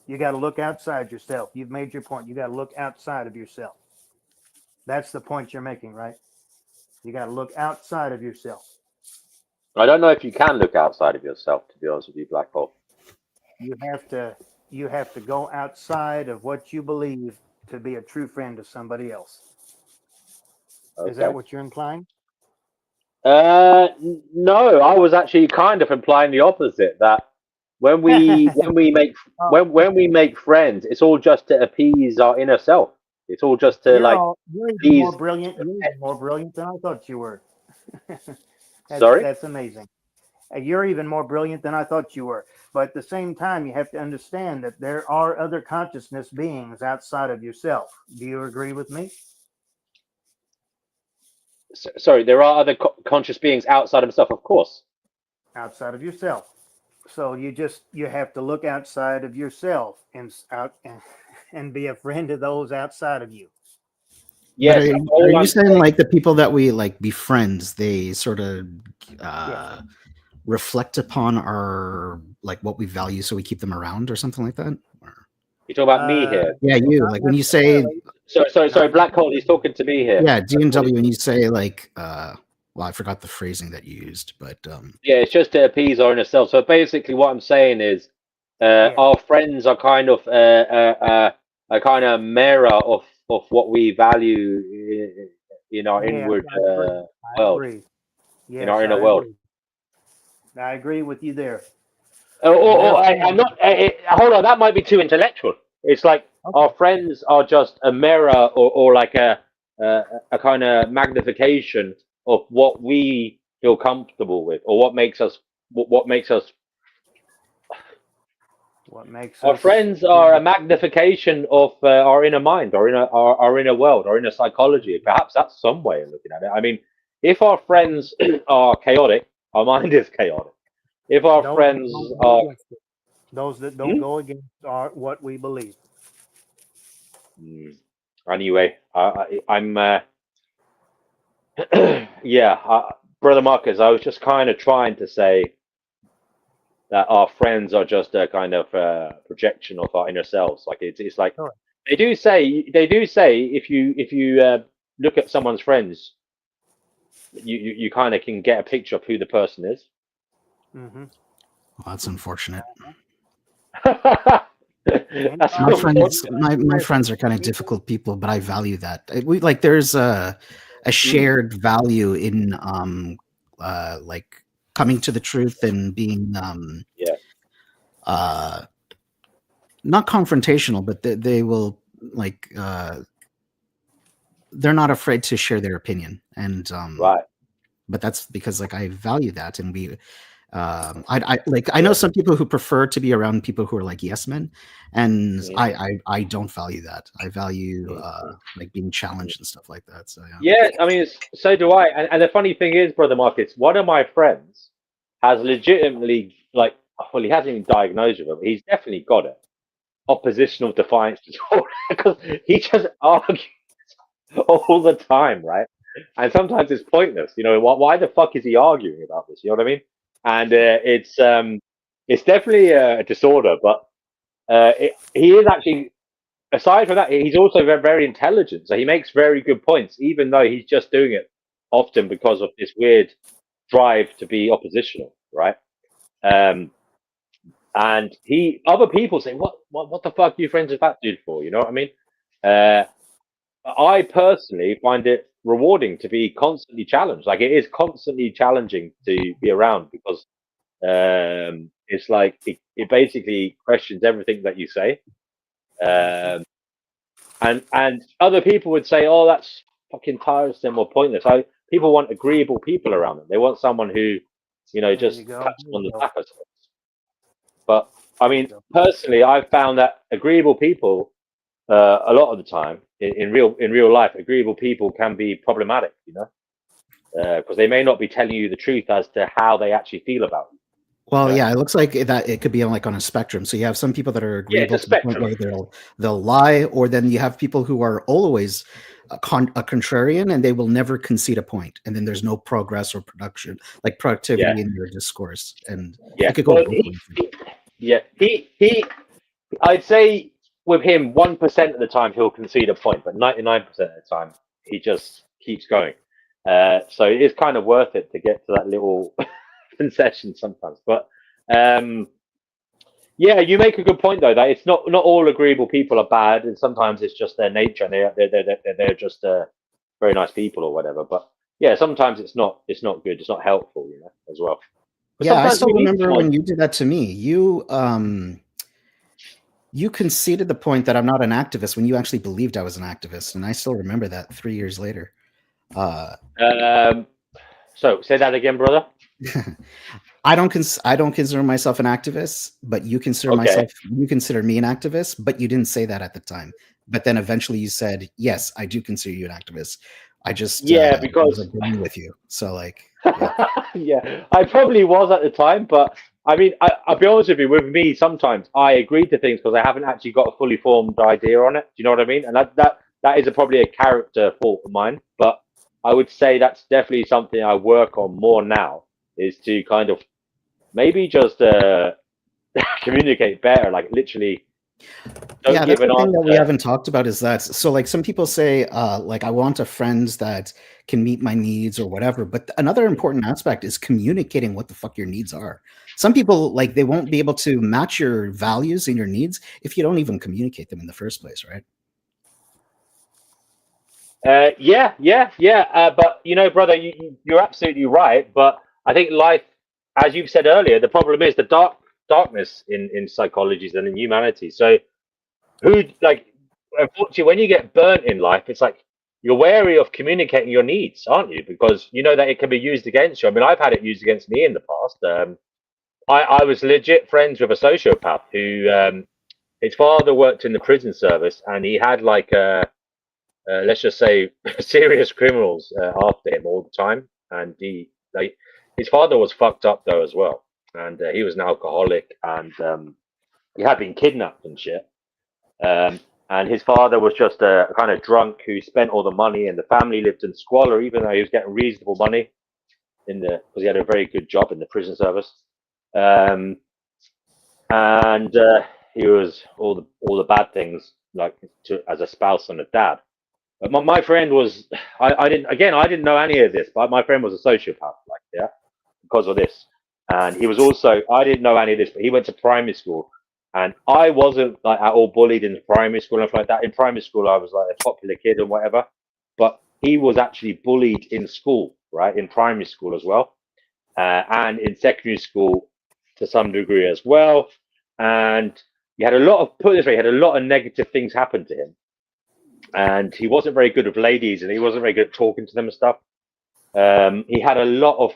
You got to look outside yourself. You've made your point. You got to look outside of yourself. That's the point you're making, right? You got to look outside of yourself. I don't know if you can look outside of yourself, to be honest with you, Black Hole. You have to you have to go outside of what you believe to be a true friend to somebody else. Is that Okay. what you're implying? No, I was actually kind of implying the opposite. That Oh, when we make friends, it's all just to appease our inner self. It's all just to like you're even more please. brilliant. You're even more brilliant than I thought you were. Sorry. That's amazing. You're even more brilliant than I thought you were. But at the same time, you have to understand that there are other consciousness beings outside of yourself. Do you agree with me? Sorry, there are other conscious beings outside of himself, of course. Outside of yourself. So you have to look outside of yourself and be a friend to those outside of you. But Yes, are all you I'm saying saying. like the people that we like befriends, they sort of Yes. reflect upon our like what we value, so we keep them around or something like that? Or, You talk about me here. yeah, you Not like when you say necessarily. Sorry, Not Black Hole. He's talking to me here. yeah, That's what GNW he's when doing. you say like well, I forgot the phrasing that you used, but Yeah, it's just to appease our inner self. So basically, what I'm saying is, yeah. our friends are kind of a kind of mirror of what we value in our Yes, inward I agree. I world, agree. in our Yes, inner I world. agree. I agree with you there. Or, They're I'm friends. not. Hold on, that might be too intellectual. It's like Okay. our friends are just a mirror, or like a kind of magnification of what we feel comfortable with, or what makes us. What makes Our us friends feel are a magnification of our inner mind, our inner world, our inner psychology. Perhaps that's some way of looking at it. I mean, if our friends are chaotic, our mind is chaotic. If our those that friends don't go are, against it? Those that don't hmm? go against what we believe. Hmm. Anyway, I'm yeah, brother Marcus. I was just kind of trying to say that our friends are just a kind of projection of our inner selves. Like it's like Sure. they do say if you look at someone's friends, you kind of can get a picture of who the person is. Mm-hmm. well, that's unfortunate. That's My Anybody, friends, unfortunate. my listen, friends are kind of people, difficult people, but I value that. We like there's a Mm, shared value in like coming to the truth and being yeah, uh not confrontational, but they will like they're not afraid to share their opinion, and right. but that's because like I value that, and we I know some people who prefer to be around people who are like yes men, and I don't value that. I value like being challenged and stuff like that. So yeah. Yeah, I mean, so do I. And the funny thing is, brother Marcus, one of my friends has legitimately, like, well, he hasn't even diagnosed with it, but he's definitely got it. Oppositional defiance disorder, because he just argues all the time, right? And sometimes it's pointless. You know, why the fuck is he arguing about this? You know what I mean? And it's definitely a disorder, but he is actually, aside from that, he's also very, very intelligent. So he makes very good points, even though he's just doing it often because of this weird drive to be oppositional, right? And other people say, what the fuck are you friends with that dude for? You know what I mean? I personally find it rewarding to be constantly challenged. Like, it is constantly challenging to be around, because it's like it basically questions everything that you say. And other people would say, "Oh, that's fucking tiresome or pointless." People want agreeable people around them. They want someone who, There just you go. pats them on the back, I suppose. But I mean, personally, I've found that agreeable people, a lot of the time, in real life, agreeable people can be problematic. Because they may not be telling you the truth as to how they actually feel about you. Well, yeah, it looks like that it could be on a spectrum. So you have some people that are Yeah, it's agreeable a to the point spectrum. where they'll lie, or then you have people who are always a contrarian and they will never concede a point, and then there's no progress or production, like productivity Yeah, in your discourse, and yeah. it could go Well, both ways. he I'd say with him, 1% of the time he'll concede a point, but 99% of the time he just keeps going. So it is kind of worth it to get to that little concession sometimes. But yeah, you make a good point though, that it's not all agreeable people are bad, and sometimes it's just their nature, and they're just very nice people or whatever. But yeah, sometimes it's not good. It's not helpful, as well. But Yeah, I sometimes still we need remember someone. when you did that to me. You conceded the point that I'm not an activist when you actually believed I was an activist, and I still remember that 3 years later. So say that again, brother. I don't consider myself an activist, but you consider Okay. you consider me an activist, but you didn't say that at the time. But then eventually you said, yes, I do consider you an activist. I just Yeah, was because agreeing with you. So yeah. yeah, I probably was at the time, but I mean, I'll be honest with you. With me, sometimes I agree to things because I haven't actually got a fully formed idea on it. Do you know what I mean? And that is probably a character fault of mine. But I would say that's definitely something I work on more now, is to kind of maybe just communicate better. Like, literally, don't Yeah, give that's an the thing that we answer. haven't talked about is that, so like some people say like I want a friend that can meet my needs or whatever, but another important aspect is communicating what the fuck your needs are. Some people, like, they won't be able to match your values and your needs if you don't even communicate them in the first place, right? Yeah. But brother, you're absolutely right. But I think life, as you've said earlier, the problem is the darkness in psychologies and in humanity. So like, unfortunately, when you get burnt in life, it's like you're wary of communicating your needs, aren't you? Because you know that it can be used against you. I mean, I've had it used against me in the past. I was legit friends with a sociopath who, his father worked in the prison service, and he had like let's just say serious criminals after him all the time. And his father was fucked up though as well, and he was an alcoholic, and he had been kidnapped and shit. And his father was just a kind of drunk who spent all the money, and the family lived in squalor, even though he was getting reasonable money because he had a very good job in the prison service. Um, and he was all the bad things, like as a spouse and a dad. But my friend was, I didn't know any of this, but my friend was a sociopath, like, yeah, because of this. And he was also, I didn't know any of this, but he went to primary school, and I wasn't like at all bullied in primary school and stuff like that. In primary school, I was like a popular kid and whatever, but he was actually bullied in school, right, in primary school as well, and in secondary school to some degree as well. And he had a lot of, put it this way, he had a lot of negative things happen to him, and he wasn't very good with ladies, and he wasn't very good at talking to them and stuff. He had a lot of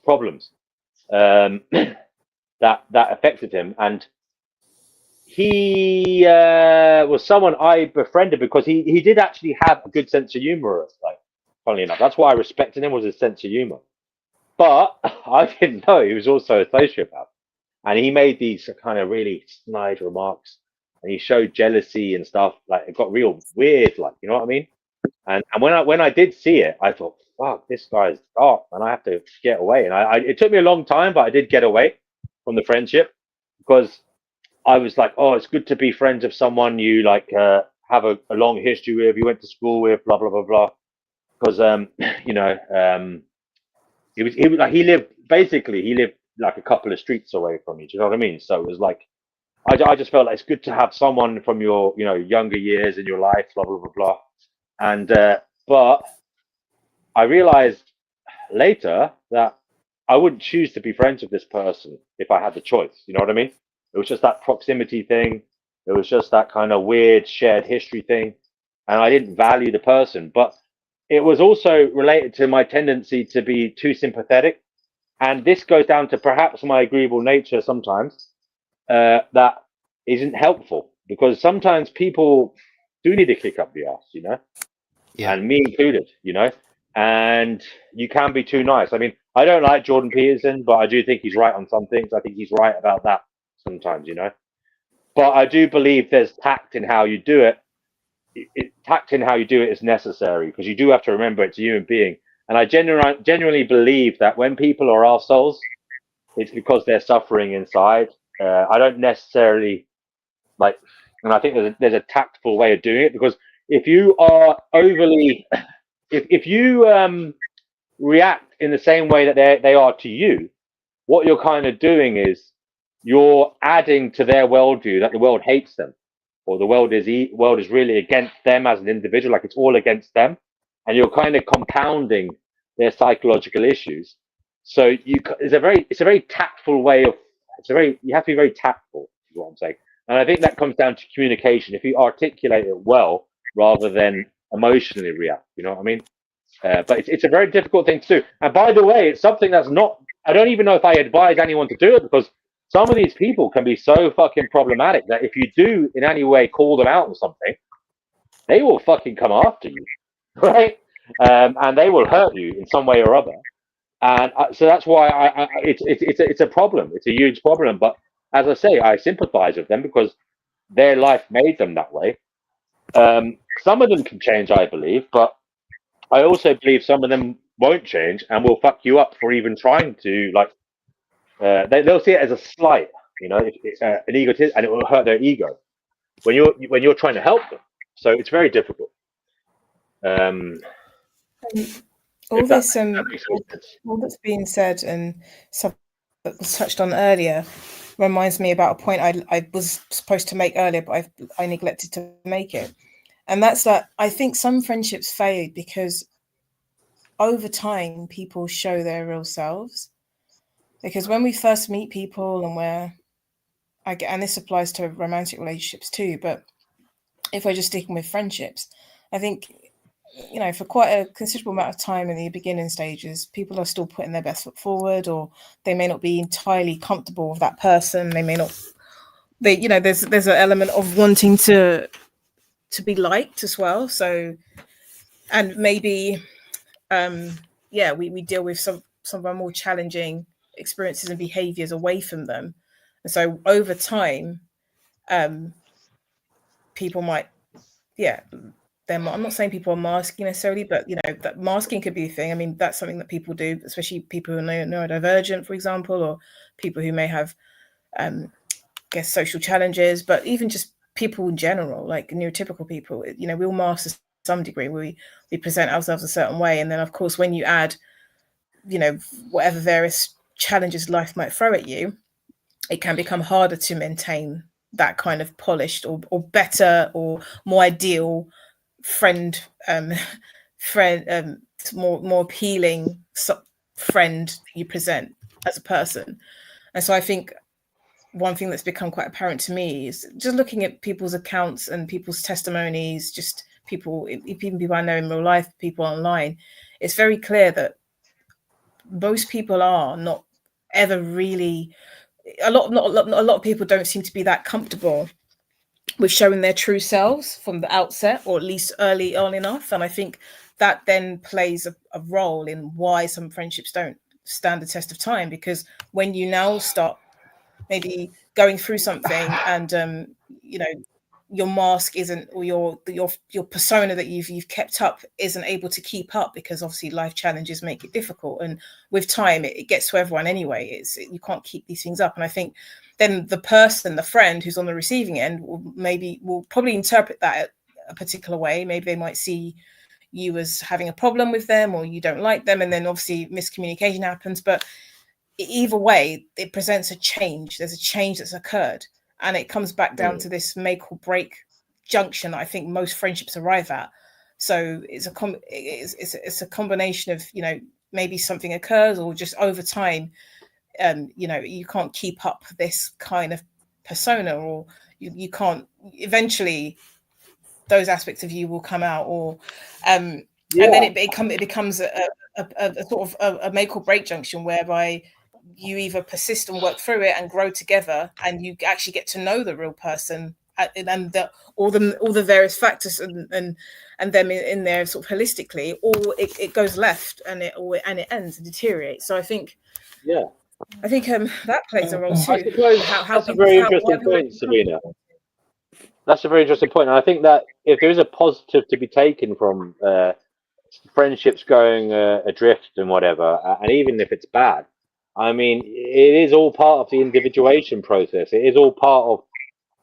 problems, that affected him, and he was someone I befriended because he did actually have a good sense of humor. Like, funnily enough, that's why I respected him, was his sense of humor. But I didn't know he was also a sociopath, and he made these kind of really snide remarks, and he showed jealousy and stuff. Like, it got real weird, like, you know what I mean? And when I did see it, I thought, fuck, this guy's dark, and I have to get away. And it took me a long time, but I did get away from the friendship because I was like, oh, it's good to be friends of someone you like have a long history with, you went to school with, blah blah blah blah. Because you know, he was like, he lived like a couple of streets away from me. Do you know what I mean? So it was like I just felt like it's good to have someone from your younger years in your life, blah blah blah blah. And but I realized later that I wouldn't choose to be friends with this person if I had the choice. You know what I mean? It was just that proximity thing. It was just that kind of weird shared history thing. And I didn't value the person. But it was also related to my tendency to be too sympathetic. And this goes down to perhaps my agreeable nature sometimes, that isn't helpful because sometimes people do need to kick up the ass, Yeah. and me included, and you can be too nice. I mean, I don't like Jordan Peterson, but I do think he's right on some things. I think he's right about that sometimes, but I do believe there's tact in how you do it. Tact in how you do it is necessary because you do have to remember it's a human being. And I genuinely believe that when people are arseholes, it's because they're suffering inside. I don't necessarily like, and I think there's a tactful way of doing it because if you are overly, if you react in the same way that they are to you, what you're kind of doing is you're adding to their worldview that the world hates them, or the world is really against them as an individual, like it's all against them, and you're kind of compounding their psychological issues. So it's a very tactful way of you have to be very tactful, is what I'm saying. And I think that comes down to communication. If you articulate it well rather than emotionally react, you know what I mean? But it's a very difficult thing to do. And by the way, it's something that's not, I don't even know if I advise anyone to do it because some of these people can be so fucking problematic that if you do in any way call them out on something, they will fucking come after you, right? And they will hurt you in some way or other. And so that's why it's a problem. It's a huge problem. But as I say, I sympathize with them because their life made them that way. Some of them can change, I believe, but I also believe some of them won't change and will fuck you up for even trying to they'll see it as a slight, it's an egotist, and it will hurt their ego when you're trying to help them. So it's very difficult. All this that makes sense. all that's being said and stuff that was touched on earlier reminds me about a point I was supposed to make earlier, but I neglected to make it. And that's that I think some friendships fade because over time people show their real selves. Because when we first meet people and this applies to romantic relationships too, but if we're just sticking with friendships, I think, for quite a considerable amount of time in the beginning stages, people are still putting their best foot forward, or they may not be entirely comfortable with that person. They may not, there's an element of wanting to be liked as well. So, and maybe, we deal with some of our more challenging experiences and behaviors away from them. And so over time, people might, I'm not saying people are masking necessarily, but that masking could be a thing. I mean, that's something that people do, especially people who are neurodivergent, for example, or people who may have, social challenges, but even just people in general, like neurotypical people, we all mask to some degree. We present ourselves a certain way, and then of course, when you add, whatever various challenges life might throw at you, it can become harder to maintain that kind of polished or better or more ideal friend, more appealing friend you present as a person. And so I think one thing that's become quite apparent to me is just looking at people's accounts and people's testimonies, just people, even people I know in real life, people online, it's very clear that most people are not ever really a lot of people don't seem to be that comfortable with showing their true selves from the outset, or at least early on enough. And I think that then plays a role in why some friendships don't stand the test of time, because when you now start maybe going through something and you know, your mask isn't, or your persona that you've kept up isn't able to keep up, because obviously life challenges make it difficult, and with time it gets to everyone anyway. You can't keep these things up. And I think then the friend who's on the receiving end will probably interpret that a particular way. Maybe they might see you as having a problem with them, or you don't like them, and then obviously miscommunication happens. But either way, it presents a change. There's a change that's occurred, and it comes back down to this make or break junction that I think most friendships arrive at. So it's a combination of, you know, maybe something occurs, or just over time, you know, you can't keep up this kind of persona, or you can't, eventually those aspects of you will come out, or and then it becomes a sort of a make or break junction, whereby you either persist and work through it and grow together, and you actually get to know the real person, and all the various factors and them in there sort of holistically, or it goes left and it ends and deteriorates. So I think that plays a role too. I suppose that's a very interesting point, Serena. That's a very interesting point. And I think that if there is a positive to be taken from friendships going adrift and whatever, and even if it's bad, I mean, it is all part of the individuation process. It is all part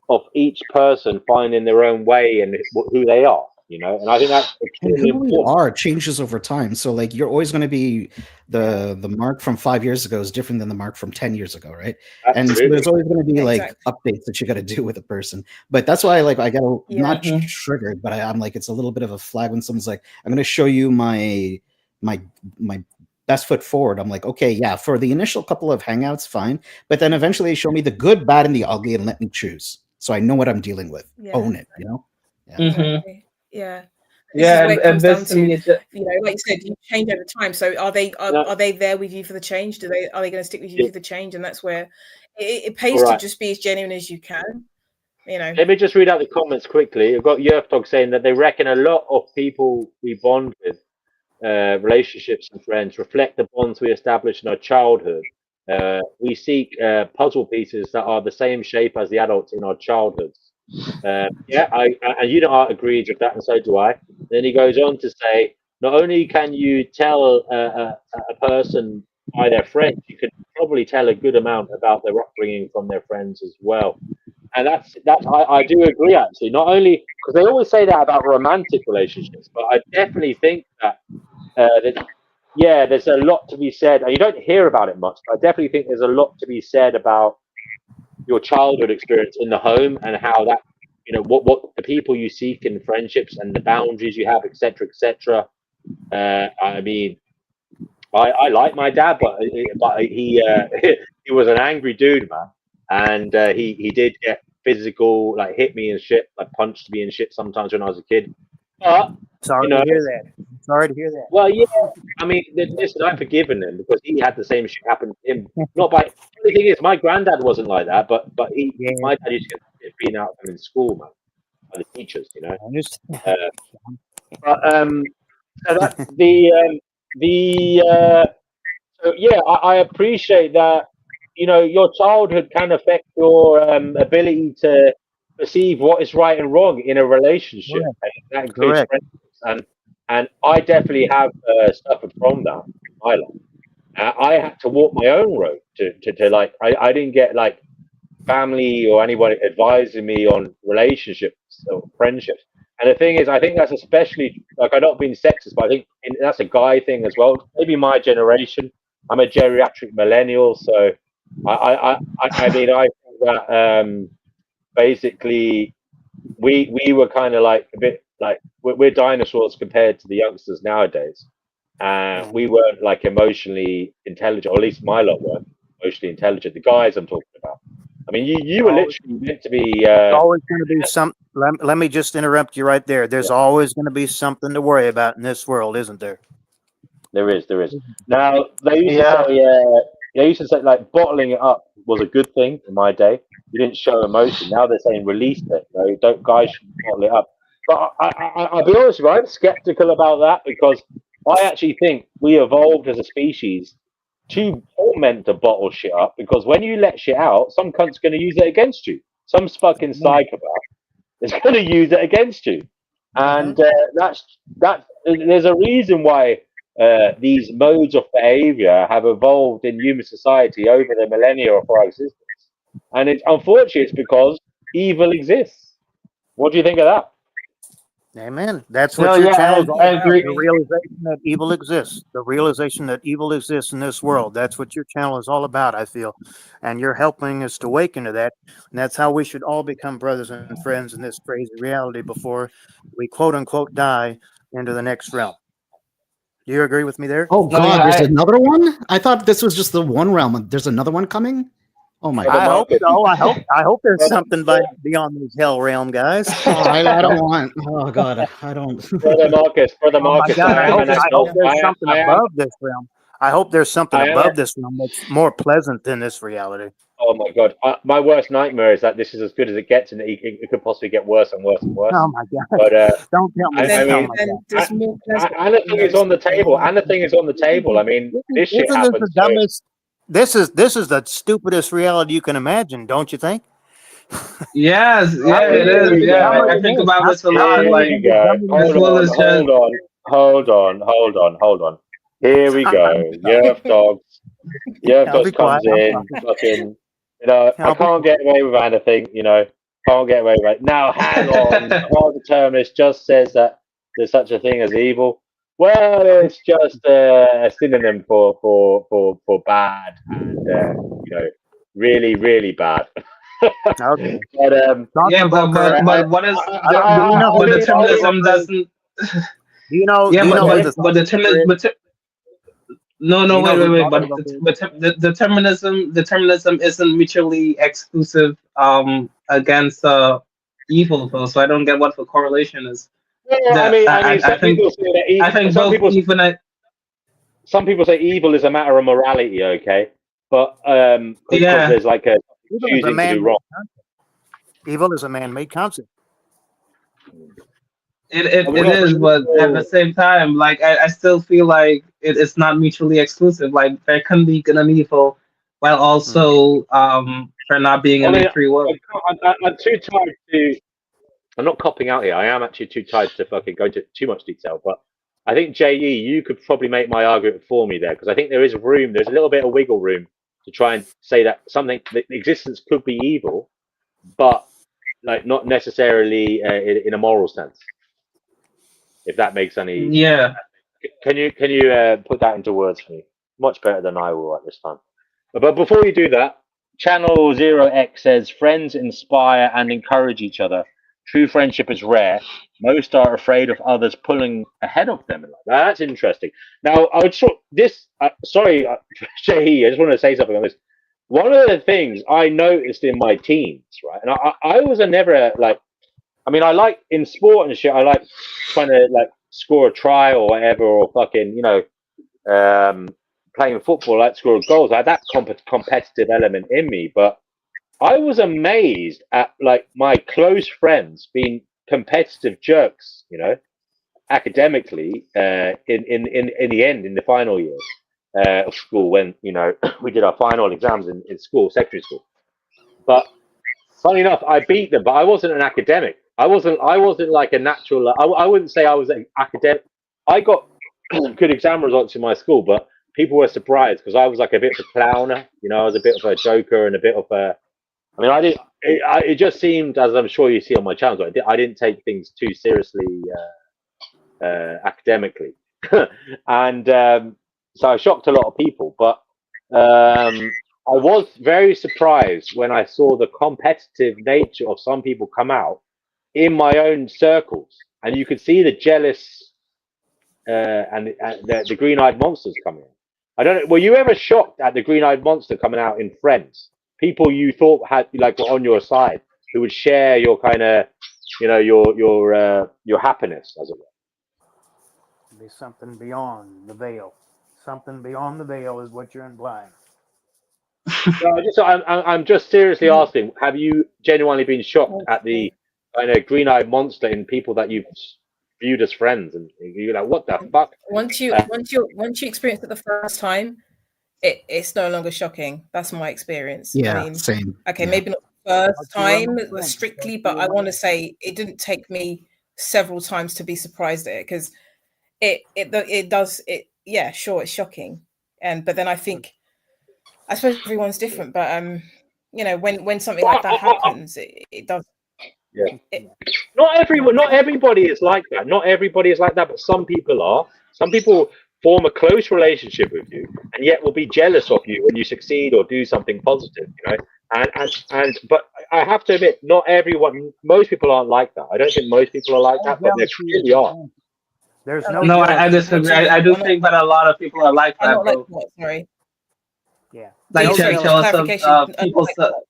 of each person finding their own way and who they are, you know. And I think that's extremely important. Who you are changes over time. So like, you're always going to be the Mark from 5 years ago is different than the Mark from 10 years ago, right? Absolutely. And so there's always going to be like updates that you got to do with a person. But that's why I got not triggered, but I'm like, it's a little bit of a flag when someone's like, I'm going to show you my best foot forward. I'm like, okay, yeah, for the initial couple of hangouts, fine. But then eventually show me the good, bad, and the ugly, and let me choose. So I know what I'm dealing with. Own it, you know? Yeah. Exactly. Yeah. It comes down to, you know, like you said, you change over time. So are they there with you for the change? Are they going to stick with you for the change? And that's where it pays to just be as genuine as you can. You know. Let me just read out the comments quickly. I've got Yerfdog saying that they reckon a lot of people we bond with, relationships and friends, reflect the bonds we established in our childhood. We seek puzzle pieces that are the same shape as the adults in our childhoods. And you know, Art agrees with that, and so do I. Then he goes on to say, not only can you tell a person by their friends, you can probably tell a good amount about their upbringing from their friends as well. And I do agree, actually. Not only because they always say that about romantic relationships, but I definitely think that there's a lot to be said, and you don't hear about it much, but I definitely think there's a lot to be said about your childhood experience in the home, and how that, you know, what the people you seek in friendships and the boundaries you have, etc., etc. I mean, I like my dad, but he he was an angry dude, man, and he did get physical, like hit me and shit, like punched me and shit sometimes when I was a kid. But sorry to hear that. Sorry to hear that. Well, yeah, I mean, listen, I've forgiven him because he had the same shit happen to him. Not by the thing is, my granddad wasn't like that, but my dad used to get beaten out of him in school, man, by the teachers, you know. So that's so yeah, I appreciate that. You know, your childhood can affect your ability to perceive what is right and wrong in a relationship. And that includes friendships. And I definitely have suffered from that in my life. I had to walk my own road to like, I didn't get like family or anyone advising me on relationships or friendships. And the thing is, I think that's especially, like, I'm not being sexist, but I think that's a guy thing as well. Maybe my generation. I'm a geriatric millennial, so I mean, I think that basically we were kind of like a bit like we're dinosaurs compared to the youngsters nowadays. We weren't like emotionally intelligent, or at least my lot weren't emotionally intelligent. The guys I'm talking about. I mean, you were literally meant to be. Always going to be some. Let me just interrupt you right there. There's always going to be something to worry about in this world, isn't there? There is. Now they used to say, they used to say like bottling it up was a good thing in my day. You didn't show emotion. Now they're saying release it. You know, don't guys shouldn't bottle it up. But I'll be honest with you, I'm skeptical about that because I actually think we evolved as a species too meant to bottle shit up because when you let shit out, some cunt's going to use it against you. Some fucking psychopath is going to use it against you, and that's there's a reason why these modes of behavior have evolved in human society over the millennia of our existence, and it's unfortunate it's because evil exists. What do you think of that? Amen. That's No, what your yeah, channel is all I about. agree. The realization that evil exists. The realization that evil exists in this world. That's what your channel is all about, I feel. And you're helping us to awaken to that. And that's how we should all become brothers and friends in this crazy reality before we quote unquote die into the next realm. Do you agree with me there? Oh No, God, yeah, there's another one. I thought this was just the one realm. There's another one coming. Oh my Brother I God. hope Marcus, so. I hope there's brother, something beyond these hell realm, guys. I don't want. Oh God, I don't. brother Oh my Marcus, God! I am an I hope adult. there's something above this realm. I hope there's something I am. above this realm that's more pleasant than this reality. Oh my god! My worst nightmare is that this is as good as it gets, and it could possibly get worse and worse and worse. Oh my God! But Don't tell me I that. Oh mean, my Then God! there's more pleasant and the thing is those on the table. And the thing is on the table. I mean, this shit Isn't this the happens to us. dumbest? This is the stupidest reality you can imagine, don't you think? yes, How yeah, can it you Here is. think we it's Yeah, dumber go. I than think this? about this a How lot. can Here you Like we think it's go. dumber than this Hold this? world on, is just hold on. Here we go. Year of dogs. Year of I'll dogs be quiet. comes I'm in. talking. Fucking, I I'll be can't get quiet. away with anything. Can't get away with it. Now, hang on. The hard determinist just says that there's such a thing as evil. Well, I'll be it's just a synonym for bad and really really bad. okay. But Thought yeah, provoker. but what is Do you know I who but the mean, thought determinism provoker is? doesn't. Do Yeah, you but know who but the but thought provoker determinism, is? no, Do no, you know who wait. thought But provoker is? determinism isn't mutually exclusive against evil though. So I don't get what the correlation is. well, That I mean, I think I think both even I some people say evil is a matter of morality, okay, but because yeah there's like a Evil is a choosing to do man-made wrong. concept. Evil is a man-made concept. it, Are we it not is, but at the people? same time, like I still feel like it's not mutually exclusive. Like there can be good and evil, while Hmm. also there not being I any mean, free will. I'm too tired to. I'm not copping out here. I am actually too tired to fucking go into too much detail, but I think JE, you could probably make my argument for me there because I think there is room. There's a little bit of wiggle room to try and say that something that existence could be evil, but like not necessarily in a moral sense. If that makes any, Yeah. can you put that into words for me? Much better than I will at this time. But before you do that, Channel Zero X says friends inspire and encourage each other. True friendship is rare. Most are afraid of others pulling ahead of them. That's interesting. Now, I would this. Sorry, Shahi, I just want to say something on this. One of the things I noticed in my teens, right, and I was a never like. I mean, I like in sport and shit. I like trying to like score a try or whatever, or fucking playing football, like score goals. I had that competitive element in me, but I was amazed at like my close friends being competitive jerks, academically in the end in the final years of school when we did our final exams in school, secondary school. But funny enough, I beat them, but I wasn't an academic. I wasn't like a natural. I wouldn't say I was an academic. I got good exam results in my school, but people were surprised because I was like a bit of a clowner. I was a bit of a joker and a bit of a. I mean, I did. It just seemed, as I'm sure you see on my channel, I didn't take things too seriously academically, and so I shocked a lot of people. But I was very surprised when I saw the competitive nature of some people come out in my own circles, and you could see the jealous and the green-eyed monsters coming in. I don't know. Were you ever shocked at the green-eyed monster coming out in Friends? People you thought had like were on your side who would share your kind of, your happiness, as it were. Be something beyond the veil. Something beyond the veil is what you're implying. No, I'm just seriously asking: have you genuinely been shocked at the green-eyed monster in people that you've viewed as friends, and you're like, what the fuck? Once you experience it the first time, it's no longer shocking. That's my experience. I Yeah, mean, same. okay, Yeah. maybe not the But first you are time my friend. strictly, But but you I are want my to say it didn't take me several times to be surprised at it, because it does it. Yeah, sure, it's shocking, but then I think, I suppose everyone's different, but when something like that happens, it does. Yeah. It, Not everybody is like that. Not everybody is like that, but some people are. Some people form a close relationship with you, and yet will be jealous of you when you succeed or do something positive. But I have to admit, not everyone. Most people aren't like that. I don't think most people are like no that, but there jealousy is clearly the are. answer. There's I no like No, I jealousy. what disagree. do you I mean? do think that a lot of people are like I'm that, not like bro. what? Sorry. Yeah. Like No Sorry, just jealousy. jealous of clarification. I'm not people's like what?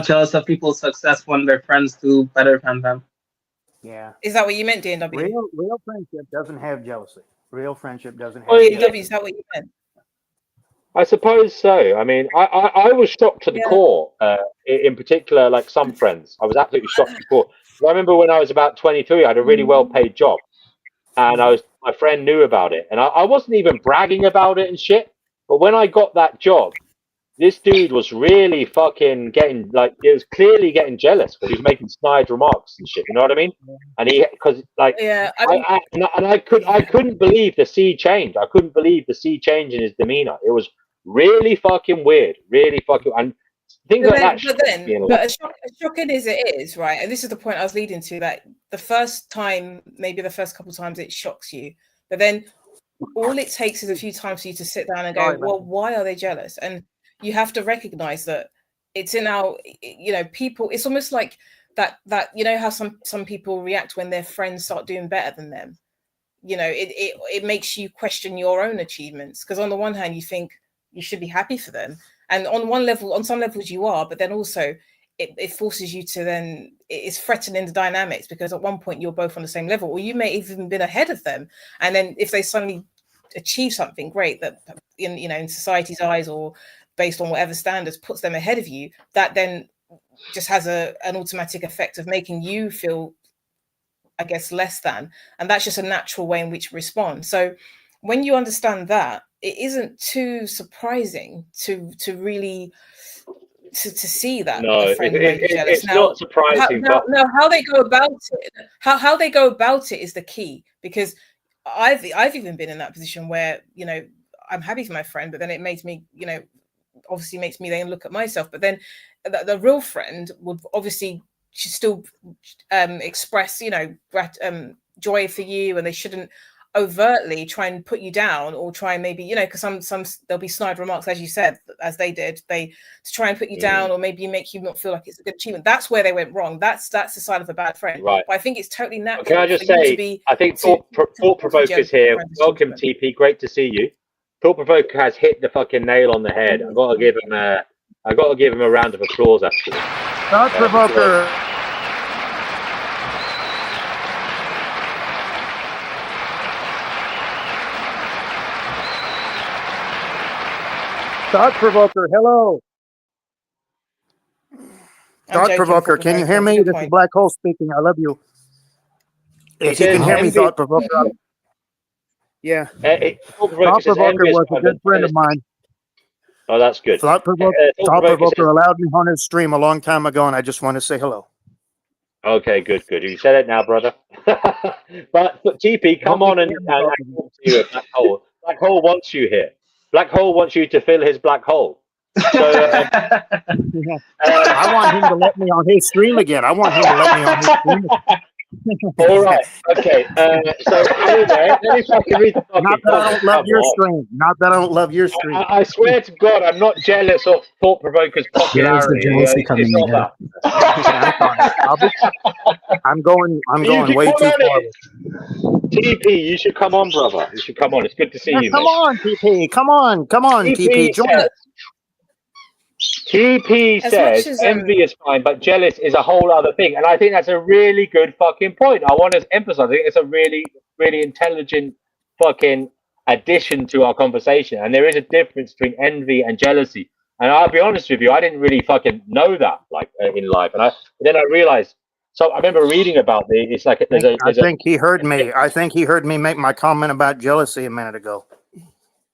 jealous of people's success when their friends do better than them. Yeah. Is that what you meant, DNW? Real friendship doesn't have jealousy. Real friendship doesn't Well, have yeah, DNW, jealousy. is that what you meant? I suppose so. I mean, I was shocked to the Yeah. core. In particular, like some friends, I was absolutely shocked to the core. I remember when I was about 23, I had a really well-paid job, and my friend knew about it, and I wasn't even bragging about it and shit. But when I got that job, this dude was really fucking getting like, it was clearly getting jealous because he was making snide remarks and shit. You know what I mean? And because like Yeah. I mean, I yeah. couldn't believe the sea change. I couldn't believe the sea change in his demeanor. It was really fucking weird. Really fucking, and things like that shocked me a lot. But as shocking as it is, right? And this is the point I was leading to, that the first time, maybe the first couple of times, it shocks you, but then all it takes is a few times for you to sit down and go, Sorry, well, man. why are they jealous? And you have to recognize that it's in our, people. It's almost like that how some people react when their friends start doing better than them. It makes you question your own achievements, because on the one hand you think you should be happy for them, and on some levels you are, but then also it forces you to, then it's threatening the dynamics, because at one point you're both on the same level, or you may even been ahead of them, and then if they suddenly achieve something great that in society's eyes, or based on whatever standards, puts them ahead of you, that then just has an automatic effect of making you feel, I guess, less than. And that's just a natural way in which we respond. So when you understand that, it isn't too surprising to really to see that No, a friend may be jealous. it's Now, not surprising, but how they go about it, how they go about it is the key, because I've even been in that position where I'm happy for my friend, but then it makes me obviously makes me then look at myself. But then the real friend would obviously should still express joy for you, and they shouldn't overtly try and put you down, or try and maybe because some there'll be snide remarks, as you said, as they did, they to try and put you down, or maybe make you not feel like it's a good achievement. That's where they went wrong. That's the sign of a bad friend. right. But I think it's totally But can I natural for just you to say, be I think to Thought be Provoker's jealous of your here. friend's Welcome, achievement. TP. Great to see you. Thought Provoker has hit the fucking nail on the head. I got to give him a round of applause, actually. Thought provoker. Thought provoker. Hello. Thought provoker. Can you hear me? This is Black Hole speaking. I love you. If you can hear me, Thought provoker. Yeah. Thought Provoker was a good friend of mine. Oh, that's good. Thought Provoker allowed me on his stream a long time ago, and I just want to say hello. Okay, good. You said it now, brother. but TP, come on and talk to you at Black Hole. Black Hole wants you here. Black Hole wants you to fill his black hole. So, I want him to let me on his stream again. All right. Okay. So anyway, let me fucking read the fucking Not that I don't love your stream. Not that I don't love your stream. I swear to God, I'm not jealous of Thought Provoker's popularity. There's the jealousy coming It's not that. I'm going way too far. TP, you should come on, brother. You should come on. It's good to see you, Come mate. on, TP. Come on, TP. Join us. TP says envy is fine, but jealous is a whole other thing. And I think that's a really good fucking point. I want to emphasize it. It's a really, really intelligent fucking addition to our conversation. And there is a difference between envy and jealousy. And I'll be honest with you, I didn't really fucking know that in life. And then I realized. So I remember reading about the. It's like I think he heard me. I think he heard me make my comment about jealousy a minute ago.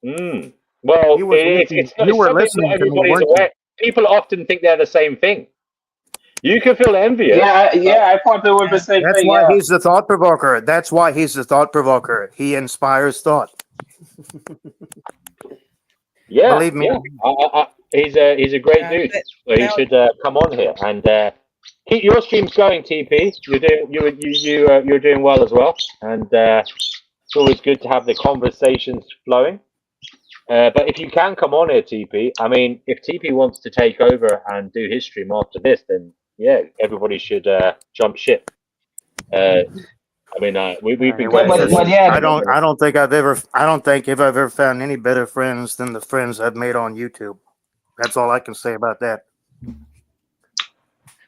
Well, You were it's listening something that to me, everybody's weren't you? aware. People often think they're the same thing. You can feel envious. Yeah, I thought they were the same That's thing. why Yeah. he's the thought provoker. That's why he's the thought provoker. He inspires thought. Yeah, Believe me. yeah. He's a great dude. So he should come on here and keep your streams going, TP. You're doing well as well, and it's always good to have the conversations flowing. But if you can come on here, TP, I mean, if TP wants to take over and do his stream after this, then yeah, everybody should jump ship. I mean, we've been going. But yeah, I don't think I've ever found any better friends than the friends I've made on YouTube. That's all I can say about that.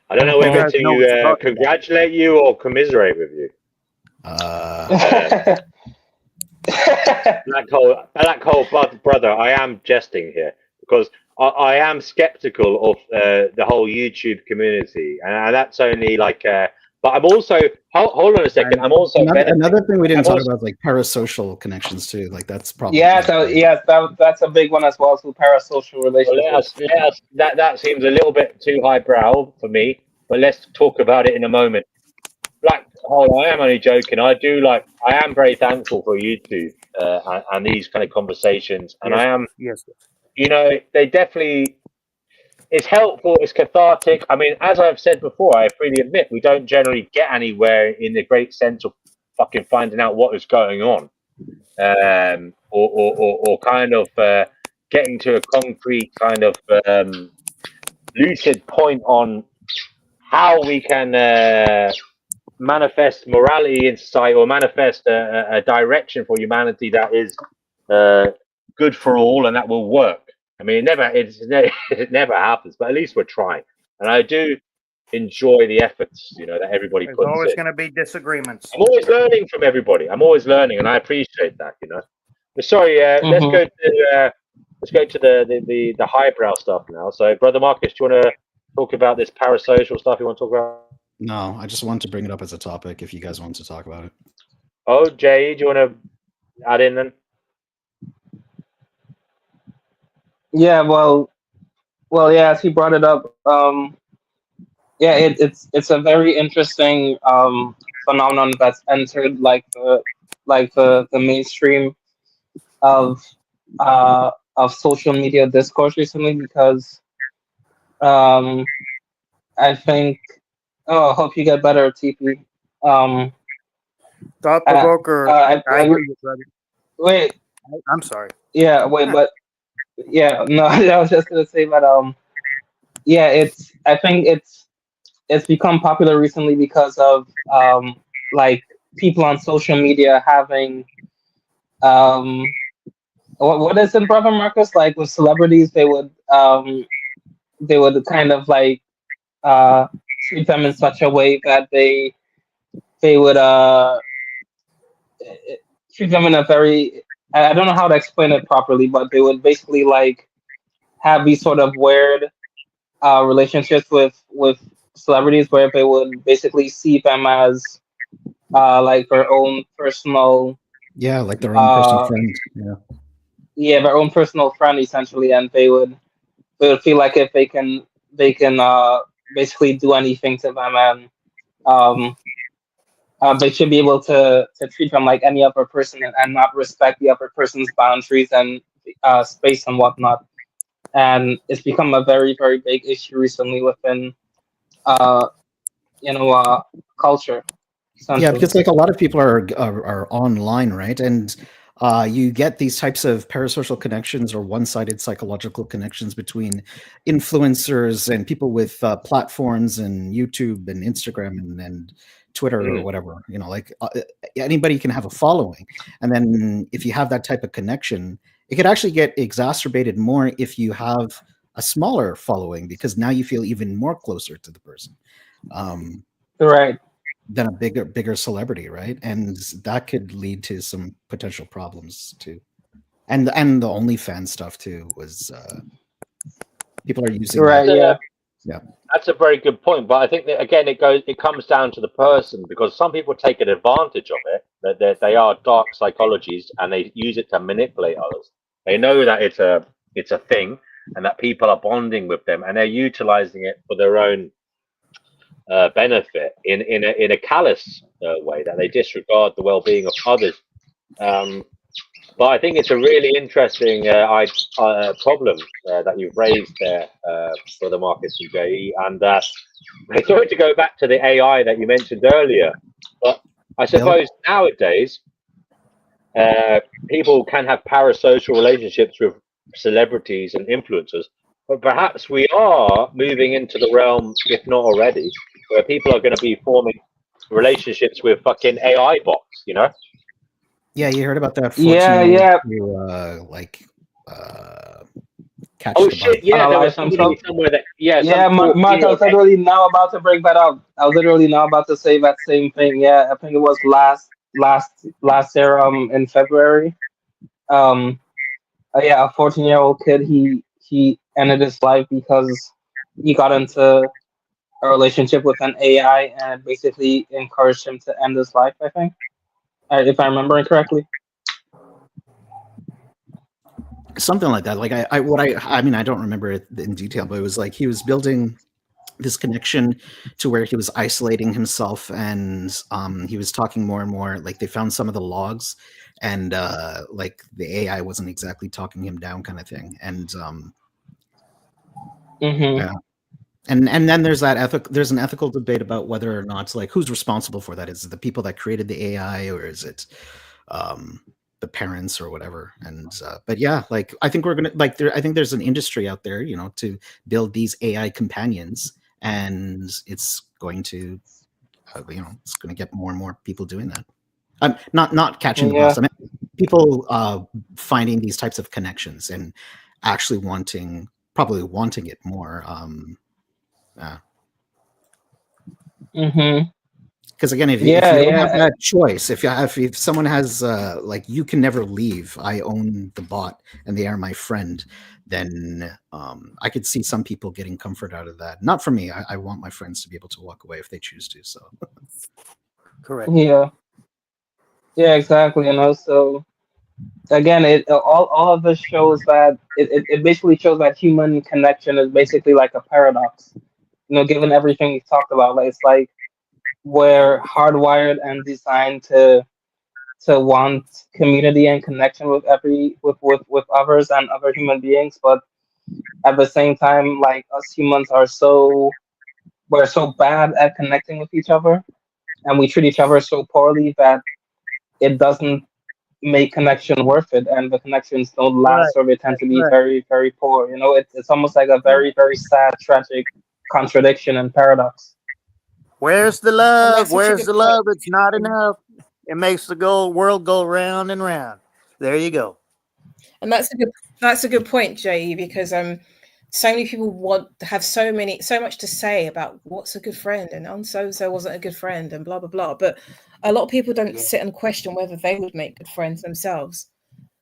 I don't know You whether guys know what you're to talking congratulate you or commiserate with you. Black hole brother, I am jesting here because I am skeptical of the whole YouTube community, and that's only like. But I'm also hold on a second. I'm also another thing we didn't talk about is like parasocial connections too. Like that's probably that's a big one as well. So parasocial relationships. Well, that seems a little bit too highbrow for me. But let's talk about it in a moment. Black hole, I am only joking. I am very thankful for YouTube and these kind of conversations. And yes, I am, yes. they definitely, it's helpful, it's cathartic. I mean, as I've said before, I freely admit we don't generally get anywhere in the great sense of fucking finding out what is going on, or kind of getting to a concrete kind of lucid point on how we can manifest morality in society or manifest a direction for humanity that is good for all and that will work. I mean, it never happens, but at least we're trying. And I do enjoy the efforts, that everybody There's puts always in. going to be disagreements. I'm always learning from everybody. I'm always learning, and I appreciate that. But sorry, let's go to the highbrow stuff now. So, Brother Marcus, do you want to talk about this parasocial stuff? You want to talk about? No, I just wanted to bring it up as a topic if you guys want to talk about it. Oh, Jay, do you want to add in then? Yeah, well, yeah. As he brought it up, yeah, it's a very interesting phenomenon that's entered the mainstream of social media discourse recently because I think. Oh, I hope you get better, TP. Thought provoker. I agree with brother. Wait. I'm sorry. Yeah, wait, but yeah, no, I was just gonna say that yeah, I think it's become popular recently because of like people on social media having what is it, Brother Marcus? Like with celebrities, they would kind of like treat them in such a way that they would treat them in a very, I don't know how to explain it properly, but they would basically like have these sort of weird relationships with celebrities where they would basically see them as like their own personal like their own personal friend. Their own personal friend essentially, and they would feel like if they can basically do anything to them, and they should be able to treat them like any other person and not respect the other person's boundaries and space and whatnot. And it's become a very, very big issue recently within culture. Yeah, because like a lot of people are online, right? And you get these types of parasocial connections or one-sided psychological connections between influencers and people with platforms and YouTube and Instagram and Twitter or whatever. Like anybody can have a following, and then if you have that type of connection, it could actually get exacerbated more if you have a smaller following, because now you feel even more closer to the person. Right. Than a bigger celebrity, right? And that could lead to some potential problems too. And the OnlyFans stuff too was people are using Right. that. Yeah. That's a very good point, but I think that again, it comes down to the person, because some people take an advantage of it. That they are dark psychologies and they use it to manipulate others. They know that it's a thing and that people are bonding with them, and they're utilizing it for their own benefit in a callous way, that they disregard the well-being of others. But I think it's a really interesting problem that you've raised there, Brother Marcus and JE. And sorry to go back to the AI that you mentioned earlier, but I suppose nowadays people can have parasocial relationships with celebrities and influencers, but perhaps we are moving into the realm, if not already, where people are going to be forming relationships with fucking AI bots, you know? Yeah, you heard about that 14-year-old who catch Oh the bug. shit! Yeah, there was Analyze somebody himself. somewhere that Yeah, some Mark, I was 14-year-old. literally now about to bring that up. I was literally now about to say that same thing. Yeah, I think it was last year, in February. Yeah, a 14-year-old kid. He ended his life because he got into a relationship with an AI, and it basically encouraged him to end his life, I think, if I'm remembering correctly. Something like that. Like I mean, I don't remember it in detail, but it was like he was building this connection to where he was isolating himself, and he was talking more and more. Like they found some of the logs, and like the AI wasn't exactly talking him down, kind of thing. And yeah. And then there's there's an ethical debate about whether or not, like, who's responsible for that. Is it the people that created the AI, or is it the parents or whatever? And but yeah, like I think we're gonna I think there's an industry out there, you know, to build these AI companions, and it's going to you know, it's going to get more and more people doing that. Not catching the bus. I mean, people finding these types of connections and actually probably wanting it more. Because again, if you don't have that choice, if someone has like, you can never leave, I own the bot and they are my friend, then I could see some people getting comfort out of that. Not for me. I want my friends to be able to walk away if they choose to. So Correct. Yeah, exactly. And also, again, all of this shows that it basically shows that human connection is basically like a paradox. You know, given everything we've talked about, like, it's like we're hardwired and designed to want community and connection with with others and other human beings, but at the same time, like, us humans we're so bad at connecting with each other, and we treat each other so poorly that it doesn't make connection worth it, and the connections don't last, or they tend to be very, very poor. You know, it's almost like a very, very sad, tragic contradiction and paradox. Where's the love? Where's the love? It's not enough. It makes the world go round and round. There you go. And that's a good point, Jay, because so many people have so much to say about what's a good friend, and so wasn't a good friend, and blah blah blah. But a lot of people don't sit and question whether they would make good friends themselves.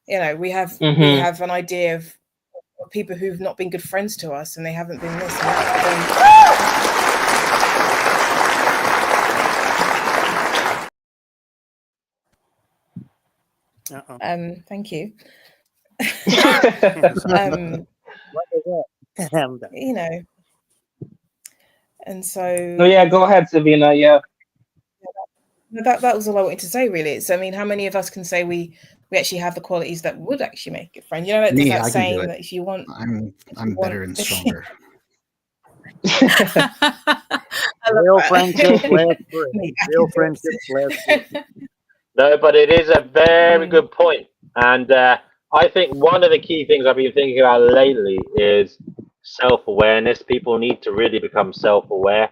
You know, we have an idea of people who've not been good friends to us, and they haven't been this and that. Thank you. You know, and so. No, yeah, go ahead, Savina. Yeah. That was all I wanted to say, really. It's, I mean, how many of us can say we actually have the qualities that would actually make a good friend? You know, me, that I saying can do it. that if you want, I'm better and stronger. Real friendships last free. Real friendships last free. No, but it is a very good point. And I think one of the key things I've been thinking about lately is self-awareness. People need to really become self-aware.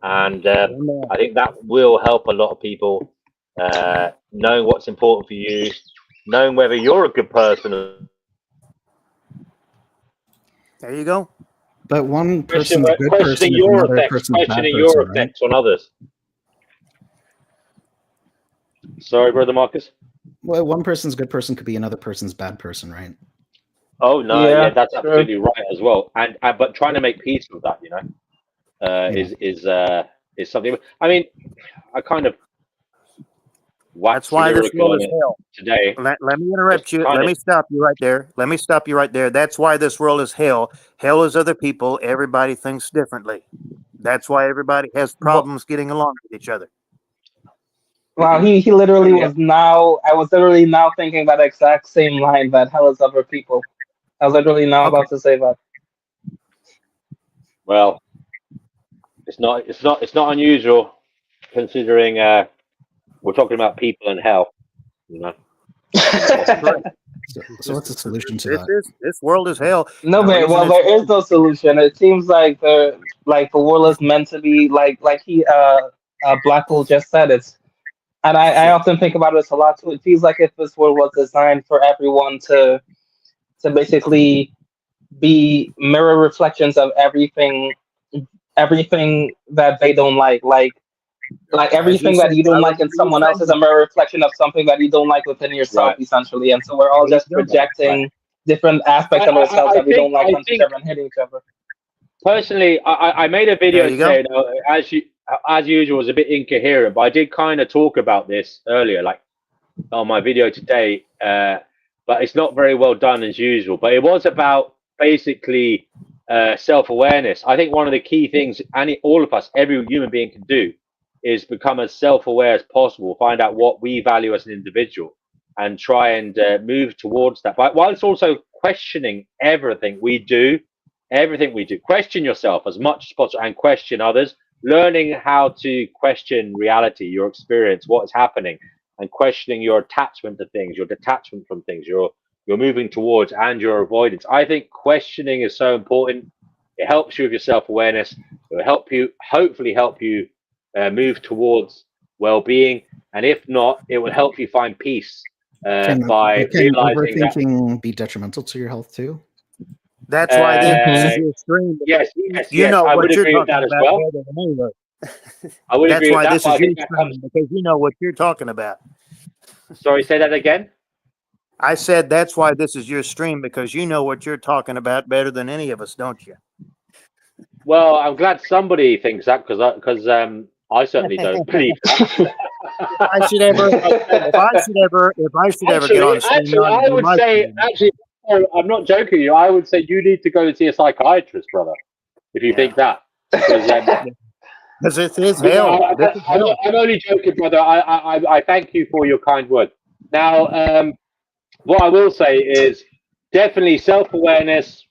And I think that will help a lot of people knowing what's important for you, knowing whether you're a good person. There you go. But one person's a good person is another person's a bad person, your right? effects on others. Sorry, Brother Marcus. Well, one person's good person could be another person's bad person, right? Oh no, Yeah, yeah, that's true. absolutely right as well. And but trying to make peace with that, Yeah. is something. I mean, I kind of That's waxed why this lyrical world on is it hell. today. Let me Just interrupt you. kind Let of me stop you right there. Let me stop you right there. That's why this world is hell. Hell is other people. Everybody thinks differently. That's why everybody has But, problems getting along with each other. wow, he literally yeah. was now. I was literally now thinking that exact same line that hell is other people. I was literally now Okay. about to say that. Well, it's not unusual considering we're talking about people and hell. That's correct. So what's the solution to This that? is this world is hell. No, And the man. reason Well, it's there is hell, no solution. It seems like the world is meant to be like he Blackwell just said. I yeah, often think about this a lot too. It feels like if this world was designed for everyone to basically be mirror reflections of everything that they don't like as you everything said, that you I don't like in remember you someone else is a saying, mirror reflection of something that you don't like within yourself, Right, essentially. And so we're there all you just go. right. projecting different aspects of ourselves that we don't like I onto each think other and hitting each other. personally, I made a There video you go. today. Now, as usual, it was a bit incoherent, but I did kind of talk about this earlier, like on my video today. But it's not very well done as usual. But it was about basically self-awareness. I think one of the key things all of us, every human being can do, is become as self-aware as possible. Find out what we value as an individual, and try and move towards that. But while it's also questioning everything we do, question yourself as much as possible and question others. Learning how to question reality, your experience, what is happening, and questioning your attachment to things, your detachment from things, you're moving towards, and your avoidance. I think questioning is so important. It helps you with your self-awareness. It will hopefully help you move towards well-being, and if not, it will help you find peace by Can realizing that. overthinking be detrimental to your health too? That's why this Hmm. is your stream. Yes, You know I would what you're agree with talking that as about well. better than anyone. I would That's agree with why that, this but I is your think that comes. stream, because you know what you're talking about. Sorry, say that again. I said that's why this is your stream, because you know what you're talking about better than any of us, don't you? Well, I'm glad somebody thinks that because I certainly don't believe that. If I should ever, if I should ever get on stream Actually, yard and I do would my say, stream, I'm not joking with you. I would say you need to go and see a psychiatrist, brother, if you yeah, think that. Because because this is hell. This is hell. I'm only joking, brother. I thank you for your kind word. Now, what I will say is definitely self-awareness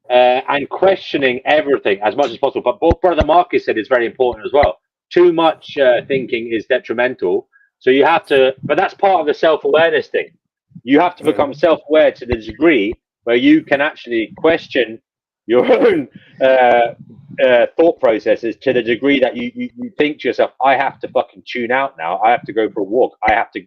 and questioning everything as much as possible. But what Brother Marcus said is very important as well. Too much thinking is detrimental. So you have to, but that's part of the self-awareness thing. You have to Yeah, become self-aware to the degree where you can actually question your own thought processes, to the degree that you think to yourself, I have to fucking tune out now. I have to go for a walk. I have to,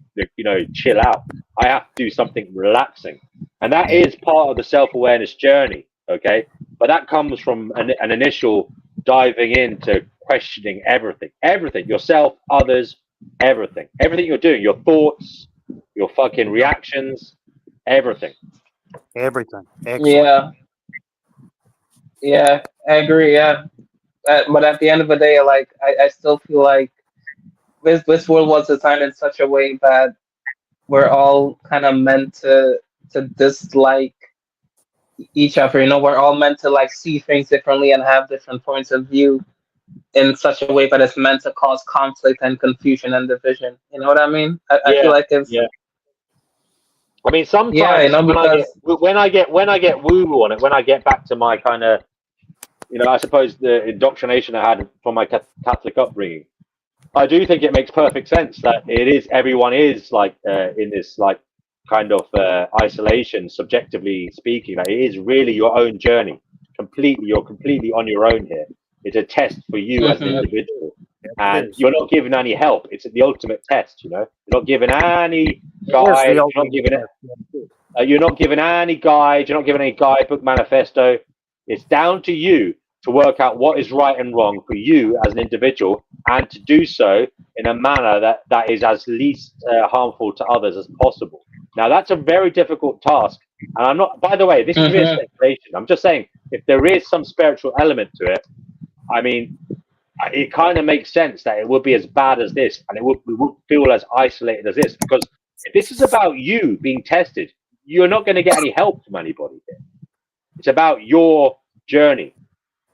chill out. I have to do something relaxing. And that is part of the self-awareness journey. Okay. But that comes from an initial diving into questioning everything, yourself, others, everything you're doing, your thoughts, your fucking reactions, everything. everything. Excellent. Yeah, yeah, I agree. Yeah, but at the end of the day, like I still feel like this world was designed in such a way that we're all kind of meant to dislike each other. We're all meant to like see things differently and have different points of view in such a way that it's meant to cause conflict and confusion and division. You know what I mean? I feel Yeah, like if yeah. I mean, yeah, sometimes because when I get woo woo on it, when I get back to my kind of, I suppose the indoctrination I had from my Catholic upbringing, I do think it makes perfect sense that everyone is like in this like kind of isolation, subjectively speaking. Like, it is really your own journey. You're completely on your own here. It's a test for you as an hmm individual, Yes, it and is. you're not given any help. It's the ultimate test. You're not given any It is the guide. ultimate test. Yes, it is. You're not given any guide. You're not given any guidebook, manifesto. It's down to you to work out what is right and wrong for you as an individual, and to do so in a manner that is as least harmful to others as possible. Now, that's a very difficult task. And I'm not, by the way, this is mere speculation. I'm just saying, if there is some spiritual element to it, I mean, it kind of makes sense that it would be as bad as this, and we would feel as isolated as this, because if this is about you being tested, you're not going to get any help from anybody here. It's about your journey,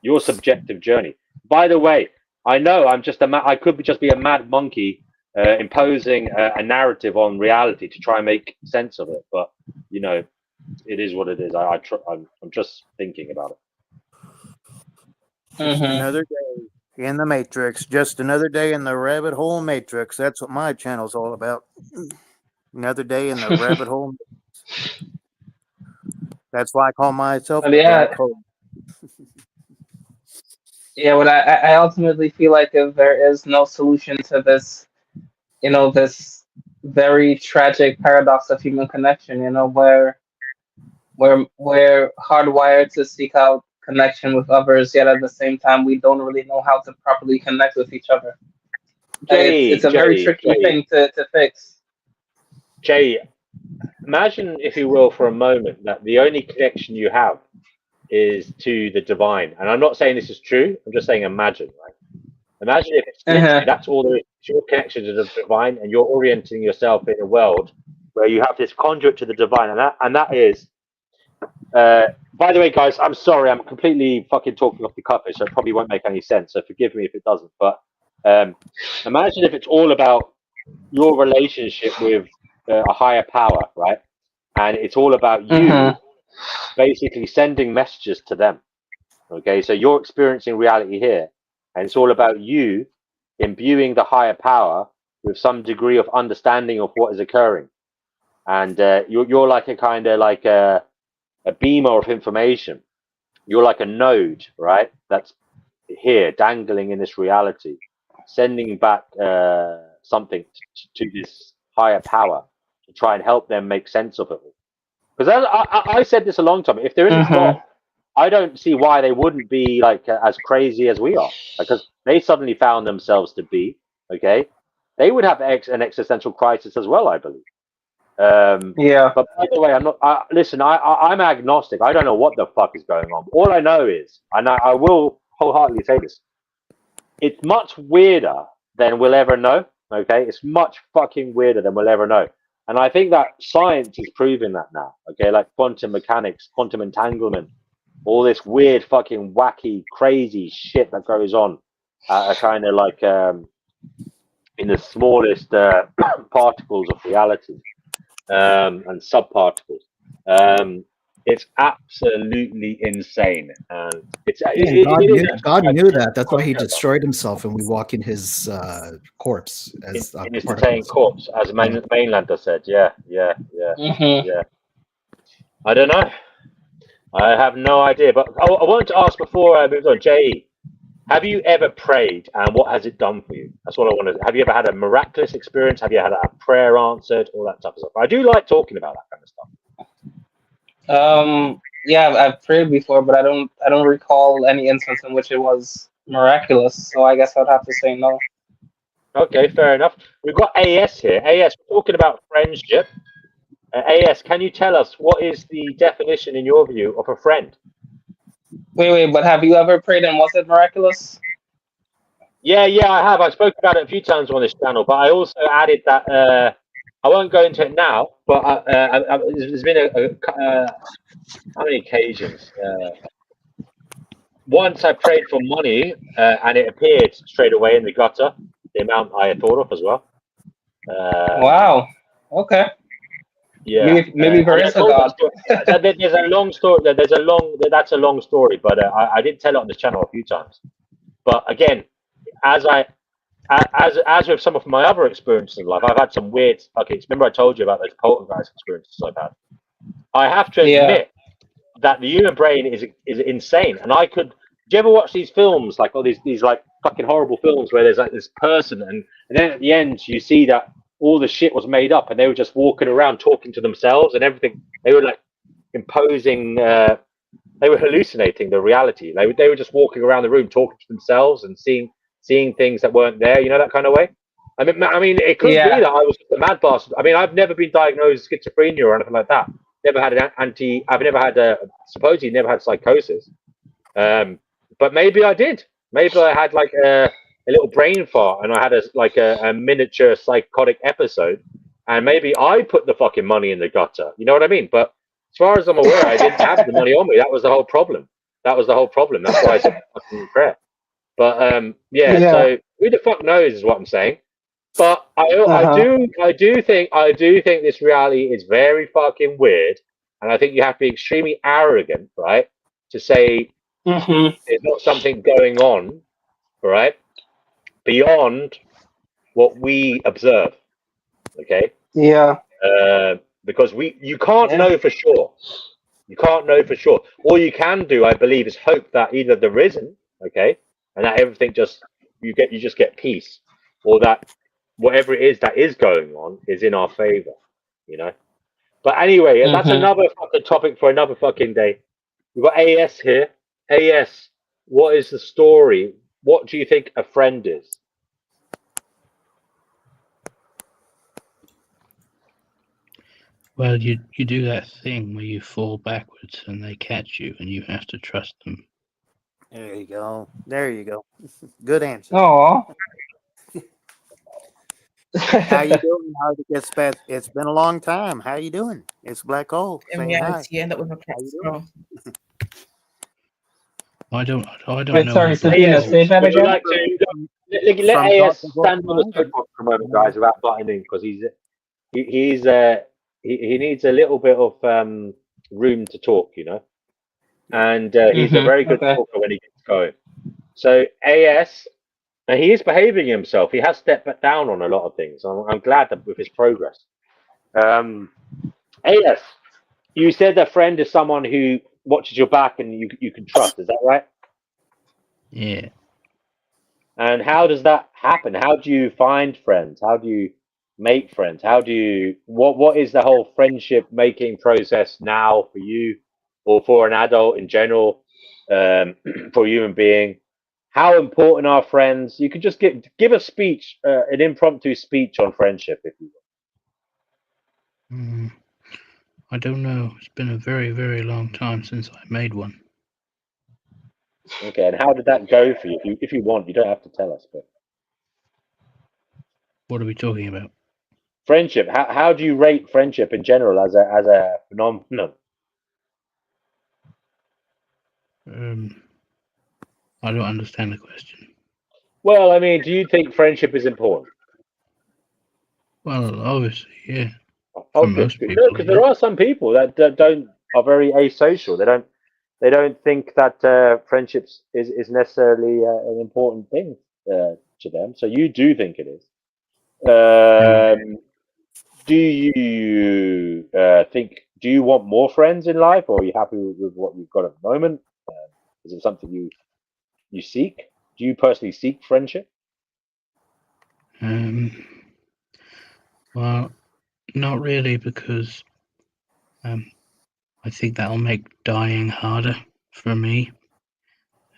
your subjective journey. By the way, I know I could just be a mad monkey imposing a narrative on reality to try and make sense of it, but you know, it is what it is. I'm just thinking about it. Just another day in the Matrix. Just another day in the rabbit hole Matrix. That's what my channel's all about. Another day in the rabbit hole. That's why I call myself But the yeah, black hole. yeah. But I ultimately feel like if there is no solution to this, this very tragic paradox of human connection, where we're hardwired to seek out connection with others, yet at the same time we don't really know how to properly connect with each other. It's a very tricky thing to fix. Jay, imagine, if you will, for a moment that the only connection you have is to the divine. And I'm not saying this is true. I'm just saying imagine, right? Imagine if it's literally that's all there is. It's your connection to the divine, and you're orienting yourself in a world where you have this conduit to the divine, and that is. By the way, guys, I'm sorry, I'm completely fucking talking off the cuff, so it probably won't make any sense. So forgive me if it doesn't. But imagine if it's all about your relationship with a higher power, right? And it's all about you basically sending messages to them. Okay, so you're experiencing reality here, and it's all about you imbuing the higher power with some degree of understanding of what is occurring, and you're like a kind of like a beamer of information. You're like a node, right? That's here dangling in this reality, sending back something to this higher power to try and help them make sense of it. Because I said this a long time. If there is a God, I don't see why they wouldn't be like as crazy as we are, because they suddenly found themselves to be, okay, they would have an existential crisis as well, I believe. Yeah. But by the way, I'm not. Listen, I'm agnostic. I don't know what the fuck is going on. All I know is, and I will wholeheartedly say this, it's much weirder than we'll ever know. Okay, it's much fucking weirder than we'll ever know. And I think that science is proving that now. Okay, like quantum mechanics, quantum entanglement, all this weird, fucking wacky, crazy shit that goes on, kind of like in the smallest particles of reality. And subparticles. It's absolutely insane, and God knew that. That's why he destroyed himself, and we walk in his corpse as in his part of decaying corpse, as Mainlander said. Yeah. I don't know. I have no idea. But I wanted to ask before I moved on, Jay, have you ever prayed, and what has it done for you? That's what I want to. Have you ever had a miraculous experience? Have you had a prayer answered? All that type of stuff. I do like talking about that kind of stuff. Yeah, I've prayed before, but I don't recall any instance in which it was miraculous. So I guess I'd have to say no. Okay, fair enough. We've got AS here. AS, we're talking about friendship. AS, can you tell us what is the definition, in your view, of a friend? Wait, but have you ever prayed and was it miraculous? Yeah, I have. I spoke about it a few times on this channel, but I also added that I won't go into it now. But there's been how many occasions? Once I prayed for money, and it appeared straight away in the gutter, the amount I had thought of as well. Wow. Okay. Yeah. Maybe there is a God. There's a long story. That's a long story, but I did tell it on this channel a few times. But again, as with some of my other experiences in life, I've had some weird. Okay, remember I told you about those poltergeist experiences I've had. I have to admit that the human brain is insane, and I could. Do you ever watch these films, like all these like fucking horrible films where there's like this person, and then at the end you see that all the shit was made up, and they were just walking around talking to themselves and everything. They were like imposing. They were hallucinating the reality. They were just walking around the room talking to themselves and seeing seeing things that weren't there, you know, that kind of way. I mean, it could be Yeah. that I was just a mad bastard. I mean, I've never been diagnosed with schizophrenia or anything like that. Never had I've never had supposedly never had psychosis. But maybe I did. Maybe I had like a little brain fart and I had a miniature psychotic episode. And maybe I put the fucking money in the gutter. You know what I mean? But as far as I'm aware, I didn't have the money on me. That was the whole problem. That's why I said fucking prayer. But yeah. Yeah. So who the fuck knows is what I'm saying. But Uh-huh. I do think this reality is very fucking weird, and I think you have to be extremely arrogant, right, to say Mm-hmm. there's not something going on, right, beyond what we observe. Okay, Yeah. because you can't Yeah. know for sure. You can't know for sure. All you can do, I believe, is hope that either there isn't, okay, and that everything you just get peace, or that whatever it is that is going on is in our favor, you know. But anyway, that's Mm-hmm. another fucking topic for another fucking day. We've got AS here. AS, what is the story? What do you think a friend is? Well, you do that thing where you fall backwards and they catch you, and you have to trust them. There you go. There you go. Good answer. Oh. How you doing? How it gets past? It's been a long time. How you doing? It's Black Hole In saying hi. reality, you end up with a How cat you doing? scroll. I don't Wait, know. sorry, who Black Sabina, AS, Hole say is. that would you again. like to let From AS Thought stand on the Provoking Mind. soapbox for a moment, guys, without butting in, because he needs a little bit of room to talk, you know. And he's a very Mm-hmm. good Okay. talker when he gets going. So AS, and he is behaving himself. He has stepped down on a lot of things. I'm glad that with his progress. AS, you said a friend is someone who watches your back and you can trust. Is that right? Yeah. And how does that happen? How do you find friends? How do you make friends? What is the whole friendship making process now for you, or for an adult in general, for a human being? How important are friends? You could just give a speech, an impromptu speech on friendship, if you Mm, I don't know. It's been a very, very long time since I made one. will. Okay, and how did that go for you? If you want, you don't have to tell us, but What are we talking about? friendship. How do you rate friendship in general as a phenomenon? I don't understand the question. Well, I mean, do you think friendship is important? Well, obviously, yeah. Oh, For good, most good. people, Because yeah. there are some people that don't are very asocial. They don't think that friendships is necessarily an important thing to them. So you do think it is. Mm, Do you think? Do you want more friends in life, or are you happy with what you've got at the moment? Is it something you seek? Do you personally seek friendship? um, well, not really, because I think that'll make dying harder for me.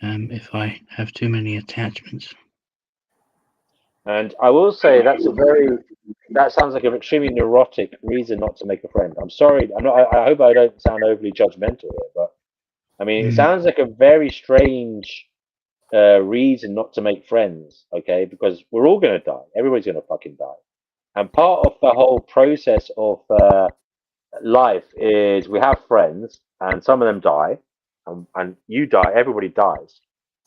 If I have too many attachments. And I will say that sounds like an extremely neurotic reason not to make a friend. I'm sorry, I'm not. I hope I don't sound overly judgmental here, but I mean, it Mm, sounds like a very strange reason not to make friends. Okay, because we're all gonna die. Everybody's gonna fucking die. And part of the whole process of life is we have friends, and some of them die, and you die. Everybody dies.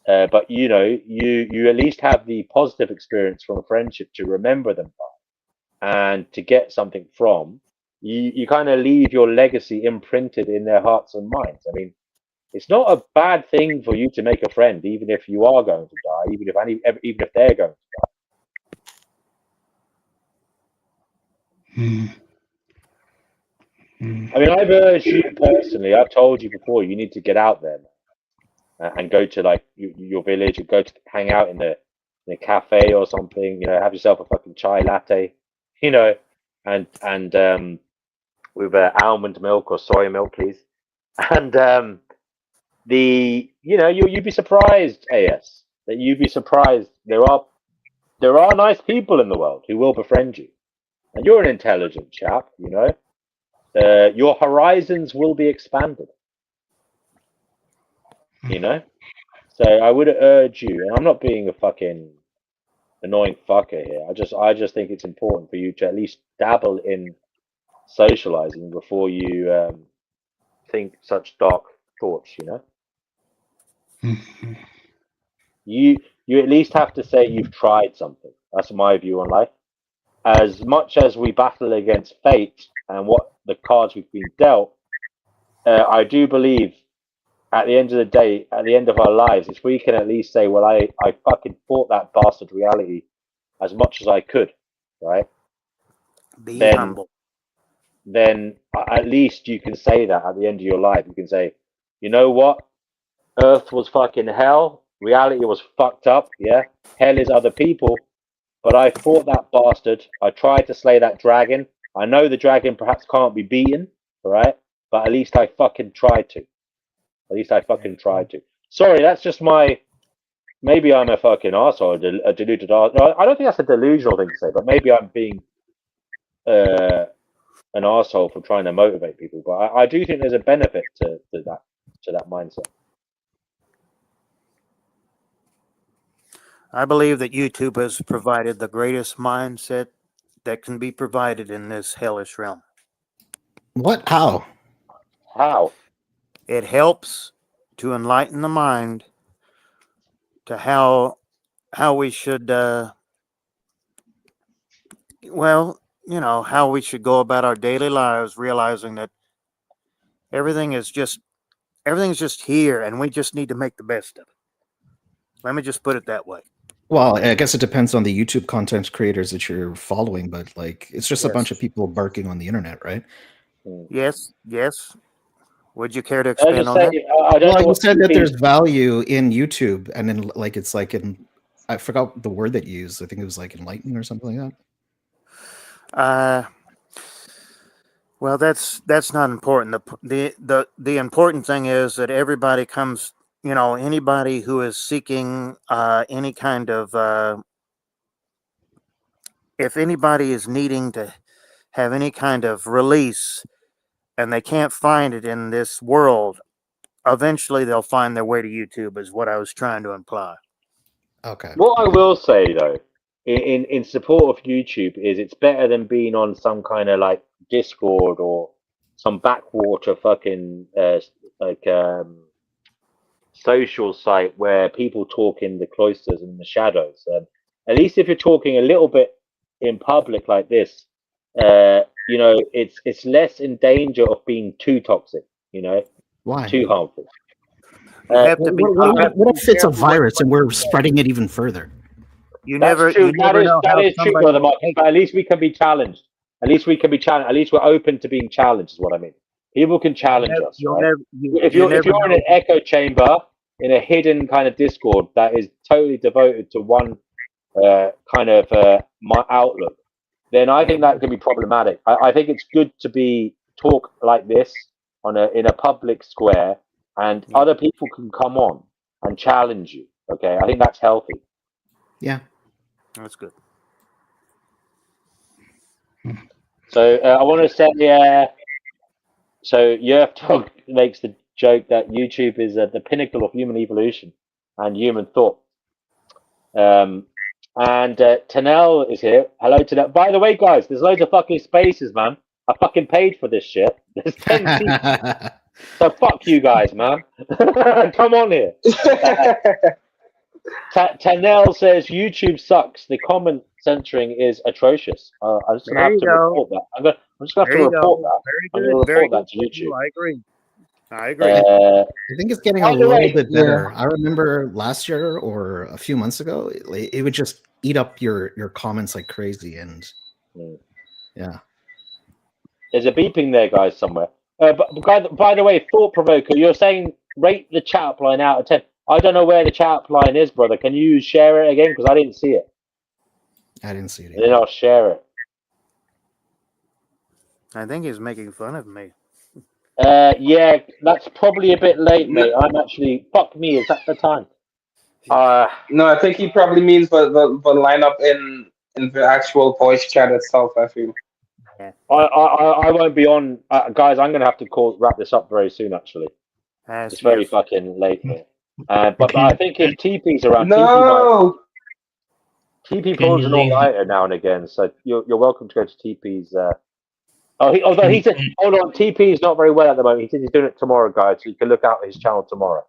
But you know, you at least have the positive experience from a friendship to remember them by, and to get something from. You kind of leave your legacy imprinted in their hearts and minds. I mean, it's not a bad thing for you to make a friend, even if you are going to die, even if they're going to mm, mm. die. I mean, I've urged you personally. I've told you before. You need to get out there and go to like your village, or go to hang out in a cafe or something. You know, have yourself a fucking chai latte. You know, and with almond milk or soy milk, please. And you'd be surprised, AS. that you'd be surprised. There are nice people in the world who will befriend you, and you're an intelligent chap. You know, your horizons will be expanded. You know, so I would urge you, and I'm not being a fucking annoying fucker here. I just think it's important for you to at least dabble in socializing before you think such dark thoughts. You know, you at least have to say you've tried something. That's my view on life. As much as we battle against fate and what the cards we've been dealt, I do believe at the end of the day, at the end of our lives, if we can at least say, well, I fucking fought that bastard reality as much as I could, right? Be Then humble. then at least you can say that at the end of your life. You can say, you know what? Earth was fucking hell. Reality was fucked up. Yeah. Hell is other people. But I fought that bastard. I tried to slay that dragon. I know the dragon perhaps can't be beaten, right? But at least I fucking tried to. At least I fucking tried to. Sorry, that's just my. Maybe I'm a fucking arsehole, a deluded arsehole. No, I don't think that's a delusional thing to say, but maybe I'm being an arsehole for trying to motivate people. But I do think there's a benefit to that mindset. I believe that YouTube has provided the greatest mindset that can be provided in this hellish realm. What? How? How? It helps to enlighten the mind to how we should how we should go about our daily lives, realizing that everything's just here and we just need to make the best of it. Let me just put it that way. Well, I guess it depends on the YouTube content creators that you're following, but like it's just a bunch of people barking on the internet, right? Yes. Would you care to I expand just on say, that? I don't know You what said that TP there's value in YouTube, and then like it's like in I forgot the word that you used. I think it was like enlightening or something like Well, that's not important. The important thing is that everybody comes. Anybody who is seeking any kind of if anybody is needing to have any kind of release and they can't find it in this world, eventually they'll find their way to YouTube, is what I was trying to imply. that. Okay. What I will say though, in support of YouTube, is it's better than being on some kind of like Discord or some backwater fucking like social site where people talk in the cloisters and the shadows. At least if you're talking a little bit in public like this, you know, it's less in danger of being too toxic. You know, Why? too harmful. You have to be. What if it's a virus and we're spreading it even further? That's true. You never know That how is true, somebody. brother Marcus. But at least we can be challenged. At least we can be challenged. At least we're open to being challenged. Is what I mean. People can challenge us. Right? If you're in an echo chamber in a hidden kind of Discord that is totally devoted to one kind of my outlook, then I think that can be problematic. I think it's good to talk like this in a public square, and other people can come on and challenge you. Okay, I think that's healthy. Yeah. That's good. So I want to say, so Yerf Dog makes the joke that YouTube is the pinnacle of human evolution and human thought. And Tanel is here. Hello, Tanel. By the way, guys, there's loads of fucking spaces, man. I fucking paid for this shit. There's 10 seats. So fuck you guys, man. Come on here. Tanel says YouTube sucks. The comment censoring is atrocious. I'm just gonna have to report that. I'm just gonna have to report that. I'm gonna report that to YouTube. I agree. I think it's getting a By the little way, bit better. I remember last year or a few months ago, it would just eat up your comments like crazy, and yeah. There's a beeping there, guys, somewhere. But by the way, thought provoker, you're saying rate the chat line out of 10. I don't know where the chat line is, brother. Can you share it again? Because I didn't see it. I didn't see it either. Then I'll share it. I think he's making fun of me. Yeah, that's probably a bit late, mate. I'm actually fuck me. Is that the time? No, I think he probably means the lineup in the actual voice chat itself. I feel. I won't be on, guys. I'm gonna have to wrap this up very soon. Actually, it's very fucking late here. But I think if TP's around, No. TP pulls an all-nighter now and again, so you're welcome to go to TP's. Although he said, hold on, TP is not very well at the moment. He said he's doing it tomorrow, guys, so you can look out at his channel tomorrow.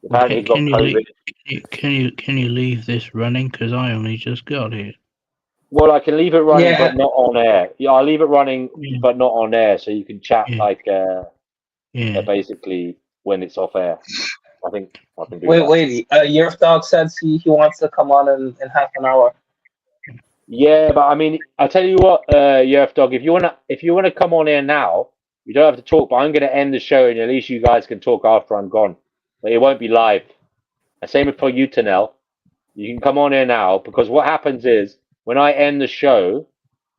Apparently, he's got COVID. Can you leave this running? Because I only just got here. Well, I can leave it running, but not on air. Yeah, I'll leave it running, but not on air, so you can chat basically when it's off air. I think I can do that. Wait. Your dog says he wants to come on in half an hour. Yeah, but I mean, I tell you what, Yerf Dog, if you wanna come on air now, you don't have to talk. But I'm gonna end the show, and at least you guys can talk after I'm gone. But it won't be live. And same for you, Tanel. You can come on air now, because what happens is when I end the show,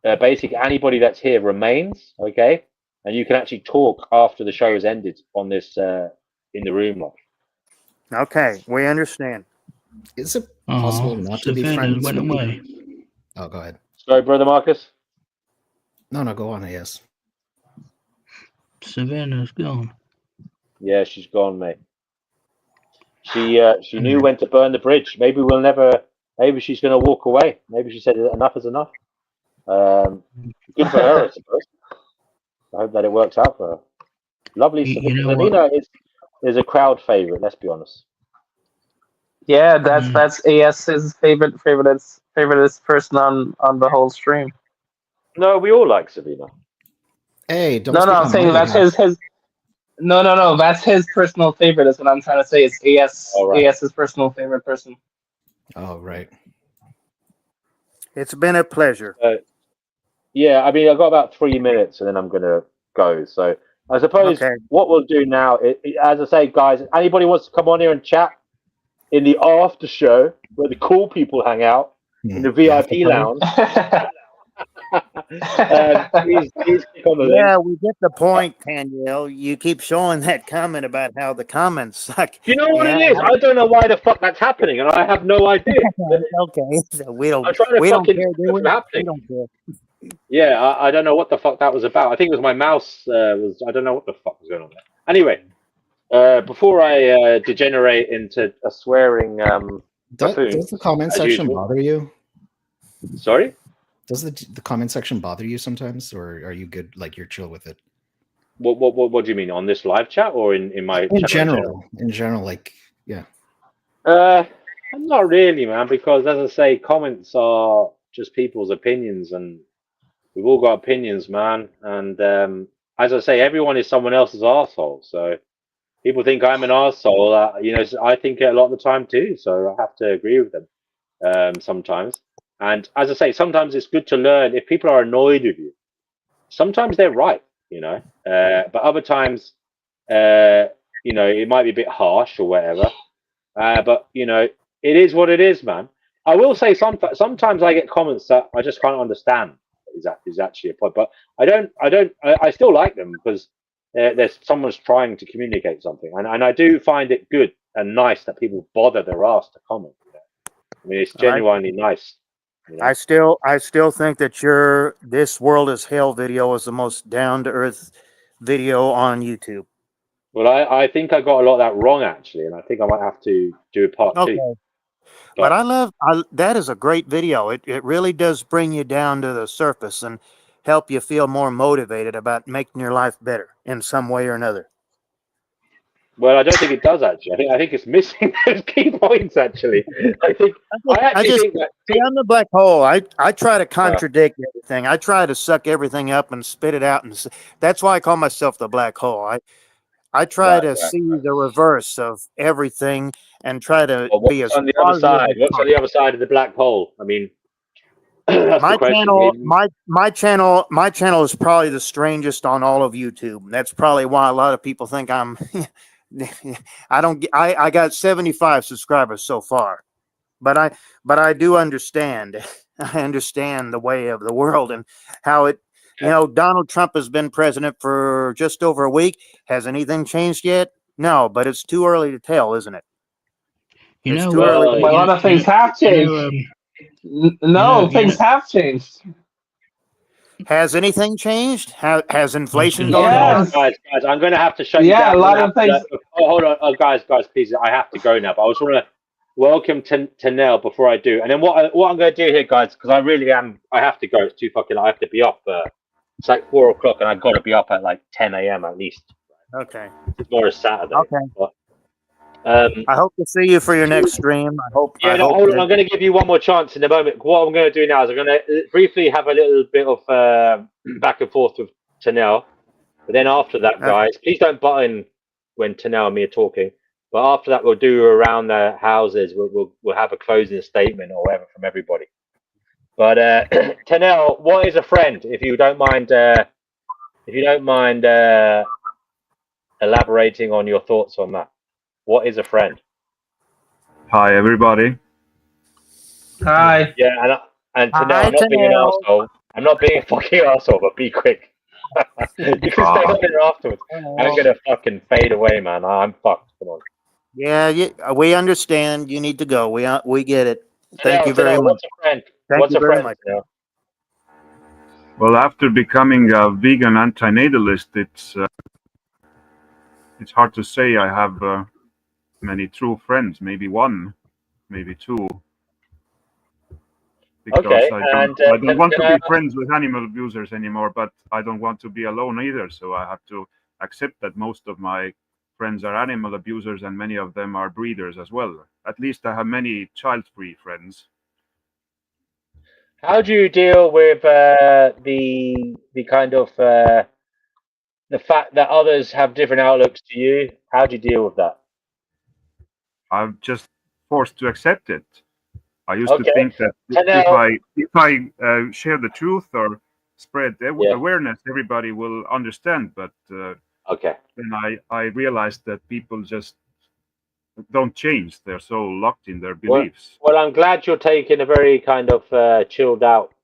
basically anybody that's here remains, okay, and you can actually talk after the show has ended on this in the room. Okay, we understand. Is it possible not to be friends? Went away. Oh, go ahead. Sorry, Brother Marcus? No, go on, yes. Savannah's gone. Yeah, she's gone, mate. She knew when to burn the bridge. Maybe maybe she's going to walk away. Maybe she said enough is enough. Good for her, I suppose. I hope that it works out for her. Lovely. Savannah is a crowd favorite, let's be honest. Yeah, that's AS's favoriteest person on the whole stream. No, we all like Savannah. Hey, don't No, I'm saying that's his. No, that's his personal favorite. Is what I'm trying to say. It's AS's personal favorite person. Oh, right. It's been a pleasure. Yeah, I mean, I've got about 3 minutes, and then I'm gonna go. So I suppose what we'll do now, as I say, guys, anybody wants to come on here and chat in the after show where the cool people hang out in the VIP lounge. Please click on the link. Yeah, we get the point, Danielle. You keep showing that comment about how the comments suck. You know what it is? I don't know why the fuck that's happening, and I have no idea. Okay, so we don't care, We don't care. Yeah, I don't know what the fuck that was about. I think it was my mouse. I don't know what the fuck was going on there. Anyway, before I degenerate into a swearing does the comment section bother you? Sorry? Does the comment section bother you sometimes, or are you good? Like you're chill with it? What do you mean, on this live chat or in my in general? In general, like yeah. Not really, man, because as I say, comments are just people's opinions, and we've all got opinions, man. And as I say, everyone is someone else's arsehole. So people think I'm an arsehole. I think it a lot of the time too. So I have to agree with them sometimes. And as I say, sometimes it's good to learn. If people are annoyed with you, sometimes they're right, but other times, it might be a bit harsh or whatever. But it is what it is, man. I will say sometimes I get comments that I just can't understand. Is actually a point, but I still like them because there's someone's trying to communicate something, and I do find it good and nice that people bother their ass to comment. I mean, it's genuinely nice. I still think that This World is Hell video is the most down to earth video on YouTube. Well, I think I got a lot of that wrong actually, and I think I might have to do a part 2. But that is a great video. It really does bring you down to the surface and help you feel more motivated about making your life better in some way or another. Well, I don't think it does actually. I think it's missing those key points actually. I think I'm the black hole. I try to contradict everything. I try to suck everything up and spit it out, and that's why I call myself the black hole. I try to see the reverse of everything and try to be as on the other side. What's on the other side of the black hole? I mean, my channel is probably the strangest on all of YouTube. That's probably why a lot of people think I'm. I got 75 subscribers so far, but I do understand. I understand the way of the world and how it. Donald Trump has been president for just over a week. Has anything changed yet? No, but it's too early to tell, isn't it? You It's know too what? early. Well, a lot of things have changed. No, You know. things have changed. Has anything changed? Has I was inflation going to gone say. up? Yes. Guys, I'm going to have to shut you Yeah, down. a I'm going lot to have of to. things. Oh, hold on, guys, please. I have to go now. But I just want to welcome to Nell before I do. And then what I'm going to do here, guys, because I really am. I have to go. It's too fucking. I have to be up. It's like 4 o'clock, and I've got to be up at like 10 a.m. at least. Okay. Tomorrow is Saturday. Okay. But, I hope to see you for your next stream. yeah, I no, hope hold on. that I'm going to give you one more chance in a moment. What I'm going to do now is I'm going to briefly have a little bit of back and forth with Tanel. But then after that, guys, please don't butt in when Tanel and me are talking. But after that, we'll do around the houses. We'll have a closing statement or whatever from everybody. But Tanel, what is a friend? If you don't mind, elaborating on your thoughts on that. What is a friend? Hi, everybody. Hi. Yeah, and Tanel, Hi, I'm not being an Tanel. arsehole. I'm not being a fucking arsehole, but be quick. You can stay on there afterwards. I'm gonna fucking fade away, man. I'm fucked. Come on. Yeah, we understand. You need to go. We get it. Thank you very Tanel, much. what's a friend? Thank What's you a very friend, much. Tanel? Well, after becoming a vegan antinatalist, it's hard to say I have many true friends. Maybe one, maybe two, because Okay, I and don't want to can I be ask, friends with animal abusers anymore. But I don't want to be alone either. So I have to accept that most of my friends are animal abusers, and many of them are breeders as well. At least I have many child-free friends. how do you deal with the kind of the fact that others have different outlooks to you? How do you deal with that? I'm just forced to accept it. I used to Okay, think that Tanel. if I share the truth or spread Yeah. awareness, everybody will understand. But Okay. then I realized that people just don't change. They're so locked in their Well, beliefs. well, I'm glad you're taking a very kind of chilled out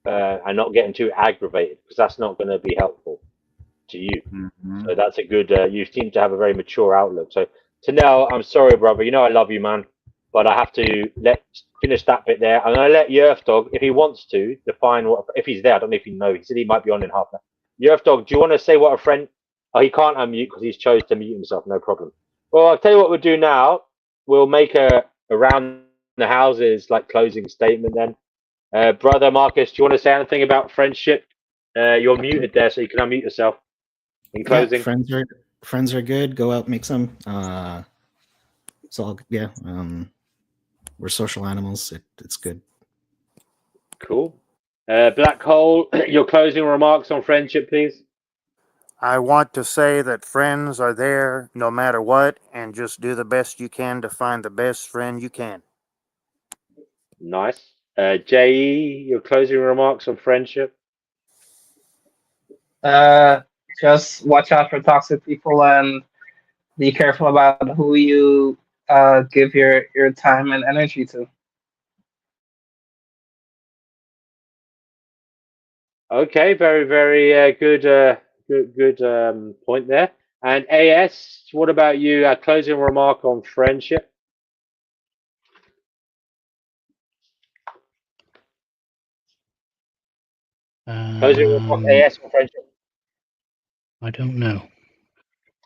and not getting too aggravated, because that's not going to be helpful to you. Hmm. So that's a good. You seem to have a very mature outlook. So Tanel, I'm sorry, brother. You know I love you, man, but I have to finish that bit there. I'm going to let Yerf Dog, if he wants to, define what. If he's there, I don't know if you know. He said he might be on in half an hour. Yerf Dog, do you want to say what a friend? Oh, he can't unmute because he's chose to mute himself. No problem. Well, I'll tell you what we'll do now. We'll make a around the houses like closing statement then. Brother Marcus, do you want to say anything about friendship? You're muted there, so you can unmute yourself in Yeah, closing. friends are good. Go out, make some. It's all yeah. We're social animals. It's good. Cool. Black Hole, your closing remarks on friendship, please. I want to say that friends are there no matter what, and just do the best you can to find the best friend you can. Nice. JE, your closing remarks on friendship. Uh, just watch out for toxic people and be careful about who you give your time and energy to. Okay, very, very good point there. And AS, what about you? Closing remark on friendship. Closing remark, AS on friendship. I don't know.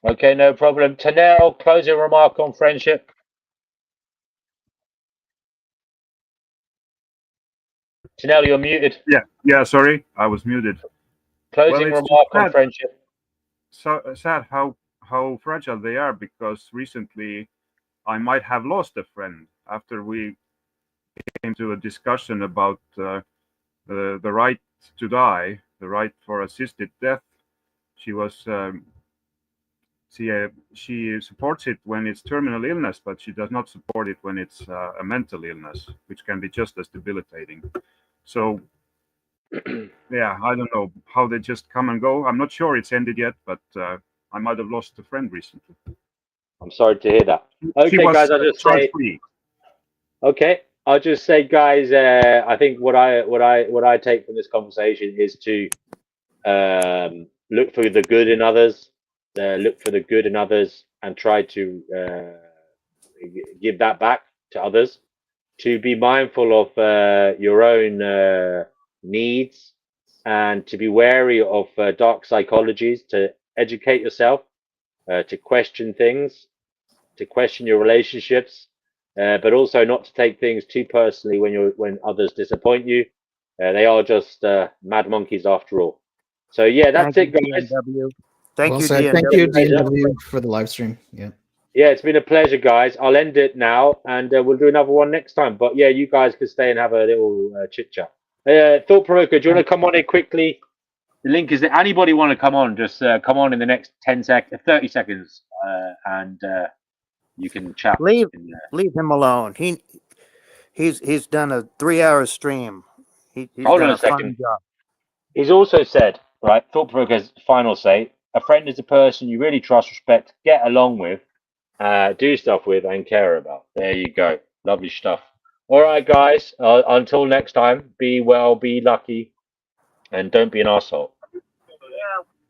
Okay, no problem. Tanel, closing remark on friendship. Tanel, you're muted. Yeah. Sorry, I was muted. Well, Closing it's just remark on friendship. sad how fragile they are, because recently I might have lost a friend after we came to a discussion about the right to die, the right for assisted death. She was she supports it when it's terminal illness, but she does not support it when it's a mental illness, which can be just as debilitating. So yeah, I don't know how they just come and go. I'm not sure it's ended yet, but I might have lost a friend recently. I'm sorry to hear that. She Okay, was guys, I'll just child say. free. Okay, I'll just say, guys. I think what I take from this conversation is to look for the good in others, and try to give that back. to others, to be mindful of your own needs, and to be wary of dark psychologies, to educate yourself, to question things, to question your relationships, but also not to take things too personally when others disappoint you. They are just mad monkeys after all. So yeah, that's Thank it, you, guys. DNW. Thank Well you, said. Thank you, DNW. DNW, for the live stream. Yeah. Yeah, it's been a pleasure, guys. I'll end it now, and we'll do another one next time. But yeah, you guys can stay and have a little chit chat. Thought Provoker, do you want to come on in quickly? The link is there. Anybody want to come on? Just come on in the next 30 seconds, and you can chat. Leave him alone. He's done a 3-hour stream. He's Hold done on a a second. fine job. He's also said, right, Thought Provoker's final say, a friend is a person you really trust, respect, get along with, do stuff with, and care about. There you go. Lovely stuff. All right, guys. Until next time, be well, be lucky, and don't be an asshole.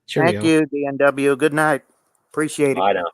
Cheerio. Thank you, DNW. Good night. Appreciate it. Bye now.